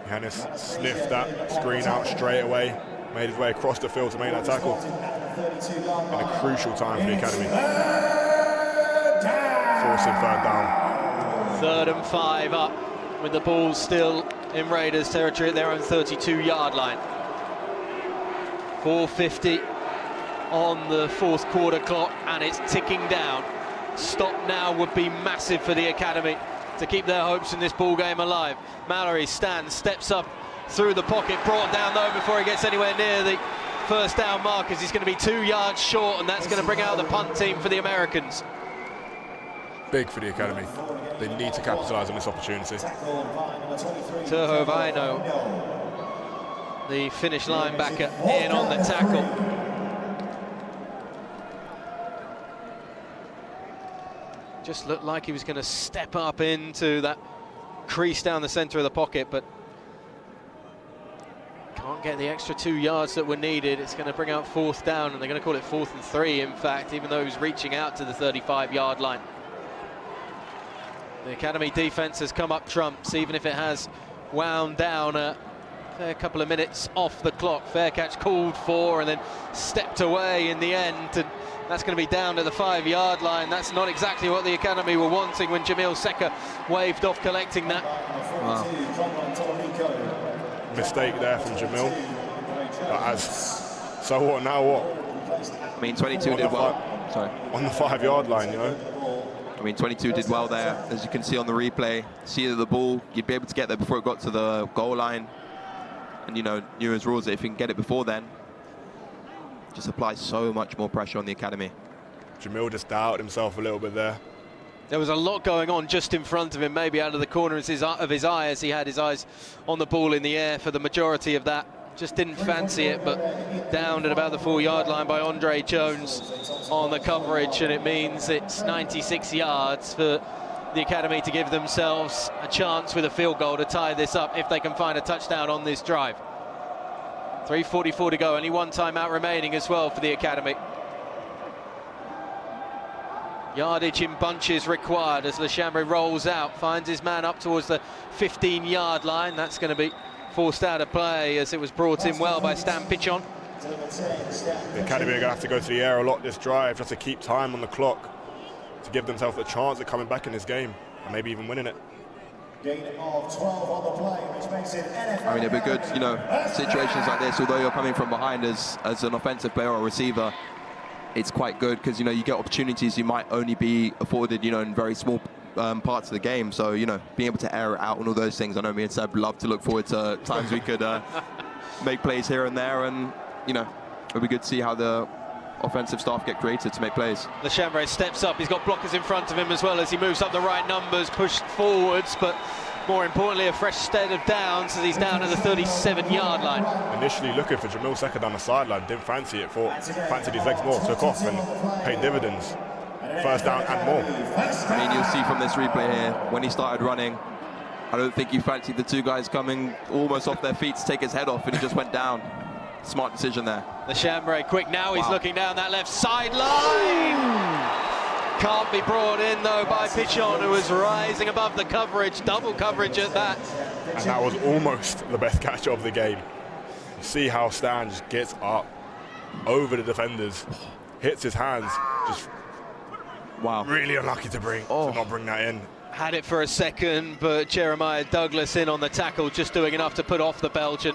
R: Hannes sniffed that screen out straight away, made his way across the field to make that tackle. In a crucial time for the Academy. Forcing 3rd down.
H: 3rd and 5 up with the ball still in Raiders territory at their own 32-yard line. 4:50 on the 4th quarter clock and it's ticking down. Stop now would be massive for the Academy to keep their hopes in this ball game alive. Mallory stands, steps up through the pocket, brought down though before he gets anywhere near the 1st down mark, as he's going to be 2 yards short, and that's going to bring out the punt team for the Americans.
R: Big for the Academy. They need to capitalise on this opportunity.
H: Tuor Vaino, the Finnish linebacker, in on the tackle. Just looked like he was going to step up into that crease down the centre of the pocket, but can't get the extra 2 yards that were needed. It's going to bring out 4th down, and they're going to call it 4th and 3, in fact, even though he was reaching out to the 35-yard line. The Academy defense has come up trumps, even if it has wound down a fair couple of minutes off the clock. Fair catch called for and then stepped away in the end, and that's going to be down to the 5-yard line. That's not exactly what the Academy were wanting when Jamil Seka waved off collecting that.
R: Wow. Mistake there from Jamil. So what, now what?
Q: I mean, 22 did well. Sorry.
R: On the 5-yard line, you know.
Q: I mean, 22 did well there, as you can see on the replay. See the ball, you'd be able to get there before it got to the goal line. And, you know, Neuer's rules that if you can get it before then, just applies so much more pressure on the Academy.
R: Jamil just doubted himself a little bit there.
H: There was a lot going on just in front of him, maybe out of the corner of his eye, as he had his eyes on the ball in the air for the majority of that. Just didn't fancy it, but downed at about the 4-yard line by Andre Jones on the coverage, and it means it's 96 yards for the Academy to give themselves a chance with a field goal to tie this up if they can find a touchdown on this drive. 3:44 to go, only 1 timeout remaining as well for the Academy. Yardage in bunches required as Lechambray rolls out, finds his man up towards the 15-yard line. That's going to be forced out of play as it was brought in well by Stan Pichon.
R: The Academy are going to have to go to the air a lot this drive just to keep time on the clock, to give themselves a chance of coming back in this game and maybe even winning it.
Q: I mean, it'd be good, you know, situations like this, although you're coming from behind as an offensive player or receiver, it's quite good because, you know, you get opportunities you might only be afforded, you know, in very small parts of the game. So, you know, being able to air it out and all those things, I know me and Seb love to look forward to times we could make plays here and there, and, you know, it'll be good to see how the offensive staff get creative to make plays.
H: Lechambray steps up, he's got blockers in front of him as well as he moves up the right numbers, pushed forwards, but more importantly a fresh set of downs as he's down at the 37-yard line.
R: Initially looking for Jamil Seka down the sideline, didn't fancy it, fancied his legs more, took off and paid dividends. 1st down and more.
Q: I mean, you'll see from this replay here, when he started running, I don't think he fancied the 2 guys coming almost off their feet to take his head off, and he just went down. Smart decision there.
H: Lechambray quick now, he's looking down that left sideline. Can't be brought in though by Pichon, who was rising above the coverage, double coverage at that.
R: And that was almost the best catch of the game. You see how Stan just gets up over the defenders, hits his hands, just really unlucky to not bring that in.
H: Had it for a second, but Jeremiah Douglas in on the tackle, just doing enough to put off the Belgian.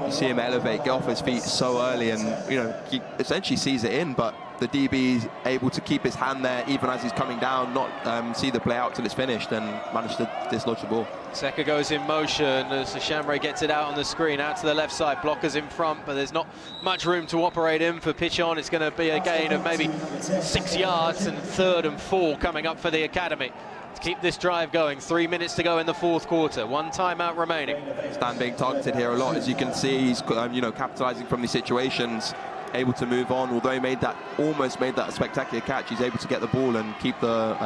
Q: You see him elevate, get off his feet so early, and, you know, he essentially sees it in, but the DB is able to keep his hand there even as he's coming down, not see the play out till it's finished, and manage to dislodge the ball.
H: Seka goes in motion as Lechambray gets it out on the screen, out to the left side, blockers in front, but there's not much room to operate in for Pichon. It's going to be a gain of maybe 6 yards, and 3rd and 4 coming up for the Academy. To keep this drive going, 3 minutes to go in the 4th quarter, 1 timeout remaining.
Q: Stan being targeted here a lot, as you can see. He's you know, capitalizing from these situations, able to move on. Although he almost made that spectacular catch, he's able to get the ball and keep the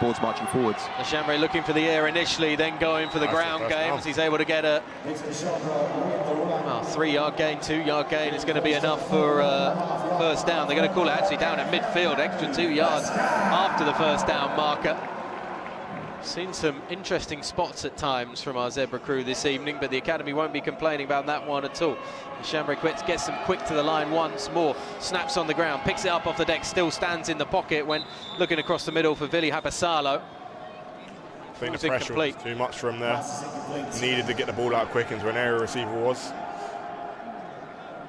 Q: balls marching forwards.
H: Lechambray looking for the air initially, then going for the ground game as he's able to get a 3-yard gain, 2-yard gain. It's going to be enough for 1st down. They're going to call it actually down at midfield, extra 2 yards after the 1st down marker. Seen some interesting spots at times from our Zebra crew this evening, but the Academy won't be complaining about that one at all. Lechambray gets them quick to the line once more, snaps on the ground, picks it up off the deck, still stands in the pocket when looking across the middle for Vili Habasalo.
R: I think the pressure was too much for him there. Needed to get the ball out quick into an area receiver was.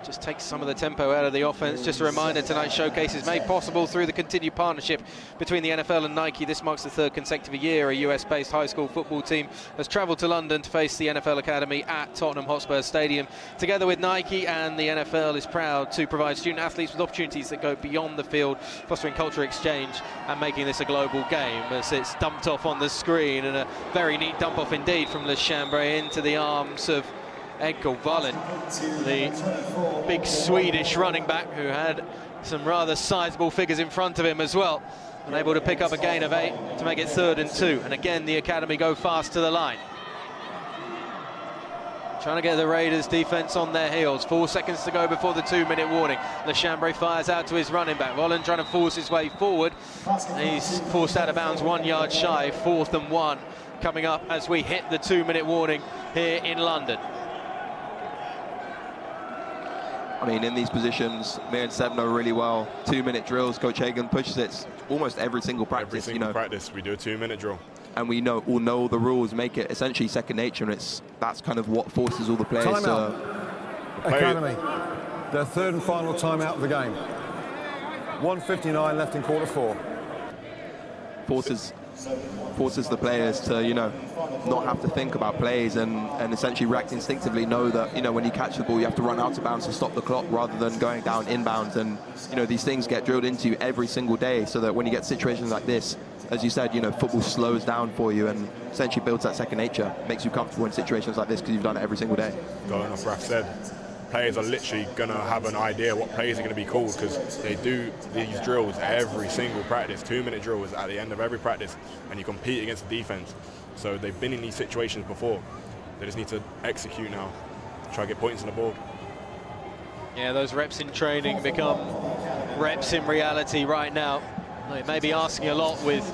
H: Just takes some of the tempo out of the offense. Just a reminder, tonight's showcase is made possible through the continued partnership between the NFL and Nike. This marks the 3rd consecutive year a US-based high school football team has travelled to London to face the NFL Academy at Tottenham Hotspur Stadium. Together with Nike, and the NFL is proud to provide student athletes with opportunities that go beyond the field, fostering culture exchange and making this a global game. As it's dumped off on the screen, and a very neat dump off indeed from Lechambray into the arms of Edgar Wallin, the big Swedish running back who had some rather sizable figures in front of him as well, and able to pick up a gain of 8 to make it 3rd and 2. And again, the Academy go fast to the line. trying to get the Raiders defense on their heels. 4 seconds to go before the 2-minute warning. Lechambray fires out to his running back. Volland trying to force his way forward. He's forced out of bounds 1 yard shy. 4th and 1 coming up as we hit the 2-minute warning here in London.
Q: I mean, in these positions, me and Seb know really well. 2-minute drills, Coach Hagen pushes it almost every single practice.
R: Every single practice, we do a 2-minute drill.
Q: And we all know the rules, make it essentially second nature, and that's kind of what forces all the players to...
P: Academy, their 3rd and final timeout of the game. 1:59 left in quarter 4.
Q: Forces the players to, not have to think about plays and essentially react instinctively, know that, when you catch the ball, you have to run out of bounds to stop the clock rather than going down inbounds. And, these things get drilled into you every single day so that when you get situations like this, as you said, football slows down for you and essentially builds that second nature, makes you comfortable in situations like this because you've done it every single day.
R: Going off Raf said, players are literally going to have an idea what plays are going to be called because they do these drills every single practice. 2-minute drills at the end of every practice, and you compete against the defense. So they've been in these situations before. They just need to execute now, try to get points on the board.
H: Yeah, those reps in training become reps in reality right now. They may be asking a lot with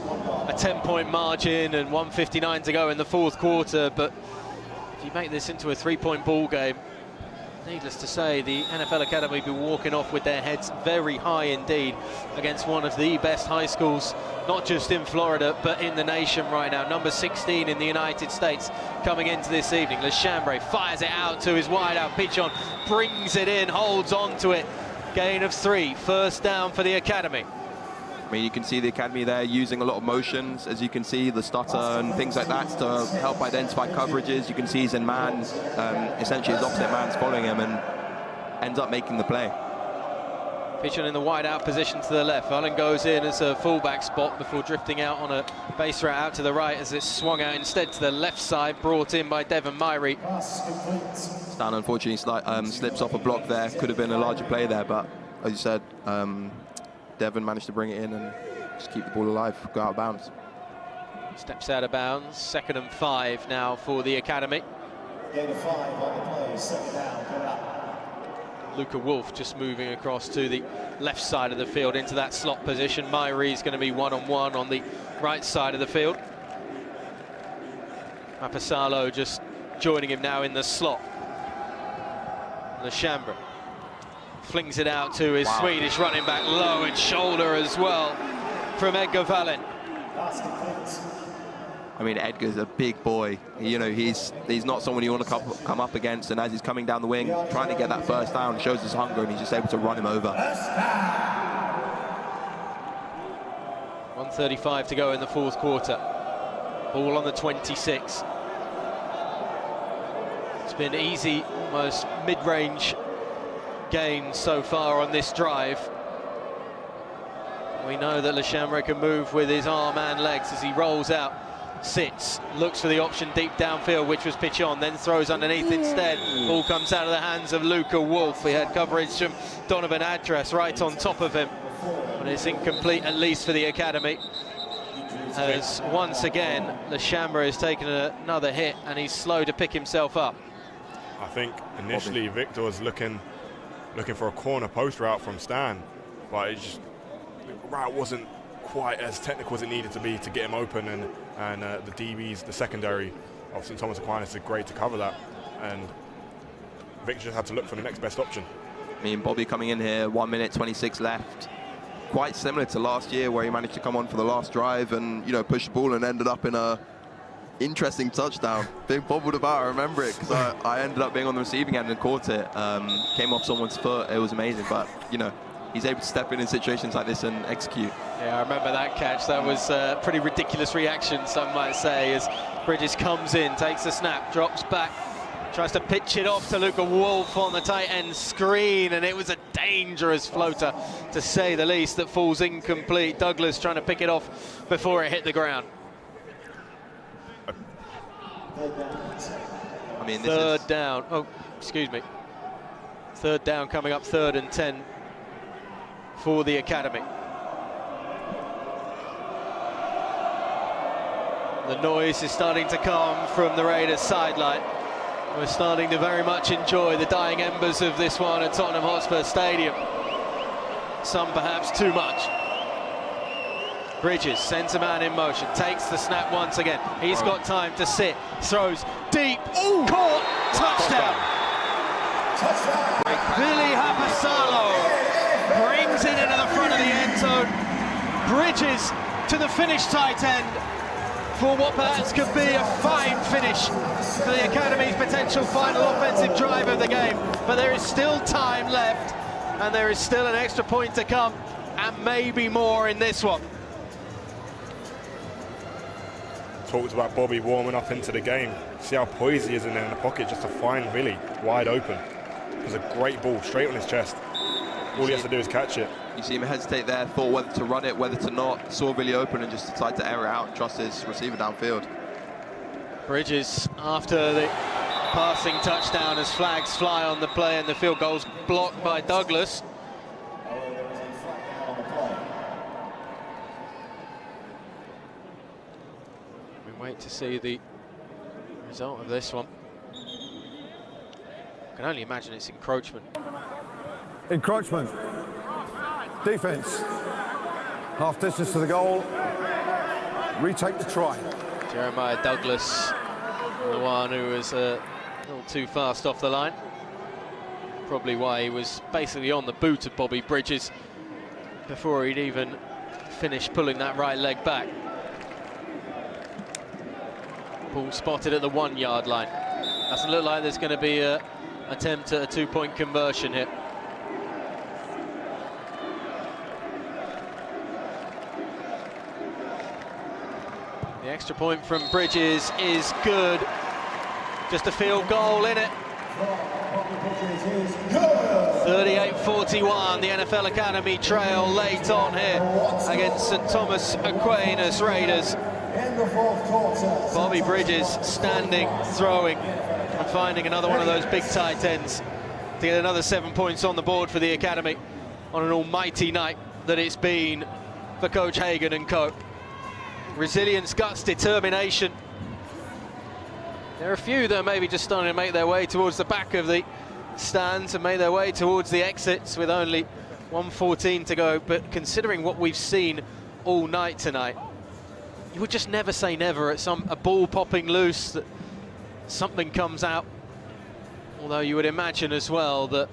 H: a 10-point margin and 1:59 to go in the 4th quarter, but if you make this into a 3-point ball game, needless to say, the NFL Academy will be walking off with their heads very high indeed against one of the best high schools, not just in Florida, but in the nation right now. Number 16 in the United States coming into this evening. Lechambray fires it out to his wide-out pitch on, brings it in, holds on to it. Gain of 3, 1st down for the Academy.
Q: I mean, you can see the Academy there using a lot of motions, as you can see, the stutter and things like that to help identify coverages. You can see he's in man, essentially his opposite man's following him and ends up making the play.
H: Pitching in the wide-out position to the left. Volland goes in as a fullback spot before drifting out on a base route out to the right as it's swung out instead to the left side, brought in by Devon Myrie.
Q: Stan unfortunately slips off a block there. Could have been a larger play there, but as you said, Devon managed to bring it in and just keep the ball alive, go out of bounds.
H: Steps out of bounds, 2nd and 5 now for the Academy.
O: Gain of 5 on the play, 2nd down, coming up.
H: Luca Wolf just moving across to the left side of the field into that slot position. Myrie's going to be one-on-one on the right side of the field. Mapasalo just joining him now in the slot. Lechambray flings it out to his Swedish running back, low and shoulder as well from Edgar Volland.
Q: I mean, Edgar's a big boy. He's not someone you want to come up against, and as he's coming down the wing, trying to get that 1st down, shows his hunger, and he's just able to run him over.
H: 1:35 to go in the 4th quarter. Ball on the 26. It's been easy, almost mid-range gains so far on this drive. We know that Lechambray can move with his arm and legs as he rolls out, sits, looks for the option deep downfield, which was pitch on, then throws underneath instead. Ball comes out of the hands of Luca Wolf. He had coverage from Donovan Adras right on top of him, but it's incomplete, at least for the Academy, as once again Lechambray has taken another hit and he's slow to pick himself up.
R: I think initially Victor was looking for a corner post route from Stan, but the route wasn't quite as technical as it needed to be to get him open, and the DBs, the secondary of St. Thomas Aquinas, did great to cover that, and Victor just had to look for the next best option.
Q: I mean, Bobby coming in here, 1:26 left, quite similar to last year where he managed to come on for the last drive and push the ball and ended up in a interesting touchdown. Being bobbled about, I remember it because I ended up being on the receiving end and caught it. Came off someone's foot. It was amazing, but he's able to step in situations like this and execute.
H: Yeah, I remember that catch. That was a pretty ridiculous reaction, some might say, as Bridges comes in, takes the snap, drops back, tries to pitch it off to Luca Wolf on the tight end screen, and it was a dangerous floater, to say the least, that falls incomplete. Douglas trying to pick it off before it hit the ground.
Q: I mean,
H: third down. Oh, excuse me. 3rd down coming up, 3rd and 10 for the Academy. The noise is starting to come from the Raiders sideline We're starting to very much enjoy the dying embers of this one at Tottenham Hotspur Stadium. Some perhaps too much. Bridges sends a man in motion, takes the snap once again. He's got time to sit, throws deep, caught, touchdown. Billy Hapasalo brings it into the front of the end zone. Bridges to the finish tight end for what perhaps could be a fine finish for the Academy's potential final offensive drive of the game. But there is still time left, and there is still an extra point to come, and maybe more in this one.
R: Talked about Bobby warming up into the game. See how poised he is in there in the pocket just to find Billy wide open. It was a great ball, straight on his chest. All he has to do is catch it.
Q: You see him hesitate there, thought whether to run it, whether to not. Saw Billy open and just decided to air it out and trust his receiver downfield.
H: Bridges, after the passing touchdown, as flags fly on the play, and the field goal's blocked by Douglas. We wait to see the result of this one. I can only imagine it's encroachment.
P: Encroachment. Defense. Half distance to the goal. Retake the try.
H: Jeremiah Douglas, the one who was a little too fast off the line. Probably why he was basically on the boot of Bobby Bridges before he'd even finished pulling that right leg back. Ball spotted at the 1 yard line. Doesn't look like there's going to be an attempt at a 2-point conversion here. The extra point from Bridges is good. Just a field goal in it. 38-41, the NFL Academy trail late on here against St. Thomas Aquinas Raiders. Bobby Bridges standing, throwing, and finding another one of those big tight ends to get another 7 points on the board for the Academy on an almighty night that it's been for Coach Hagen and co. Resilience, guts, determination. There are a few that are maybe just starting to make their way towards the back of the stands and made their way towards the exits with only 1:14 to go. But considering what we've seen all night tonight, you would just never say never at a ball popping loose that something comes out. Although you would imagine as well that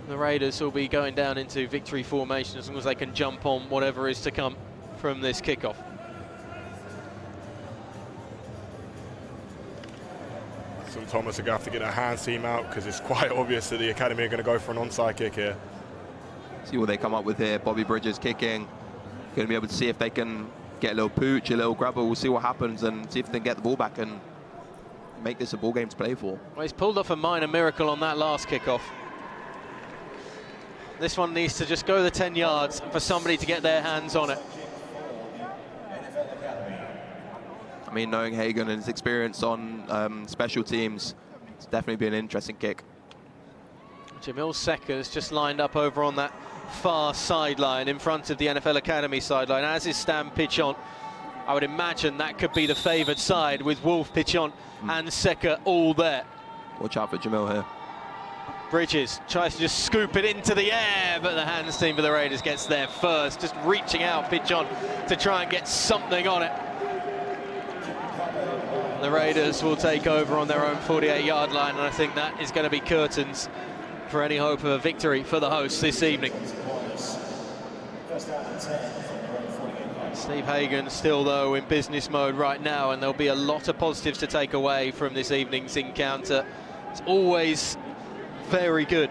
H: the Raiders will be going down into victory formation as long as they can jump on whatever is to come from this kickoff.
R: St. Thomas are going to have to get their hands team out because it's quite obvious that the Academy are going to go for an onside kick here.
Q: See what they come up with here. Bobby Bridges kicking. Going to be able to see if they can get a little pooch, a little grabber. We'll see what happens and see if they can get the ball back and make this a ball game to play for.
H: Well, he's pulled off a minor miracle on that last kickoff. This one needs to just go the 10 yards for somebody to get their hands on it.
Q: I mean, knowing Hagen and his experience on special teams, it's definitely been an interesting kick.
H: Jamil Sekker's just lined up over on that far sideline in front of the NFL Academy sideline, as is Stan Pichon. I would imagine that could be the favoured side with Wolf, Pichon and Secker all there.
Q: Watch out for Jamil here.
H: Bridges tries to just scoop it into the air, but the hands team for the Raiders gets there first, just reaching out Pichon to try and get something on it. The Raiders will take over on their own 48-yard line, and I think that is going to be curtains for any hope of a victory for the hosts this evening. Steve Hagen still, though, in business mode right now, and there'll be a lot of positives to take away from this evening's encounter. It's always very good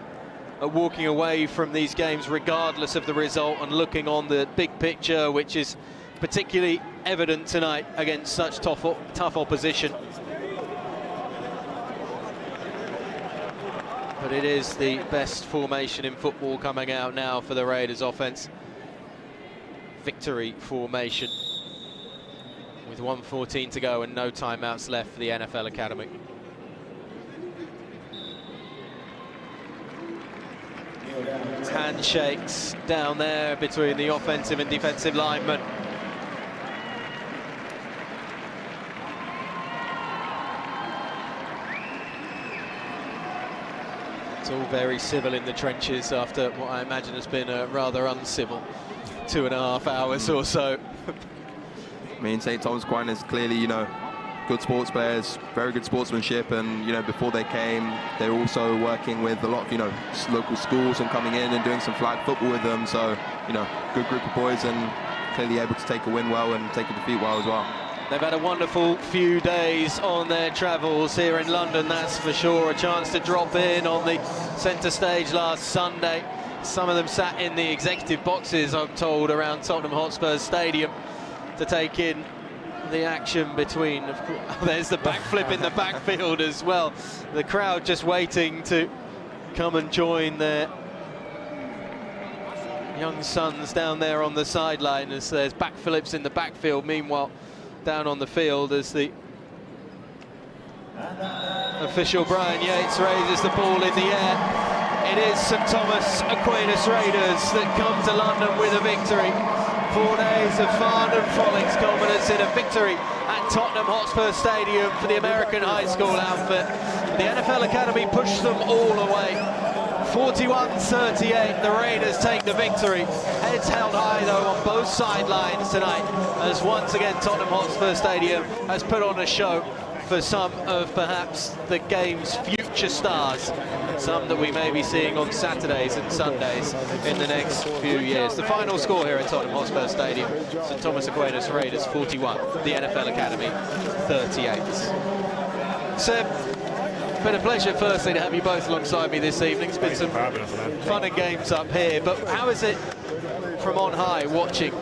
H: at walking away from these games regardless of the result and looking on the big picture, which is particularly evident tonight against such tough opposition. But it is the best formation in football coming out now for the Raiders offense. Victory formation with 1:14 to go and no timeouts left for the NFL Academy. Handshakes down there between the offensive and defensive linemen. all very civil in the trenches after what I imagine has been a rather uncivil 2.5 hours or so.
Q: I mean, St. Thomas Aquinas clearly, you know, good sports players, very good sportsmanship, and you know, before they came, they were also working with a lot of, you know, local schools and coming in and doing some flag football with them. So, you know, good group of boys and clearly able to take a win well and take a defeat well as well.
H: They've had a wonderful few days on their travels here in London, that's for sure. A chance to drop in on the centre stage last Sunday. Some of them sat in the executive boxes, I'm told, around Tottenham Hotspur Stadium to take in the action between. There's the backflip in the backfield as well. The crowd just waiting to come and join their young sons down there on the sideline as there's backflips in the backfield. Meanwhile, down on the field as the official Brian Yates raises the ball in the air. It is St Thomas Aquinas Raiders that come to London with a victory. 4 days of fun and frolics culminates in a victory at Tottenham Hotspur Stadium for the American high school outfit. The NFL Academy pushed them all away. 41-38, the Raiders take the victory. Heads held high though on both sidelines tonight, as once again Tottenham Hotspur Stadium has put on a show for some of perhaps the game's future stars, some that we may be seeing on Saturdays and Sundays in the next few years. The final score here at Tottenham Hotspur Stadium, St Thomas Aquinas Raiders 41, the NFL Academy 38. Seb, it's been a pleasure firstly to have you both alongside me this evening. It's been some fun and games up here, but how is it from on high watching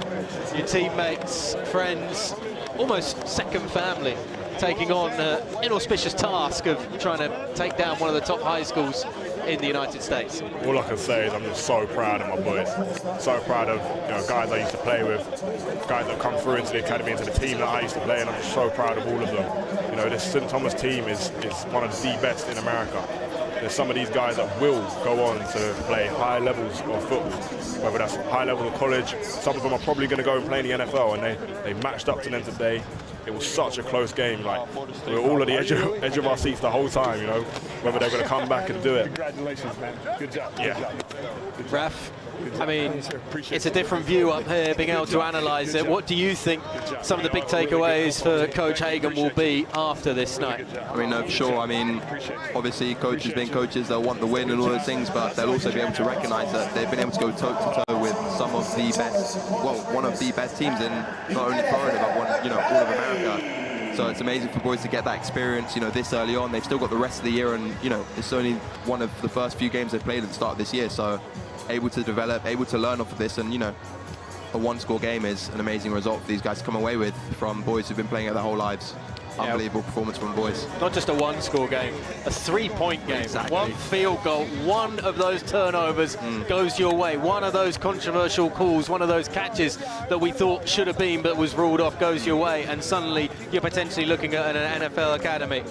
H: your teammates, friends, almost second family, taking on an inauspicious task of trying to take down one of the top high schools in the United States?
R: All I can say is I'm just so proud of my boys. So proud of, you know, guys I used to play with, guys that have come through into the academy, into the team that I used to play, and I'm just so proud of all of them. You know, this St. Thomas team is one of the best in America. There's some of these guys that will go on to play high levels of football, whether that's high level of college. Some of them are probably going to go and play in the NFL, and they matched up to them today. It was such a close game. Like, we were all at the edge of our seats the whole time, you know, whether they're going to come back and do it.
N: Congratulations, man. Good job.
R: Yeah.
H: Raf, I mean, it's a different view up here, being able to analyse it. What do you think some of the big takeaways for Coach Hagen will be after this night?
Q: I mean, no, for sure. I mean, obviously, coaches being coaches, they'll want the win and all those things, but they'll also be able to recognise that they've been able to go toe-to-toe with some of the best, well, one of the best teams in not only Florida, but one, you know, all of America. So it's amazing for boys to get that experience, you know, this early on. They've still got the rest of the year, and, you know, it's only one of the first few games they've played at the start of this year. So able to develop, able to learn off of this, and, you know, a one-score game is an amazing result for these guys to come away with from boys who've been playing it their whole lives. Unbelievable performance from boys.
H: Not just a one-score game, a three-point game.
Q: Exactly.
H: One field goal, one of those turnovers goes your way. One of those controversial calls, one of those catches that we thought should have been but was ruled off goes your way, and suddenly you're potentially looking at an NFL Academy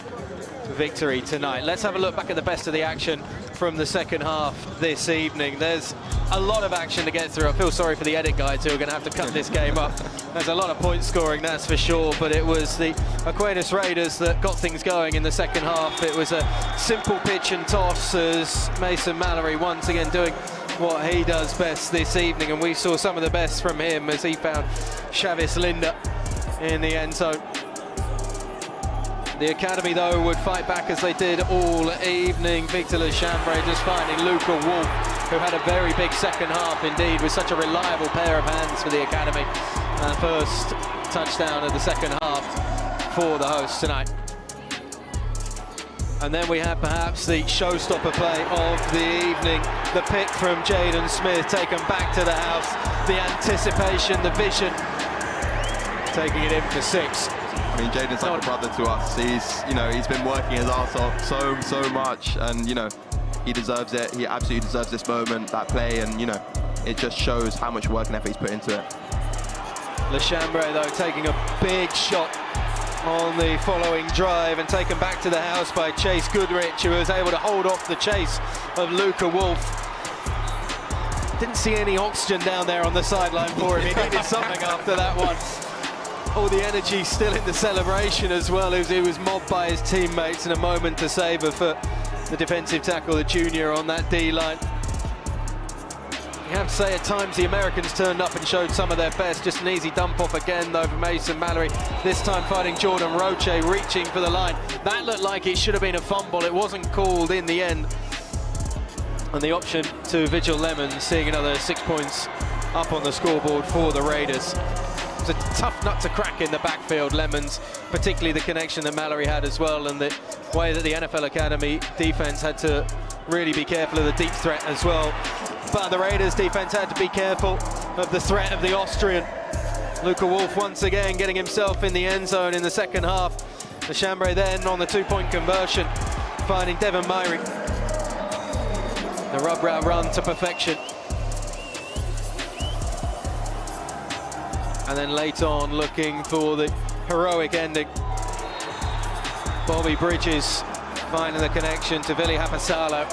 H: victory tonight. Let's have a look back at the best of the action from the second half this evening. There's a lot of action to get through. I feel sorry for the edit guys who are going to have to cut this game up. There's a lot of point scoring, that's for sure, but it was the Aquinas Raiders that got things going in the second half. It was a simple pitch and toss as Mason Mallory once again doing what he does best this evening, and we saw some of the best from him as he found Chavis Linda in the end zone. The Academy, though, would fight back as they did all evening. Victor Lechambre just finding Luca Wolf, who had a very big second half indeed, with such a reliable pair of hands for the Academy. First touchdown of the second half for the hosts tonight. And then we have perhaps the showstopper play of the evening. The pick from Jaden Smith taken back to the house. The anticipation, the vision, taking it in for 6.
Q: I mean, Jaden's like a brother to us. He's been working his arse off so much, and, you know, he deserves it. He absolutely deserves this moment, that play, and, you know, it just shows how much work and effort he's put into it.
H: Lechambre, though, taking a big shot on the following drive and taken back to the house by Chase Goodrich, who was able to hold off the chase of Luca Wolf. Didn't see any oxygen down there on the sideline for him. He needed something after that one. All the energy still in the celebration as well, as he was mobbed by his teammates, and a moment to savour for the defensive tackle, the junior on that D-line. You have to say at times the Americans turned up and showed some of their best. Just an easy dump off again though for Mason Mallory. This time fighting Jordan Roche, reaching for the line. That looked like it should have been a fumble. It wasn't called in the end. And the option to Vigil Lemons, seeing another 6 points up on the scoreboard for the Raiders. It's a tough nut to crack in the backfield, Lemons, particularly the connection that Mallory had as well, and the way that the NFL Academy defense had to really be careful of the deep threat as well. But the Raiders defense had to be careful of the threat of the Austrian. Luca Wolf once again getting himself in the end zone in the second half. The Chambray then on the 2-point conversion, finding Devin Myrie. The rub route run to perfection. And then late on looking for the heroic ending. Bobby Bridges finding the connection to Vili Hapasalo.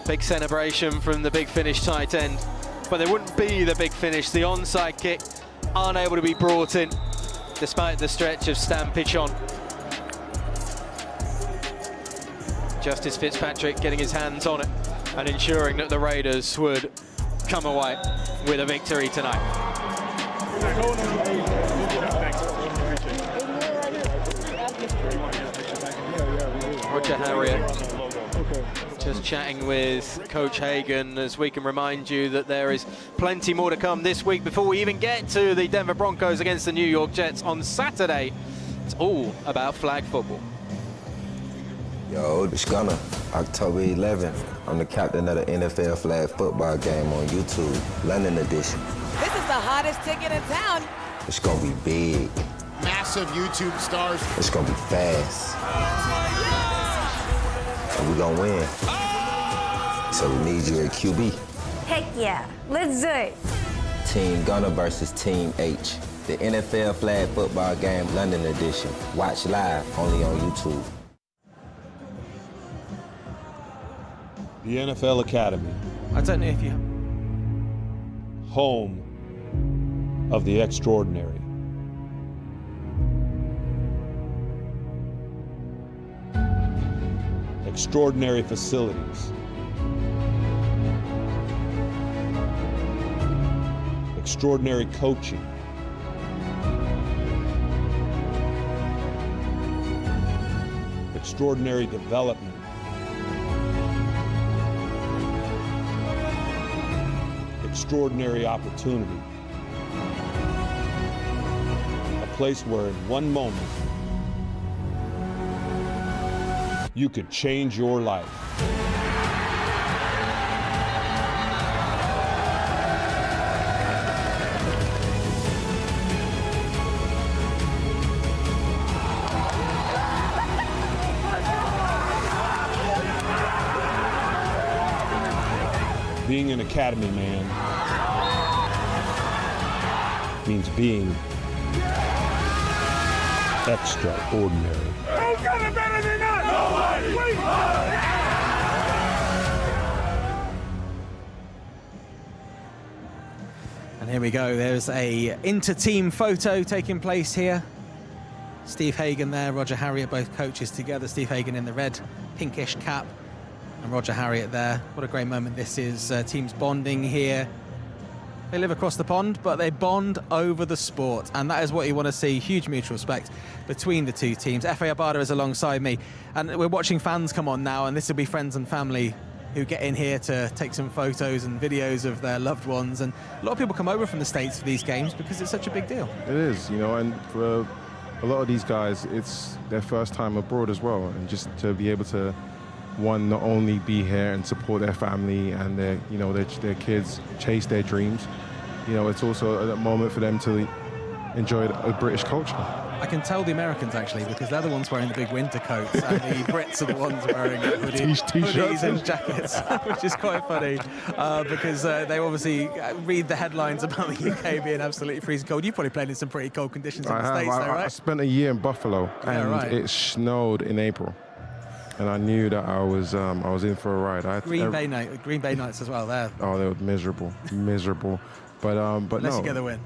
H: Big celebration from the Big Finish tight end. But there wouldn't be the Big Finish. The onside kick unable to be brought in despite the stretch of Stan Pichon. Justice Fitzpatrick getting his hands on it and ensuring that the Raiders would come away with a victory tonight. Roger Harriott just chatting with Coach Hagen as we can remind you that there is plenty more to come this week before we even get to the Denver Broncos against the New York Jets on Saturday. It's all about flag football.
K: Yo, it's gonna October 11th. I'm the captain of the NFL flag football game on YouTube, London edition.
L: This is the hottest ticket in town.
K: It's gonna be big.
E: Massive YouTube stars.
K: It's gonna be fast. And we're gonna win. So we need you at QB.
L: Heck yeah, let's do it.
K: Team Gunner versus Team H. The NFL flag football game, London edition. Watch live, only on YouTube.
N: The NFL Academy.
B: I don't know if you...
N: Home of the extraordinary. Extraordinary facilities. Extraordinary coaching. Extraordinary development. Extraordinary opportunity. A place where in one moment you could change your life. Being an academy man means being extraordinary.
A: Who's got it better than us? Nobody!
B: And here we go. There's a inter-team photo taking place here. Steve Hagen there, Roger Harriott, both coaches together. Steve Hagen in the red, pinkish cap, and Roger Harriott there. What a great moment this is. Teams bonding here. They live across the pond, but they bond over the sport, and that is what you want to see. Huge mutual respect between the two teams. F.A. Obada is alongside me, and we're watching fans come on now, and this will be friends and family who get in here to take some photos and videos of their loved ones. And a lot of people come over from the States for these games because it's such a big deal.
F: It is, you know, and for a lot of these guys, it's their first time abroad as well, and just to be able to, one, not only be here and support their family and their, you know, their kids chase their dreams, you know, it's also a moment for them to enjoy a British culture.
B: I can tell the Americans actually, because they're the ones wearing the big winter coats, and the Brits are the ones wearing hoodies and jackets, which is quite funny, because they obviously read the headlines about the UK being absolutely freezing cold. You probably played in some pretty cold conditions in the States, though, right?
F: I spent a year in Buffalo, and it snowed in April. And I knew that I was in for a ride. Green Bay
B: Nights as well there.
F: Oh, they were miserable. But
B: unless
F: no.
B: you get the win.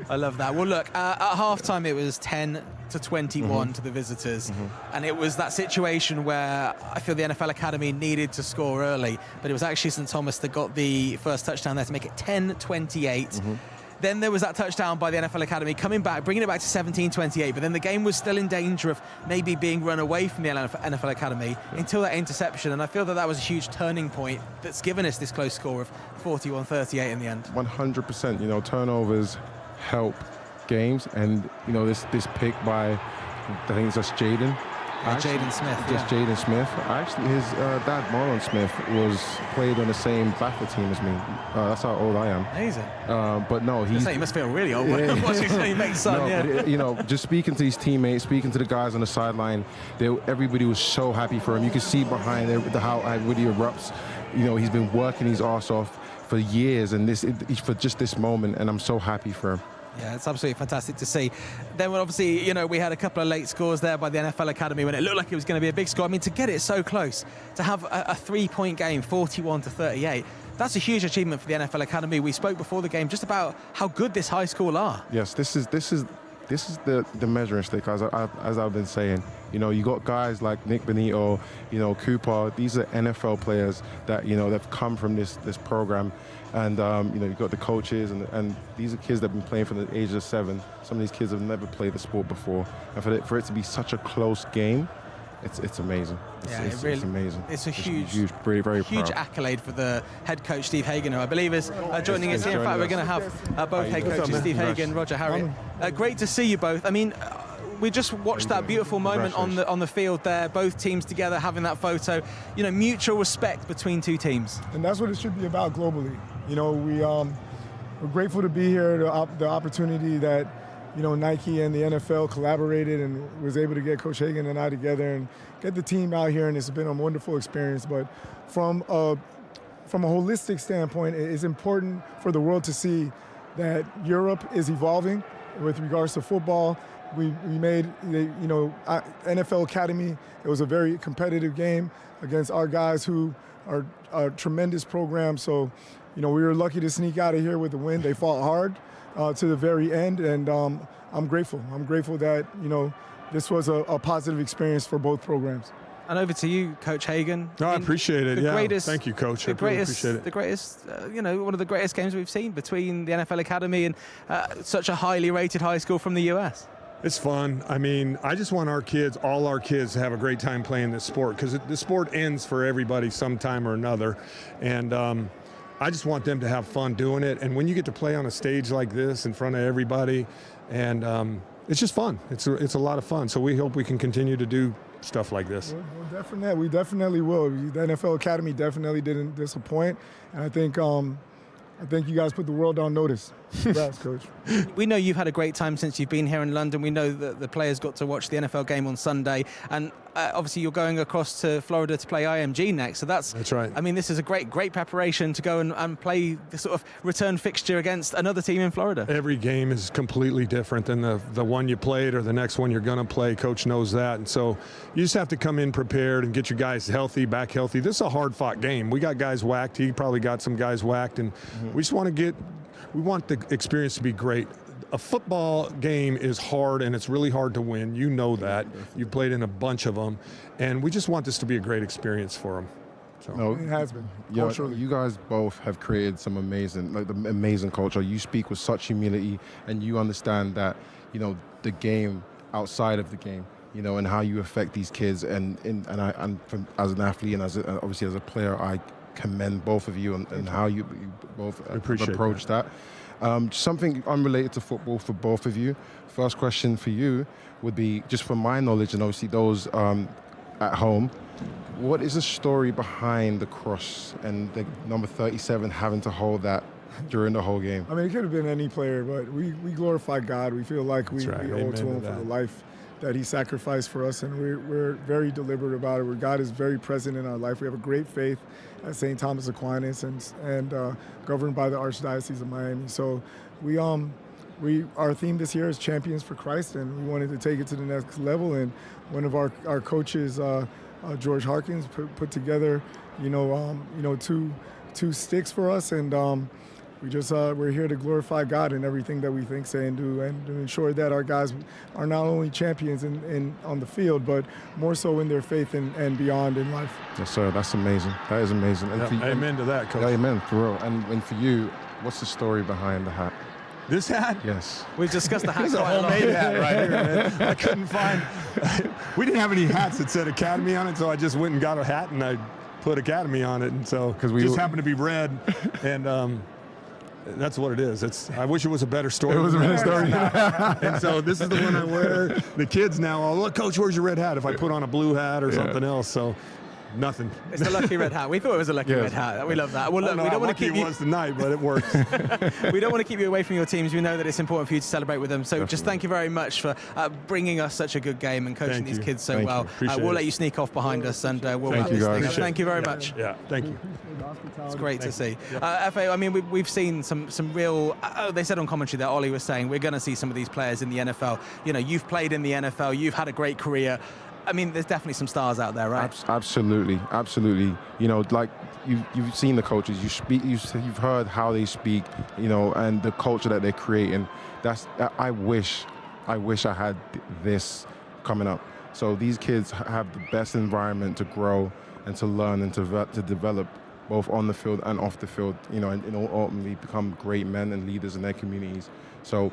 B: I love that. Well, look, at halftime it was 10 to 21 to the visitors. And it was that situation where I feel the NFL Academy needed to score early, but it was actually St. Thomas that got the first touchdown there to make it 10-28. Then there was that touchdown by the NFL Academy coming back, bringing it back to 17-28, but then the game was still in danger of maybe being run away from the NFL Academy until that interception, and I feel that that was a huge turning point that's given us this close score of 41-38 in the end.
F: 100%, you know, turnovers help games, and, you know, this pick by, I think it's just Jaden.
B: Jaden Smith.
F: Just Jaden Smith. Actually, his dad, Marlon Smith, played on the same Baffa team as me. That's how old I am.
B: Amazing.
F: But no, he
B: must feel really old watching your mate's son.
F: But, you know, just speaking to his teammates, speaking to the guys on the sideline, everybody was so happy for him. You could see behind how Woody erupts. You know, he's been working his ass off for years, and for just this moment, and I'm so happy for him.
B: Yeah, it's absolutely fantastic to see. Then, obviously, you know, we had a couple of late scores there by the NFL Academy when it looked like it was going to be a big score. I mean, to get it so close, to have a 3-point game, 41-38, that's a huge achievement for the NFL Academy. We spoke before the game just about how good this high school are.
F: Yes, this is the measuring stick, as I've been saying. You know, you got guys like Nick Benito, you know, Cooper. These are NFL players that, you know, they've come from this program. And, you know, you've got the coaches, and these are kids that have been playing from the age of 7. Some of these kids have never played the sport before. And for it to be such a close game, it's amazing. It's amazing.
B: It's a huge,
F: very, very
B: huge accolade for the head coach, Steve Hagen, who I believe is joining us here. In fact, we're going to have both head coaches, Steve Hagen, Roger Harriott. Great to see you both. I mean, we just watched that beautiful moment on the field there, both teams together having that photo. You know, mutual respect between two teams.
J: And that's what it should be about globally. You know, we're grateful to be here, the opportunity that, you know, Nike and the NFL collaborated and was able to get Coach Hagen and I together and get the team out here, and it's been a wonderful experience. But from a holistic standpoint, it's important for the world to see that Europe is evolving with regards to football. We made, you know, NFL Academy. It was a very competitive game against our guys who are a tremendous program. So, you know, we were lucky to sneak out of here with the win. They fought hard to the very end, and I'm grateful. I'm grateful that, you know, this was a positive experience for both programs.
B: And over to you, Coach Hagen.
I: No, I appreciate it. Thank you, Coach. I really appreciate it.
B: The greatest, you know, one of the greatest games we've seen between the NFL Academy and such a highly rated high school from the US.
I: It's fun. I mean, I just want all our kids to have a great time playing this sport, because the sport ends for everybody sometime or another. And I just want them to have fun doing it. And when you get to play on a stage like this in front of everybody, and it's just fun. It's a lot of fun. So we hope we can continue to do stuff like this.
J: We definitely will. The NFL Academy definitely didn't disappoint. And I think you guys put the world on notice. Congrats, Coach.
B: We know you've had a great time since you've been here in London. We know that the players got to watch the NFL game on Sunday. And obviously you're going across to Florida to play IMG next. So that's right. I mean, this is a great preparation to go and play the sort of return fixture against another team in Florida.
I: Every game is completely different than the one you played or the next one you're going to play. Coach knows that. And so you just have to come in prepared and get your guys back healthy. This is a hard-fought game. We got guys whacked. He probably got some guys whacked. And we just want the experience to be great. A football game is hard, and it's really hard to win. You know that. You've played in a bunch of them, and we just want this to be a great experience for them. So.
J: No, it has been.
F: You guys both have created some amazing culture. You speak with such humility, and you understand that, you know, the game outside of the game, you know, and how you affect these kids. And as an athlete and obviously as a player, I commend both of you and how you both approach that. Something unrelated to football for both of you. First question for you would be, just from my knowledge and obviously those at home, what is the story behind the cross and the number 37 having to hold that during the whole game?
J: I mean, it could have been any player, but we glorify God. We feel like we owe to him for the life that he sacrificed for us, and we're very deliberate about it. Where God is very present in our life. We have a great faith at St. Thomas Aquinas and governed by the Archdiocese of Miami. So our theme this year is Champions for Christ, and we wanted to take it to the next level. And one of our coaches, George Harkins, put together, two sticks for us, and we're here to glorify God in everything that we think, say, and do, and to ensure that our guys are not only champions on the field, but more so in their faith and beyond in life.
F: Yes, sir. That's amazing. That is amazing. And
I: Amen to that, Coach.
F: Yeah, amen, for real. And for you, what's the story behind the hat?
I: This hat?
F: Yes.
B: We've discussed the hat.
I: This is a homemade hat right here, man. I couldn't find. We didn't have any hats that said Academy on it, so I just went and got a hat and I put Academy on it, and so we just happened to be red, and that's what it is. I wish it was a better story.
F: It was a better story.
I: And so this is the one I wear. The kids now, oh, look, Coach, where's your red hat? If I put on a blue hat or something else, so. Nothing.
B: It's the lucky red hat. We thought it was a lucky red hat. We love that. Well, look, we don't want to keep you.
I: It was tonight, but it works.
B: We don't want to keep you away from your teams. We know that it's important for you to celebrate with them. So
F: Definitely.
B: Just thank you very much for bringing us such a good game and coaching these kids so well. We'll let you sneak off behind us and we'll wrap this thing up. Thank you very much.
I: Yeah, thank you.
B: It's great to see. FA, I mean, we've seen some real. They said on commentary that Ollie was saying we're going to see some of these players in the NFL. You know, you've played in the NFL. You've had a great career. I mean, there's definitely some stars out there, right?
F: Absolutely. You know, like you've seen the coaches. You speak. You've heard how they speak. You know, and the culture that they create. And I wish I had this coming up. So these kids have the best environment to grow and to learn and to develop both on the field and off the field. You know, and ultimately become great men and leaders in their communities. So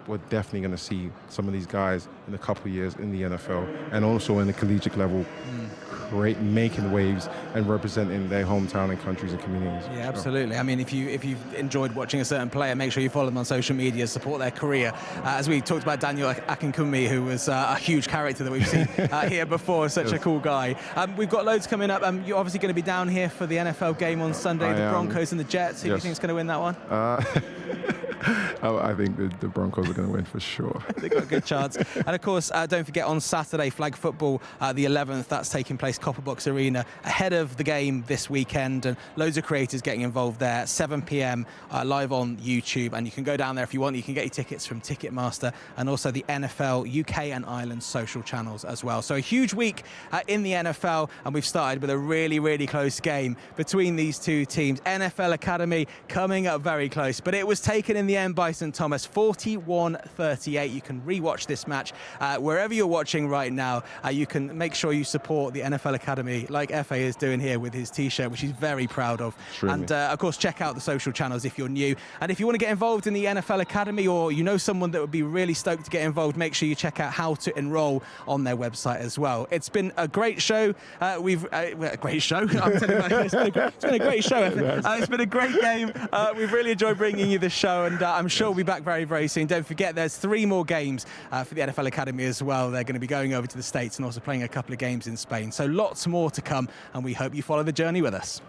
F: we're definitely going to see some of these guys in a couple of years in the NFL and also in the collegiate level, making waves and representing their hometown and countries and communities.
B: Yeah, absolutely. I mean, if you've enjoyed watching a certain player, make sure you follow them on social media, support their career. As we talked about Daniel Akinkunmi, who was a huge character that we've seen here before, such a cool guy. We've got loads coming up. You're obviously going to be down here for the NFL game on Sunday, the Broncos and the Jets. Who do you think is going to win that one?
F: I think the Broncos are going to win for sure.
B: They've got a good chance. And of course, don't forget on Saturday, flag football, the 11th, that's taking place Copper Box Arena ahead of the game this weekend, and loads of creators getting involved there. 7 p.m. Live on YouTube, and you can go down there if you want. You can get your tickets from Ticketmaster and also the NFL UK and Ireland social channels as well. So a huge week in the NFL, and we've started with a really, really close game between these two teams. NFL Academy coming up very close, but it was taken in the end by St Thomas, 41-38. You can rewatch this match wherever you're watching right now. You can make sure you support the NFL Academy like FA is doing here with his t-shirt, which he's very proud of.
F: Extremely.
B: And of course, check out the social channels if you're new. And if you want to get involved in the NFL Academy, or you know someone that would be really stoked to get involved, make sure you check out how to enroll on their website as well. It's been a great show. A great show. I'm telling you, it's been a great show. It's been a great game. We've really enjoyed bringing you this show, and I'm sure we'll be back very, very soon. Don't forget, there's 3 more games for the NFL Academy as well. They're going to be going over to the States and also playing a couple of games in Spain. So lots more to come, and we hope you follow the journey with us.